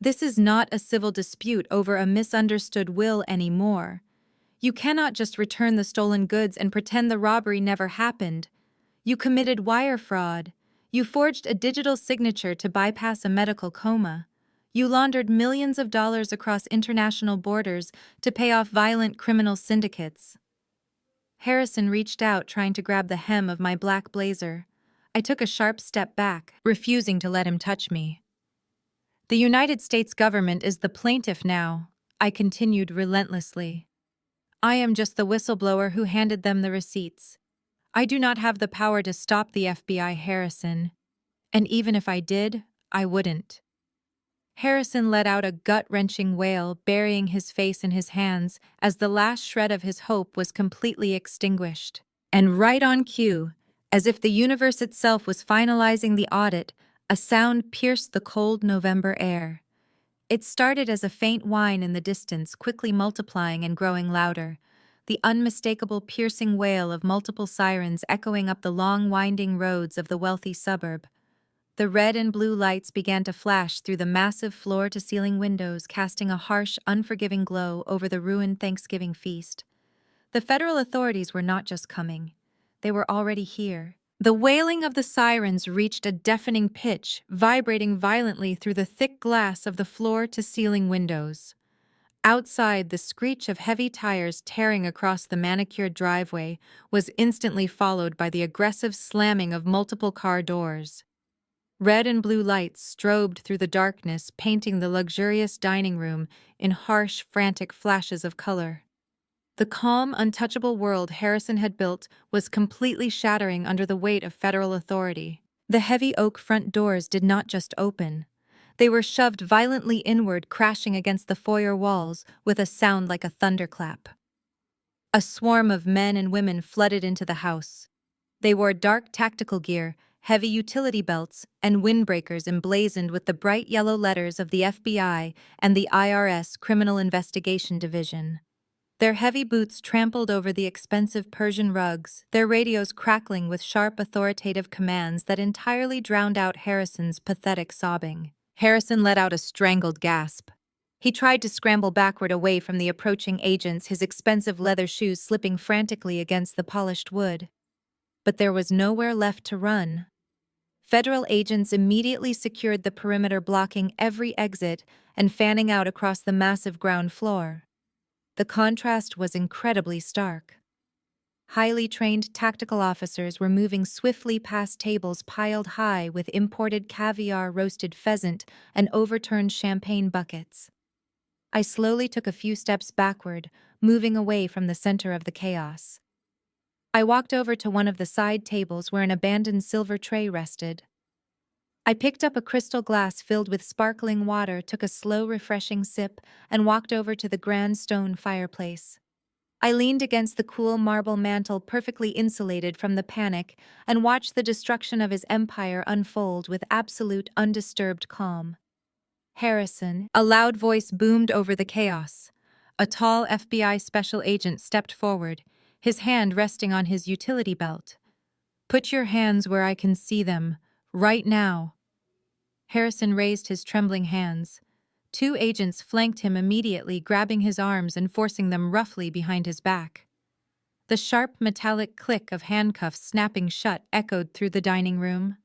"This is not a civil dispute over a misunderstood will anymore. You cannot just return the stolen goods and pretend the robbery never happened. You committed wire fraud. You forged a digital signature to bypass a medical coma. You laundered millions of dollars across international borders to pay off violent criminal syndicates." Harrison reached out, trying to grab the hem of my black blazer. I took a sharp step back, refusing to let him touch me. "The United States government is the plaintiff now," I continued relentlessly. "I am just the whistleblower who handed them the receipts. I do not have the power to stop the FBI, Harrison. And even if I did, I wouldn't." Harrison let out a gut-wrenching wail, burying his face in his hands as the last shred of his hope was completely extinguished. And right on cue, as if the universe itself was finalizing the audit, a sound pierced the cold November air. It started as a faint whine in the distance, quickly multiplying and growing louder, the unmistakable piercing wail of multiple sirens echoing up the long winding roads of the wealthy suburb. The red and blue lights began to flash through the massive floor-to-ceiling windows, casting a harsh, unforgiving glow over the ruined Thanksgiving feast. The federal authorities were not just coming. They were already here. The wailing of the sirens reached a deafening pitch, vibrating violently through the thick glass of the floor-to-ceiling windows. Outside, the screech of heavy tires tearing across the manicured driveway was instantly followed by the aggressive slamming of multiple car doors. Red and blue lights strobed through the darkness, painting the luxurious dining room in harsh, frantic flashes of color. The calm, untouchable world Harrison had built was completely shattering under the weight of federal authority. The heavy oak front doors did not just open. They were shoved violently inward, crashing against the foyer walls with a sound like a thunderclap. A swarm of men and women flooded into the house. They wore dark tactical gear, heavy utility belts, and windbreakers emblazoned with the bright yellow letters of the FBI and the IRS Criminal Investigation Division. Their heavy boots trampled over the expensive Persian rugs, their radios crackling with sharp authoritative commands that entirely drowned out Harrison's pathetic sobbing. Harrison let out a strangled gasp. He tried to scramble backward away from the approaching agents, his expensive leather shoes slipping frantically against the polished wood. But there was nowhere left to run. Federal agents immediately secured the perimeter, blocking every exit and fanning out across the massive ground floor. The contrast was incredibly stark. Highly trained tactical officers were moving swiftly past tables piled high with imported caviar, roasted pheasant, and overturned champagne buckets. I slowly took a few steps backward, moving away from the center of the chaos. I walked over to one of the side tables where an abandoned silver tray rested. I picked up a crystal glass filled with sparkling water, took a slow, refreshing sip, and walked over to the grand stone fireplace. I leaned against the cool marble mantel, perfectly insulated from the panic, and watched the destruction of his empire unfold with absolute, undisturbed calm. Harrison, a loud voice boomed over the chaos. A tall FBI special agent stepped forward, his hand resting on his utility belt. "Put your hands where I can see them, right now." Harrison raised his trembling hands. Two agents flanked him immediately, grabbing his arms and forcing them roughly behind his back. The sharp metallic click of handcuffs snapping shut echoed through the dining room.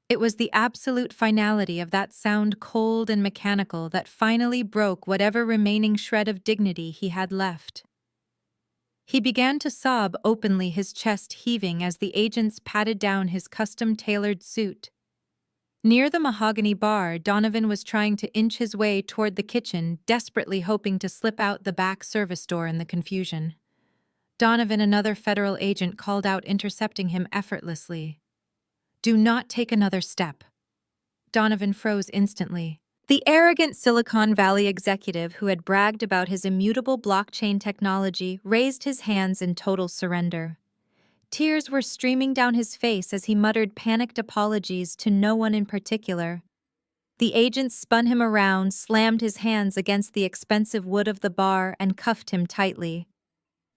It was the absolute finality of that sound, cold and mechanical, that finally broke whatever remaining shred of dignity he had left. He began to sob openly, his chest heaving as the agents patted down his custom-tailored suit. Near the mahogany bar, Donovan was trying to inch his way toward the kitchen, desperately hoping to slip out the back service door in the confusion. Donovan, another federal agent, called out, intercepting him effortlessly. "Do not take another step." Donovan froze instantly. The arrogant Silicon Valley executive who had bragged about his immutable blockchain technology raised his hands in total surrender. Tears were streaming down his face as he muttered panicked apologies to no one in particular. The agents spun him around, slammed his hands against the expensive wood of the bar, and cuffed him tightly.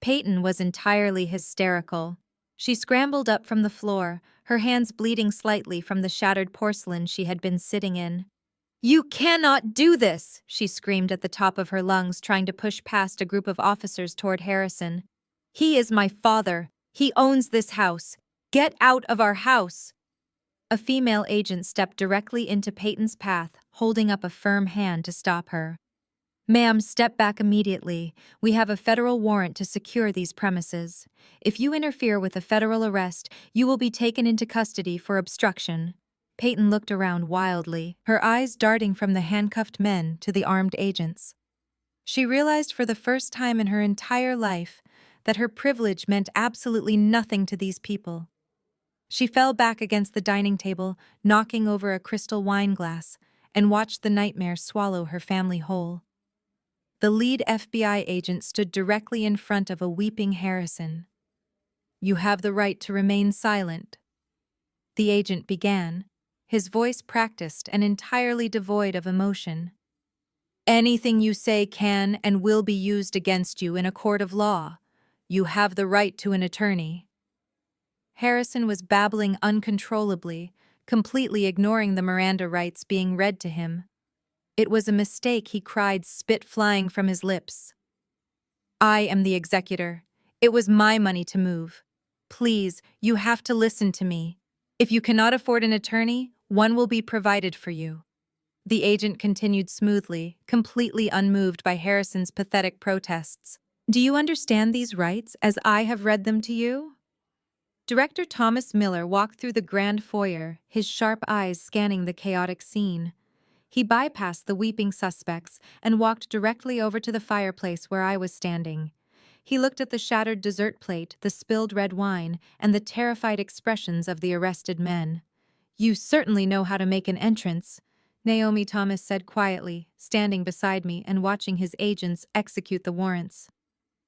Payton was entirely hysterical. She scrambled up from the floor, her hands bleeding slightly from the shattered porcelain she had been sitting in. "You cannot do this!" she screamed at the top of her lungs, trying to push past a group of officers toward Harrison. "He is my father. He owns this house. Get out of our house!" A female agent stepped directly into Payton's path, holding up a firm hand to stop her. "Ma'am, step back immediately. We have a federal warrant to secure these premises. If you interfere with a federal arrest, you will be taken into custody for obstruction." Payton looked around wildly, her eyes darting from the handcuffed men to the armed agents. She realized for the first time in her entire life that her privilege meant absolutely nothing to these people. She fell back against the dining table, knocking over a crystal wine glass, and watched the nightmare swallow her family whole. The lead FBI agent stood directly in front of a weeping Harrison. "You have the right to remain silent," the agent began, his voice practiced and entirely devoid of emotion. "Anything you say can and will be used against you in a court of law. You have the right to an attorney." Harrison was babbling uncontrollably, completely ignoring the Miranda rights being read to him. "It was a mistake," he cried, spit flying from his lips. "I am the executor. It was my money to move. Please, you have to listen to me. If you cannot afford an attorney, one will be provided for you." The agent continued smoothly, completely unmoved by Harrison's pathetic protests. "Do you understand these rights as I have read them to you?" Director Thomas Miller walked through the grand foyer, his sharp eyes scanning the chaotic scene. He bypassed the weeping suspects and walked directly over to the fireplace where I was standing. He looked at the shattered dessert plate, the spilled red wine, and the terrified expressions of the arrested men. "You certainly know how to make an entrance," Naomi Thomas said quietly, standing beside me and watching his agents execute the warrants.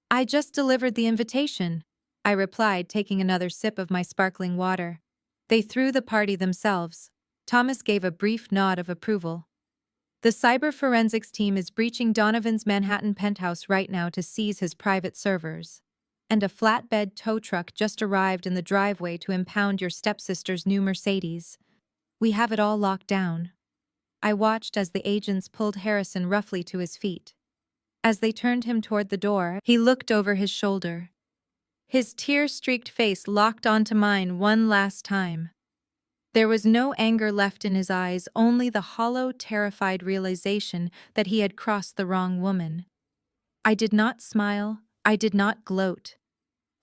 "I just delivered the invitation," I replied, taking another sip of my sparkling water. "They threw the party themselves." Thomas gave a brief nod of approval. "The cyber forensics team is breaching Donovan's Manhattan penthouse right now to seize his private servers. And a flatbed tow truck just arrived in the driveway to impound your stepsister's new Mercedes. We have it all locked down." I watched as the agents pulled Harrison roughly to his feet. As they turned him toward the door, he looked over his shoulder. His tear-streaked face locked onto mine one last time. There was no anger left in his eyes, only the hollow, terrified realization that he had crossed the wrong woman. I did not smile, I did not gloat.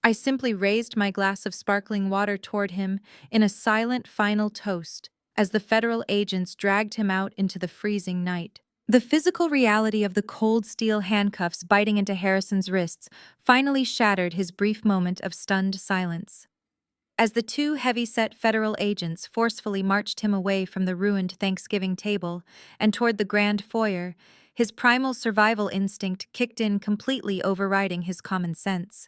I simply raised my glass of sparkling water toward him in a silent final toast as the federal agents dragged him out into the freezing night. The physical reality of the cold steel handcuffs biting into Harrison's wrists finally shattered his brief moment of stunned silence. As the two heavy-set federal agents forcefully marched him away from the ruined Thanksgiving table and toward the grand foyer, his primal survival instinct kicked in, completely overriding his common sense.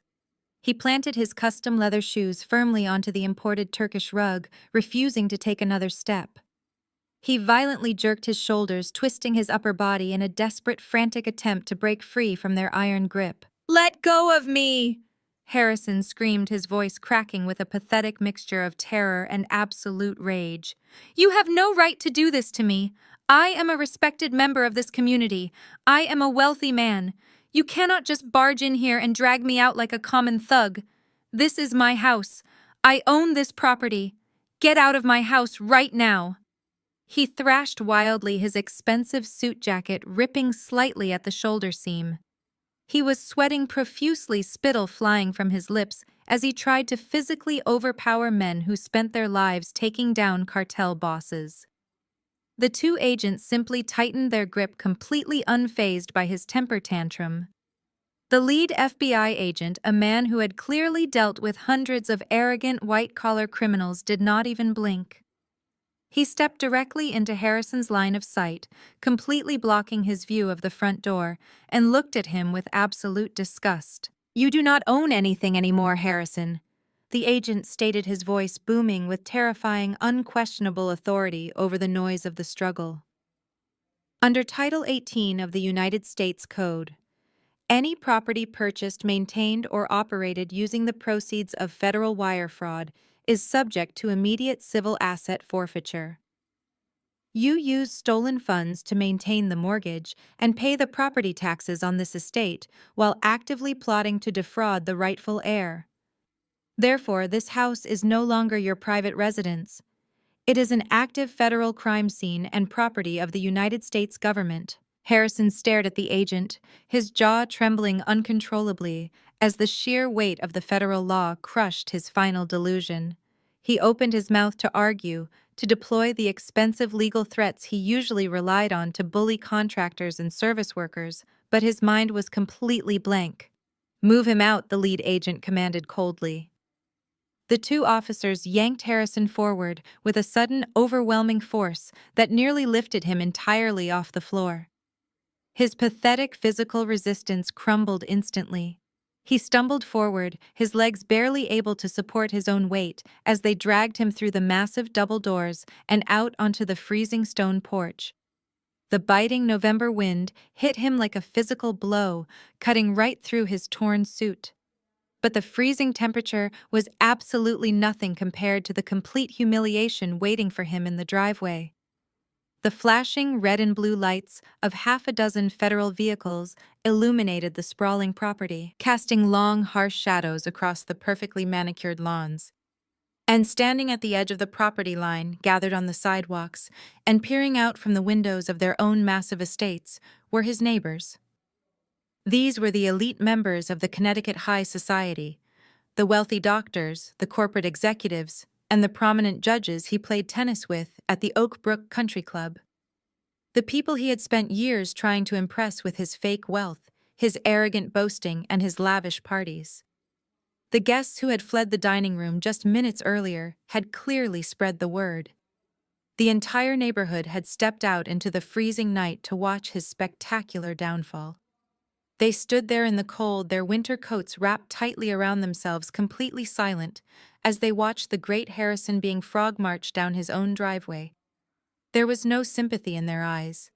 He planted his custom leather shoes firmly onto the imported Turkish rug, refusing to take another step. He violently jerked his shoulders, twisting his upper body in a desperate, frantic attempt to break free from their iron grip. "Let go of me!" Harrison screamed, his voice cracking with a pathetic mixture of terror and absolute rage. "You have no right to do this to me. I am a respected member of this community. I am a wealthy man. You cannot just barge in here and drag me out like a common thug. This is my house. I own this property. Get out of my house right now." He thrashed wildly, his expensive suit jacket ripping slightly at the shoulder seam. He was sweating profusely, spittle flying from his lips as he tried to physically overpower men who spent their lives taking down cartel bosses. The two agents simply tightened their grip, completely unfazed by his temper tantrum. The lead FBI agent, a man who had clearly dealt with hundreds of arrogant white-collar criminals, did not even blink. He stepped directly into Harrison's line of sight, completely blocking his view of the front door, and looked at him with absolute disgust. "You do not own anything anymore, Harrison," the agent stated, his voice booming with terrifying, unquestionable authority over the noise of the struggle. Under Title 18 of the United States Code, any property purchased, maintained, or operated using the proceeds of federal wire fraud is subject to immediate civil asset forfeiture. You use stolen funds to maintain the mortgage and pay the property taxes on this estate while actively plotting to defraud the rightful heir. Therefore, this house is no longer your private residence. It is an active federal crime scene and property of the United States government. Harrison stared at the agent, his jaw trembling uncontrollably as the sheer weight of the federal law crushed his final delusion. He opened his mouth to argue, to deploy the expensive legal threats he usually relied on to bully contractors and service workers, but his mind was completely blank. "Move him out," the lead agent commanded coldly. The two officers yanked Harrison forward with a sudden, overwhelming force that nearly lifted him entirely off the floor. His pathetic physical resistance crumbled instantly. He stumbled forward, his legs barely able to support his own weight, as they dragged him through the massive double doors and out onto the freezing stone porch. The biting November wind hit him like a physical blow, cutting right through his torn suit. But the freezing temperature was absolutely nothing compared to the complete humiliation waiting for him in the driveway. The flashing red and blue lights of half a dozen federal vehicles illuminated the sprawling property, casting long, harsh shadows across the perfectly manicured lawns. And standing at the edge of the property line, gathered on the sidewalks, and peering out from the windows of their own massive estates, were his neighbors. These were the elite members of the Connecticut high society, The wealthy doctors, the corporate executives, and the prominent judges he played tennis with at the Oak Brook Country Club. The people he had spent years trying to impress with his fake wealth, his arrogant boasting, and his lavish parties. The guests who had fled the dining room just minutes earlier had clearly spread the word. The entire neighborhood had stepped out into the freezing night to watch his spectacular downfall. They stood there in the cold, their winter coats wrapped tightly around themselves, completely silent, as they watched the great Harrison being frog-marched down his own driveway. There was no sympathy in their eyes.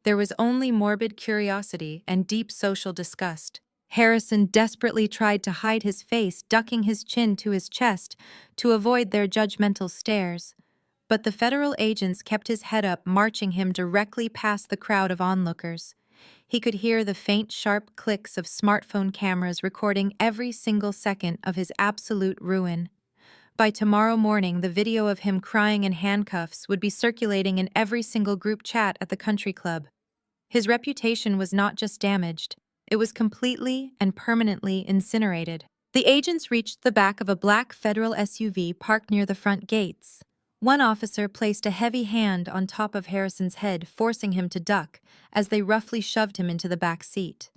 There was only morbid curiosity and deep social disgust. Harrison desperately tried to hide his face, ducking his chin to his chest to avoid their judgmental stares. But the federal agents kept his head up, marching him directly past the crowd of onlookers. He could hear the faint, sharp clicks of smartphone cameras recording every single second of his absolute ruin. By tomorrow morning, the video of him crying in handcuffs would be circulating in every single group chat at the country club. His reputation was not just damaged, it was completely and permanently incinerated. The agents reached the back of a black federal SUV parked near the front gates. One officer placed a heavy hand on top of Harrison's head, forcing him to duck as they roughly shoved him into the back seat.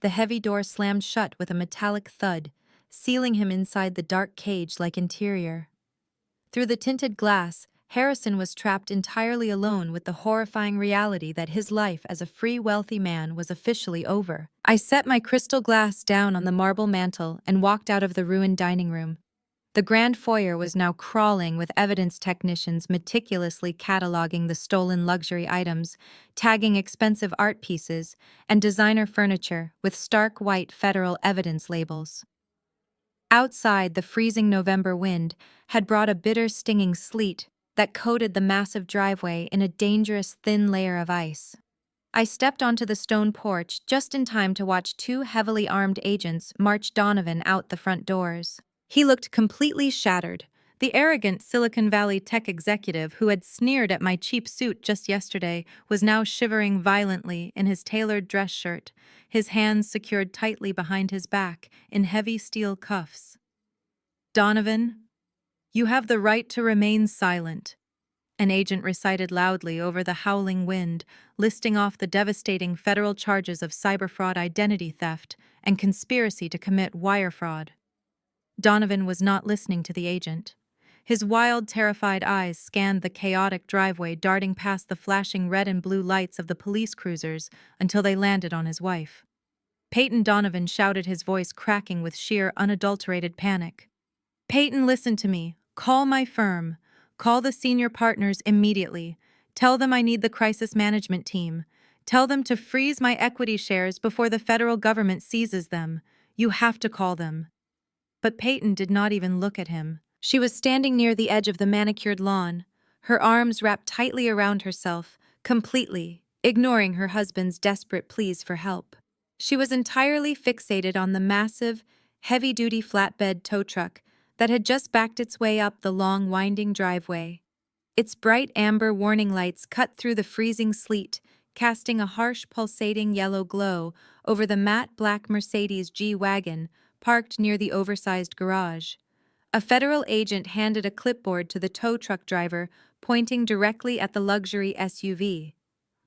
The heavy door slammed shut with a metallic thud, sealing him inside the dark cage-like interior. Through the tinted glass, Harrison was trapped entirely alone with the horrifying reality that his life as a free, wealthy man was officially over. I set my crystal glass down on the marble mantel and walked out of the ruined dining room. The grand foyer was now crawling with evidence technicians meticulously cataloging the stolen luxury items, tagging expensive art pieces, and designer furniture with stark white federal evidence labels. Outside, the freezing November wind had brought a bitter, stinging sleet that coated the massive driveway in a dangerous thin layer of ice. I stepped onto the stone porch just in time to watch two heavily armed agents march Donovan out the front doors. He looked completely shattered. The arrogant Silicon Valley tech executive who had sneered at my cheap suit just yesterday was now shivering violently in his tailored dress shirt, his hands secured tightly behind his back in heavy steel cuffs. "Donovan, you have the right to remain silent," an agent recited loudly over the howling wind, listing off the devastating federal charges of cyber fraud, identity theft, and conspiracy to commit wire fraud. Donovan was not listening to the agent. His wild, terrified eyes scanned the chaotic driveway, darting past the flashing red and blue lights of the police cruisers until they landed on his wife. Payton Donovan shouted, his voice cracking with sheer, unadulterated panic. "Payton, listen to me. Call my firm. Call the senior partners immediately. Tell them I need the crisis management team. Tell them to freeze my equity shares before the federal government seizes them. You have to call them." But Payton did not even look at him. She was standing near the edge of the manicured lawn, her arms wrapped tightly around herself, completely ignoring her husband's desperate pleas for help. She was entirely fixated on the massive, heavy-duty flatbed tow truck that had just backed its way up the long, winding driveway. Its bright amber warning lights cut through the freezing sleet, casting a harsh, pulsating yellow glow over the matte black Mercedes G-Wagon parked near the oversized garage. A federal agent handed a clipboard to the tow truck driver, pointing directly at the luxury SUV.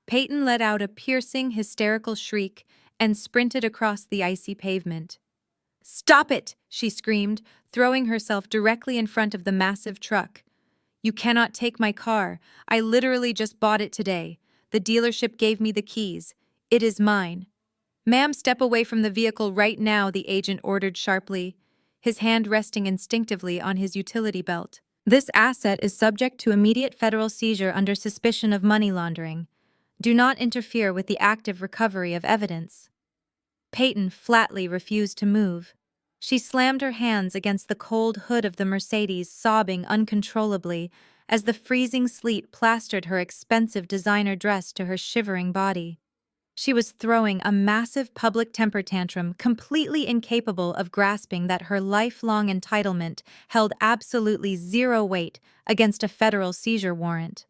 Payton let out a piercing, hysterical shriek and sprinted across the icy pavement. "Stop it!" she screamed, throwing herself directly in front of the massive truck. "You cannot take my car. I literally just bought it today. The dealership gave me the keys. It is mine." "Ma'am, step away from the vehicle right now," the agent ordered sharply, his hand resting instinctively on his utility belt. "This asset is subject to immediate federal seizure under suspicion of money laundering. Do not interfere with the active recovery of evidence." Payton flatly refused to move. She slammed her hands against the cold hood of the Mercedes, sobbing uncontrollably as the freezing sleet plastered her expensive designer dress to her shivering body. She was throwing a massive public temper tantrum, completely incapable of grasping that her lifelong entitlement held absolutely zero weight against a federal seizure warrant.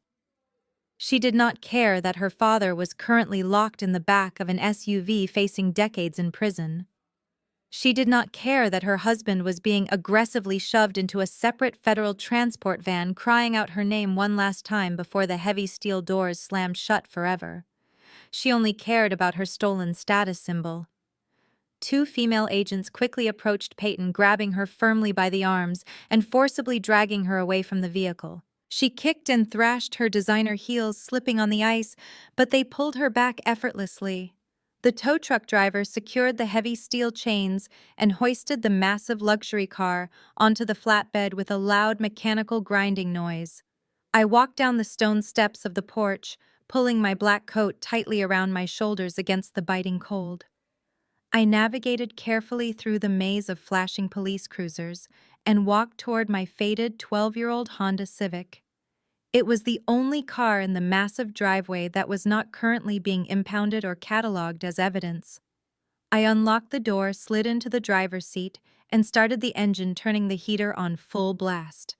She did not care that her father was currently locked in the back of an SUV facing decades in prison. She did not care that her husband was being aggressively shoved into a separate federal transport van, crying out her name one last time before the heavy steel doors slammed shut forever. She only cared about her stolen status symbol. Two female agents quickly approached Payton, grabbing her firmly by the arms and forcibly dragging her away from the vehicle. She kicked and thrashed her designer heels, slipping on the ice, but they pulled her back effortlessly. The tow truck driver secured the heavy steel chains and hoisted the massive luxury car onto the flatbed with a loud mechanical grinding noise. I walked down the stone steps of the porch, pulling my black coat tightly around my shoulders against the biting cold. I navigated carefully through the maze of flashing police cruisers and walked toward my faded 12-year-old Honda Civic. It was the only car in the massive driveway that was not currently being impounded or cataloged as evidence. I unlocked the door, slid into the driver's seat, and started the engine, turning the heater on full blast.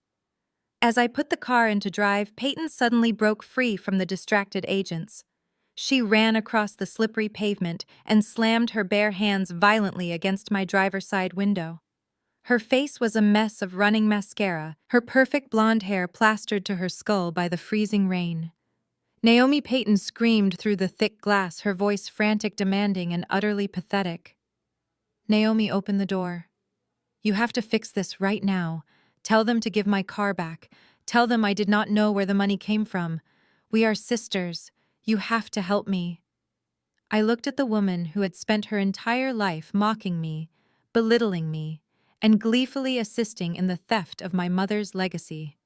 As I put the car into drive, Payton suddenly broke free from the distracted agents. She ran across the slippery pavement and slammed her bare hands violently against my driver's side window. Her face was a mess of running mascara, her perfect blonde hair plastered to her skull by the freezing rain. Naomi Payton screamed through the thick glass, her voice frantic, demanding, and utterly pathetic. Naomi opened the door. "You have to fix this right now. Tell them to give my car back. Tell them I did not know where the money came from. We are sisters. You have to help me." I looked at the woman who had spent her entire life mocking me, belittling me, and gleefully assisting in the theft of my mother's legacy.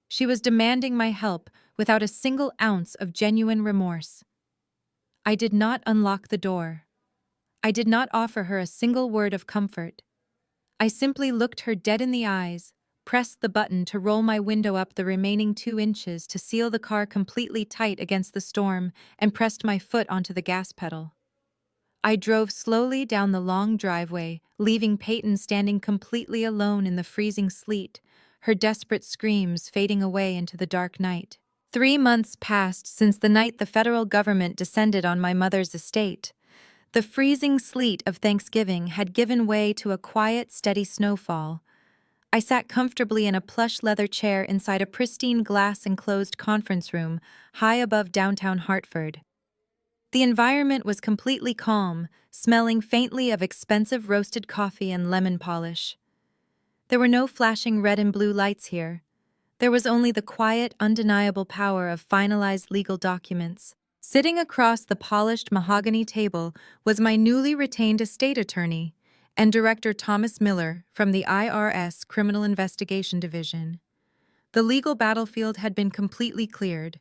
She was demanding my help without a single ounce of genuine remorse. I did not unlock the door. I did not offer her a single word of comfort. I simply looked her dead in the eyes, pressed the button to roll my window up the remaining 2 inches to seal the car completely tight against the storm, and pressed my foot onto the gas pedal. I drove slowly down the long driveway, leaving Payton standing completely alone in the freezing sleet, her desperate screams fading away into the dark night. 3 months passed since the night the federal government descended on my mother's estate. The freezing sleet of Thanksgiving had given way to a quiet, steady snowfall. I sat comfortably in a plush leather chair inside a pristine glass-enclosed conference room high above downtown Hartford. The environment was completely calm, smelling faintly of expensive roasted coffee and lemon polish. There were no flashing red and blue lights here. There was only the quiet, undeniable power of finalized legal documents. Sitting across the polished mahogany table was my newly retained estate attorney and Director Thomas Miller from the IRS Criminal Investigation Division. The legal battlefield had been completely cleared.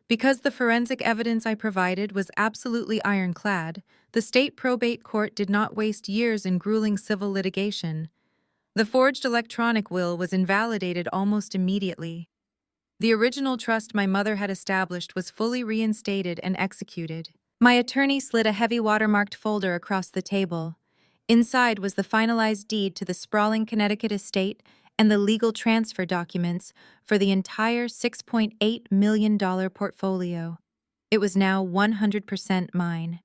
Because the forensic evidence I provided was absolutely ironclad, the state probate court did not waste years in grueling civil litigation. The forged electronic will was invalidated almost immediately. The original trust my mother had established was fully reinstated and executed. My attorney slid a heavy watermarked folder across the table. Inside was the finalized deed to the sprawling Connecticut estate and the legal transfer documents for the entire $6.8 million portfolio. It was now 100% mine.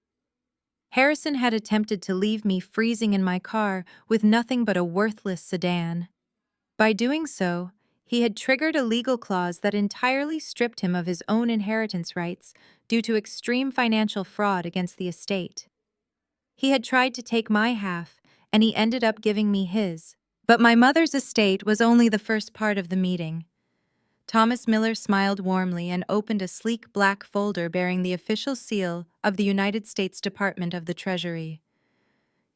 Harrison had attempted to leave me freezing in my car with nothing but a worthless sedan. By doing so, he had triggered a legal clause that entirely stripped him of his own inheritance rights due to extreme financial fraud against the estate. He had tried to take my half, and he ended up giving me his. But my mother's estate was only the first part of the meeting. Thomas Miller smiled warmly and opened a sleek black folder bearing the official seal of the United States Department of the Treasury.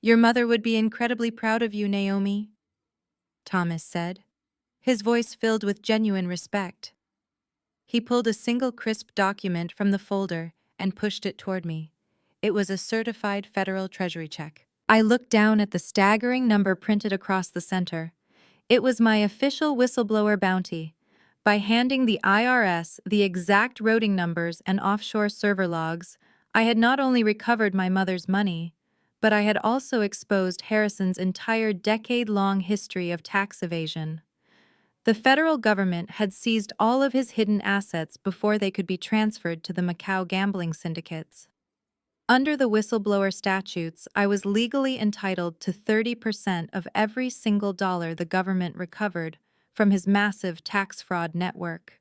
"Your mother would be incredibly proud of you, Naomi," Thomas said, his voice filled with genuine respect. He pulled a single crisp document from the folder and pushed it toward me. It was a certified federal treasury check. I looked down at the staggering number printed across the center. It was my official whistleblower bounty. By handing the IRS the exact routing numbers and offshore server logs, I had not only recovered my mother's money, but I had also exposed Harrison's entire decade-long history of tax evasion. The federal government had seized all of his hidden assets before they could be transferred to the Macau gambling syndicates. Under the whistleblower statutes, I was legally entitled to 30% of every single dollar the government recovered from his massive tax fraud network.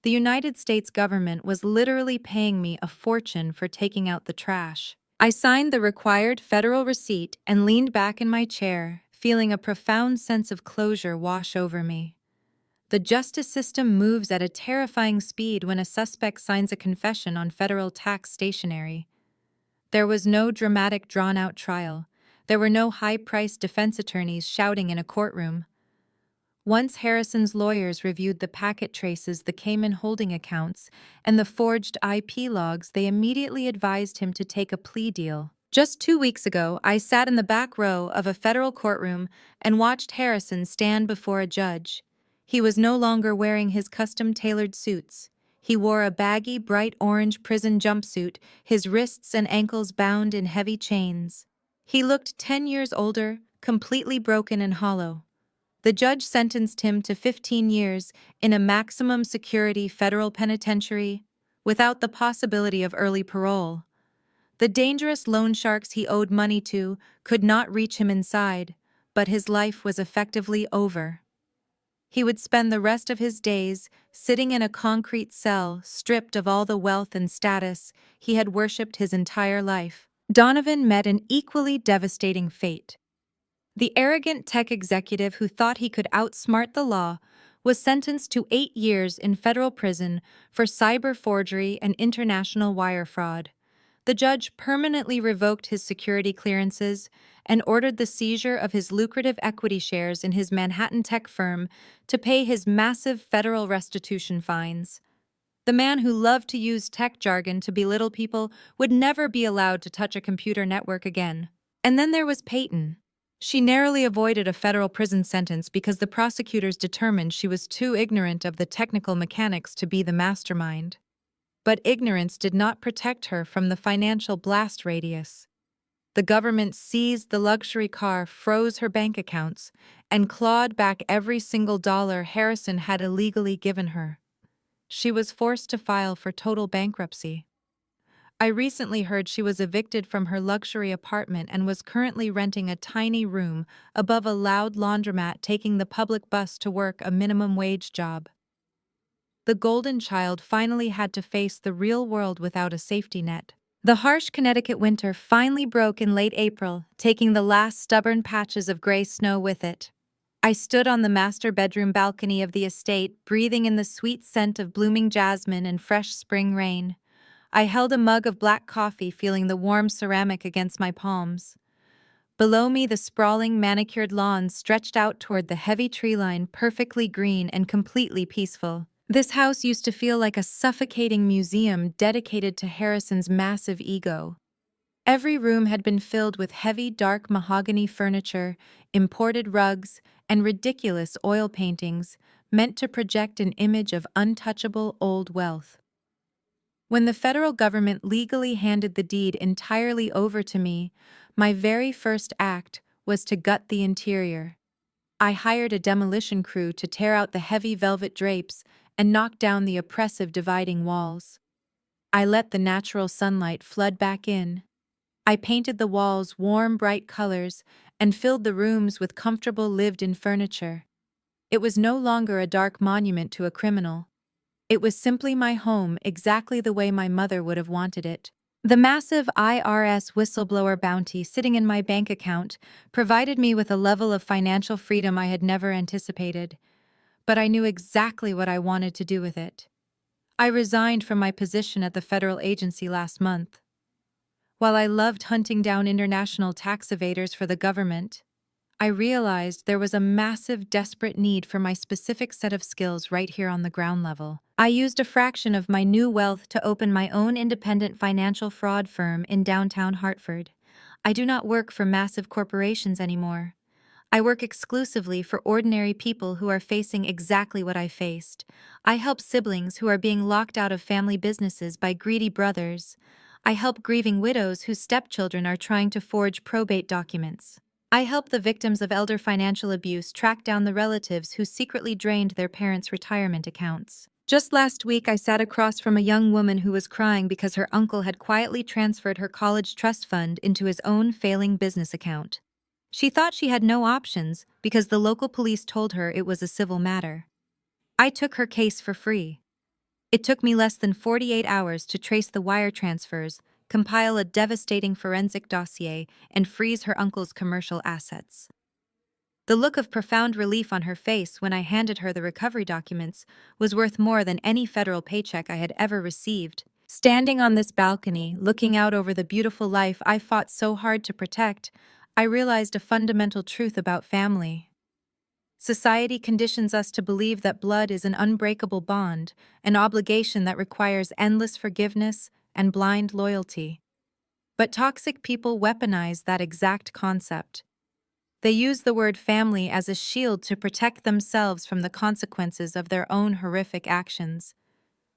The United States government was literally paying me a fortune for taking out the trash. I signed the required federal receipt and leaned back in my chair, feeling a profound sense of closure wash over me. The justice system moves at a terrifying speed when a suspect signs a confession on federal tax stationery. There was no dramatic, drawn-out trial. There were no high-priced defense attorneys shouting in a courtroom. Once Harrison's lawyers reviewed the packet traces, the Cayman holding accounts, and the forged IP logs, they immediately advised him to take a plea deal. Just 2 weeks ago, I sat in the back row of a federal courtroom and watched Harrison stand before a judge. He was no longer wearing his custom-tailored suits. He wore a baggy, bright orange prison jumpsuit, his wrists and ankles bound in heavy chains. He looked 10 years older, completely broken and hollow. The judge sentenced him to 15 years in a maximum security federal penitentiary without the possibility of early parole. The dangerous loan sharks he owed money to could not reach him inside, but his life was effectively over. He would spend the rest of his days sitting in a concrete cell, stripped of all the wealth and status he had worshipped his entire life. Donovan met an equally devastating fate. The arrogant tech executive who thought he could outsmart the law was sentenced to 8 years in federal prison for cyber forgery and international wire fraud. The judge permanently revoked his security clearances and ordered the seizure of his lucrative equity shares in his Manhattan tech firm to pay his massive federal restitution fines. The man who loved to use tech jargon to belittle people would never be allowed to touch a computer network again. And then there was Payton. She narrowly avoided a federal prison sentence because the prosecutors determined she was too ignorant of the technical mechanics to be the mastermind. But ignorance did not protect her from the financial blast radius. The government seized the luxury car, froze her bank accounts, and clawed back every single dollar Harrison had illegally given her. She was forced to file for total bankruptcy. I recently heard she was evicted from her luxury apartment and was currently renting a tiny room above a loud laundromat, taking the public bus to work, a minimum wage job. The golden child finally had to face the real world without a safety net. The harsh Connecticut winter finally broke in late April, taking the last stubborn patches of gray snow with it. I stood on the master bedroom balcony of the estate, breathing in the sweet scent of blooming jasmine and fresh spring rain. I held a mug of black coffee, feeling the warm ceramic against my palms. Below me, the sprawling, manicured lawns stretched out toward the heavy tree line, perfectly green and completely peaceful. This house used to feel like a suffocating museum dedicated to Harrison's massive ego. Every room had been filled with heavy, dark mahogany furniture, imported rugs, and ridiculous oil paintings meant to project an image of untouchable old wealth. When the federal government legally handed the deed entirely over to me, my very first act was to gut the interior. I hired a demolition crew to tear out the heavy velvet drapes and knock down the oppressive dividing walls. I let the natural sunlight flood back in. I painted the walls warm, bright colors and filled the rooms with comfortable, lived-in furniture. It was no longer a dark monument to a criminal. It was simply my home, exactly the way my mother would have wanted it. The massive IRS whistleblower bounty sitting in my bank account provided me with a level of financial freedom I had never anticipated, but I knew exactly what I wanted to do with it. I resigned from my position at the federal agency last month. While I loved hunting down international tax evaders for the government, I realized there was a massive, desperate need for my specific set of skills right here on the ground level. I used a fraction of my new wealth to open my own independent financial fraud firm in downtown Hartford. I do not work for massive corporations anymore. I work exclusively for ordinary people who are facing exactly what I faced. I help siblings who are being locked out of family businesses by greedy brothers. I help grieving widows whose stepchildren are trying to forge probate documents. I help the victims of elder financial abuse track down the relatives who secretly drained their parents' retirement accounts. Just last week, I sat across from a young woman who was crying because her uncle had quietly transferred her college trust fund into his own failing business account. She thought she had no options because the local police told her it was a civil matter. I took her case for free. It took me less than 48 hours to trace the wire transfers, compile a devastating forensic dossier, and freeze her uncle's commercial assets. The look of profound relief on her face when I handed her the recovery documents was worth more than any federal paycheck I had ever received. Standing on this balcony, looking out over the beautiful life I fought so hard to protect, I realized a fundamental truth about family. Society conditions us to believe that blood is an unbreakable bond, an obligation that requires endless forgiveness and blind loyalty. But toxic people weaponize that exact concept. They use the word family as a shield to protect themselves from the consequences of their own horrific actions.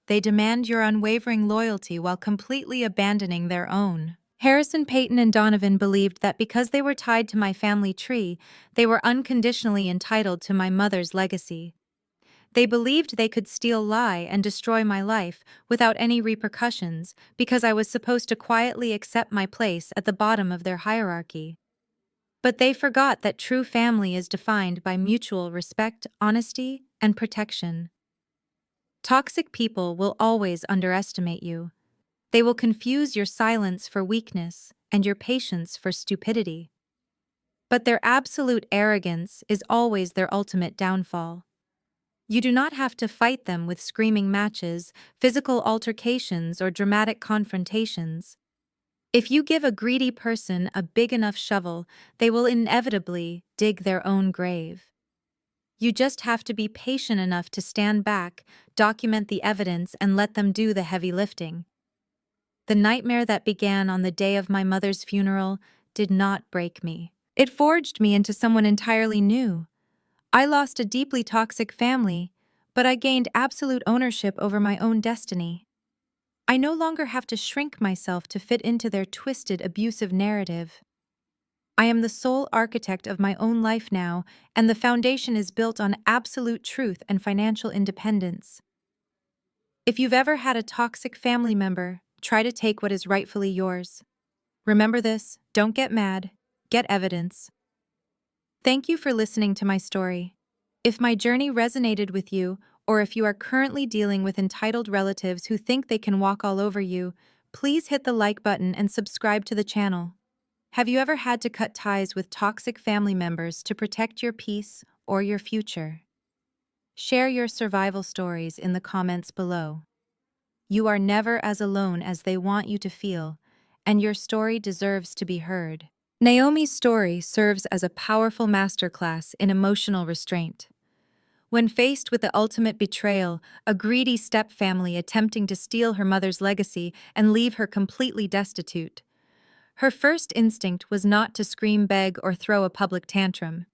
They demand your unwavering loyalty while completely abandoning their own. Harrison, Payton, and Donovan believed that because they were tied to my family tree, they were unconditionally entitled to my mother's legacy. They believed they could steal, lie, and destroy my life without any repercussions because I was supposed to quietly accept my place at the bottom of their hierarchy. But they forgot that true family is defined by mutual respect, honesty, and protection. Toxic people will always underestimate you. They will confuse your silence for weakness and your patience for stupidity. But their absolute arrogance is always their ultimate downfall. You do not have to fight them with screaming matches, physical altercations, or dramatic confrontations. If you give a greedy person a big enough shovel, they will inevitably dig their own grave. You just have to be patient enough to stand back, document the evidence, and let them do the heavy lifting. The nightmare that began on the day of my mother's funeral did not break me. It forged me into someone entirely new. I lost a deeply toxic family, but I gained absolute ownership over my own destiny. I no longer have to shrink myself to fit into their twisted, abusive narrative. I am the sole architect of my own life now, and the foundation is built on absolute truth and financial independence. If you've ever had a toxic family member, try to take what is rightfully yours. Remember this: don't get mad, get evidence. Thank you for listening to my story. If my journey resonated with you, or if you are currently dealing with entitled relatives who think they can walk all over you, please hit the like button and subscribe to the channel. Have you ever had to cut ties with toxic family members to protect your peace or your future? Share your survival stories in the comments below. You are never as alone as they want you to feel, and your story deserves to be heard. Naomi's story serves as a powerful masterclass in emotional restraint. When faced with the ultimate betrayal, a greedy stepfamily attempting to steal her mother's legacy and leave her completely destitute, her first instinct was not to scream, beg, or throw a public tantrum.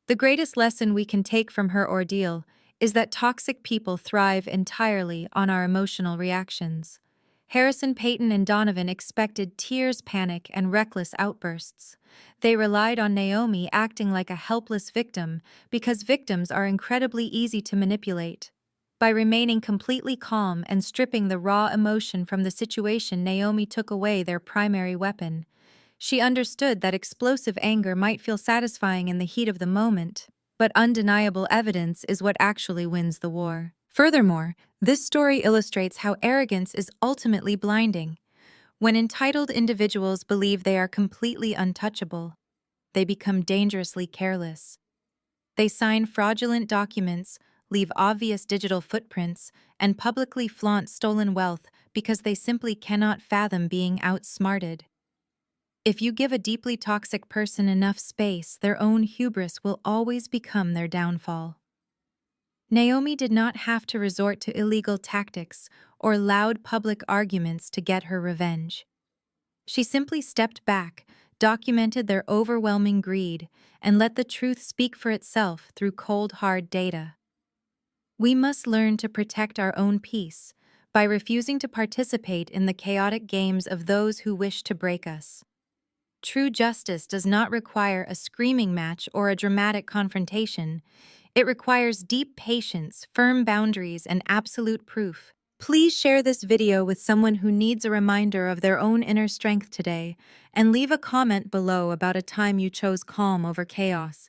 The greatest lesson we can take from her ordeal is that toxic people thrive entirely on our emotional reactions. Harrison, Payton, and Donovan expected tears, panic, and reckless outbursts. They relied on Naomi acting like a helpless victim because victims are incredibly easy to manipulate. By remaining completely calm and stripping the raw emotion from the situation, Naomi took away their primary weapon. She understood that explosive anger might feel satisfying in the heat of the moment, but undeniable evidence is what actually wins the war. Furthermore, this story illustrates how arrogance is ultimately blinding. When entitled individuals believe they are completely untouchable, they become dangerously careless. They sign fraudulent documents, leave obvious digital footprints, and publicly flaunt stolen wealth because they simply cannot fathom being outsmarted. If you give a deeply toxic person enough space, their own hubris will always become their downfall. Naomi did not have to resort to illegal tactics or loud public arguments to get her revenge. She simply stepped back, documented their overwhelming greed, and let the truth speak for itself through cold, hard data. We must learn to protect our own peace by refusing to participate in the chaotic games of those who wish to break us. True justice does not require a screaming match or a dramatic confrontation. It requires deep patience, firm boundaries, and absolute proof. Please share this video with someone who needs a reminder of their own inner strength today, and leave a comment below about a time you chose calm over chaos.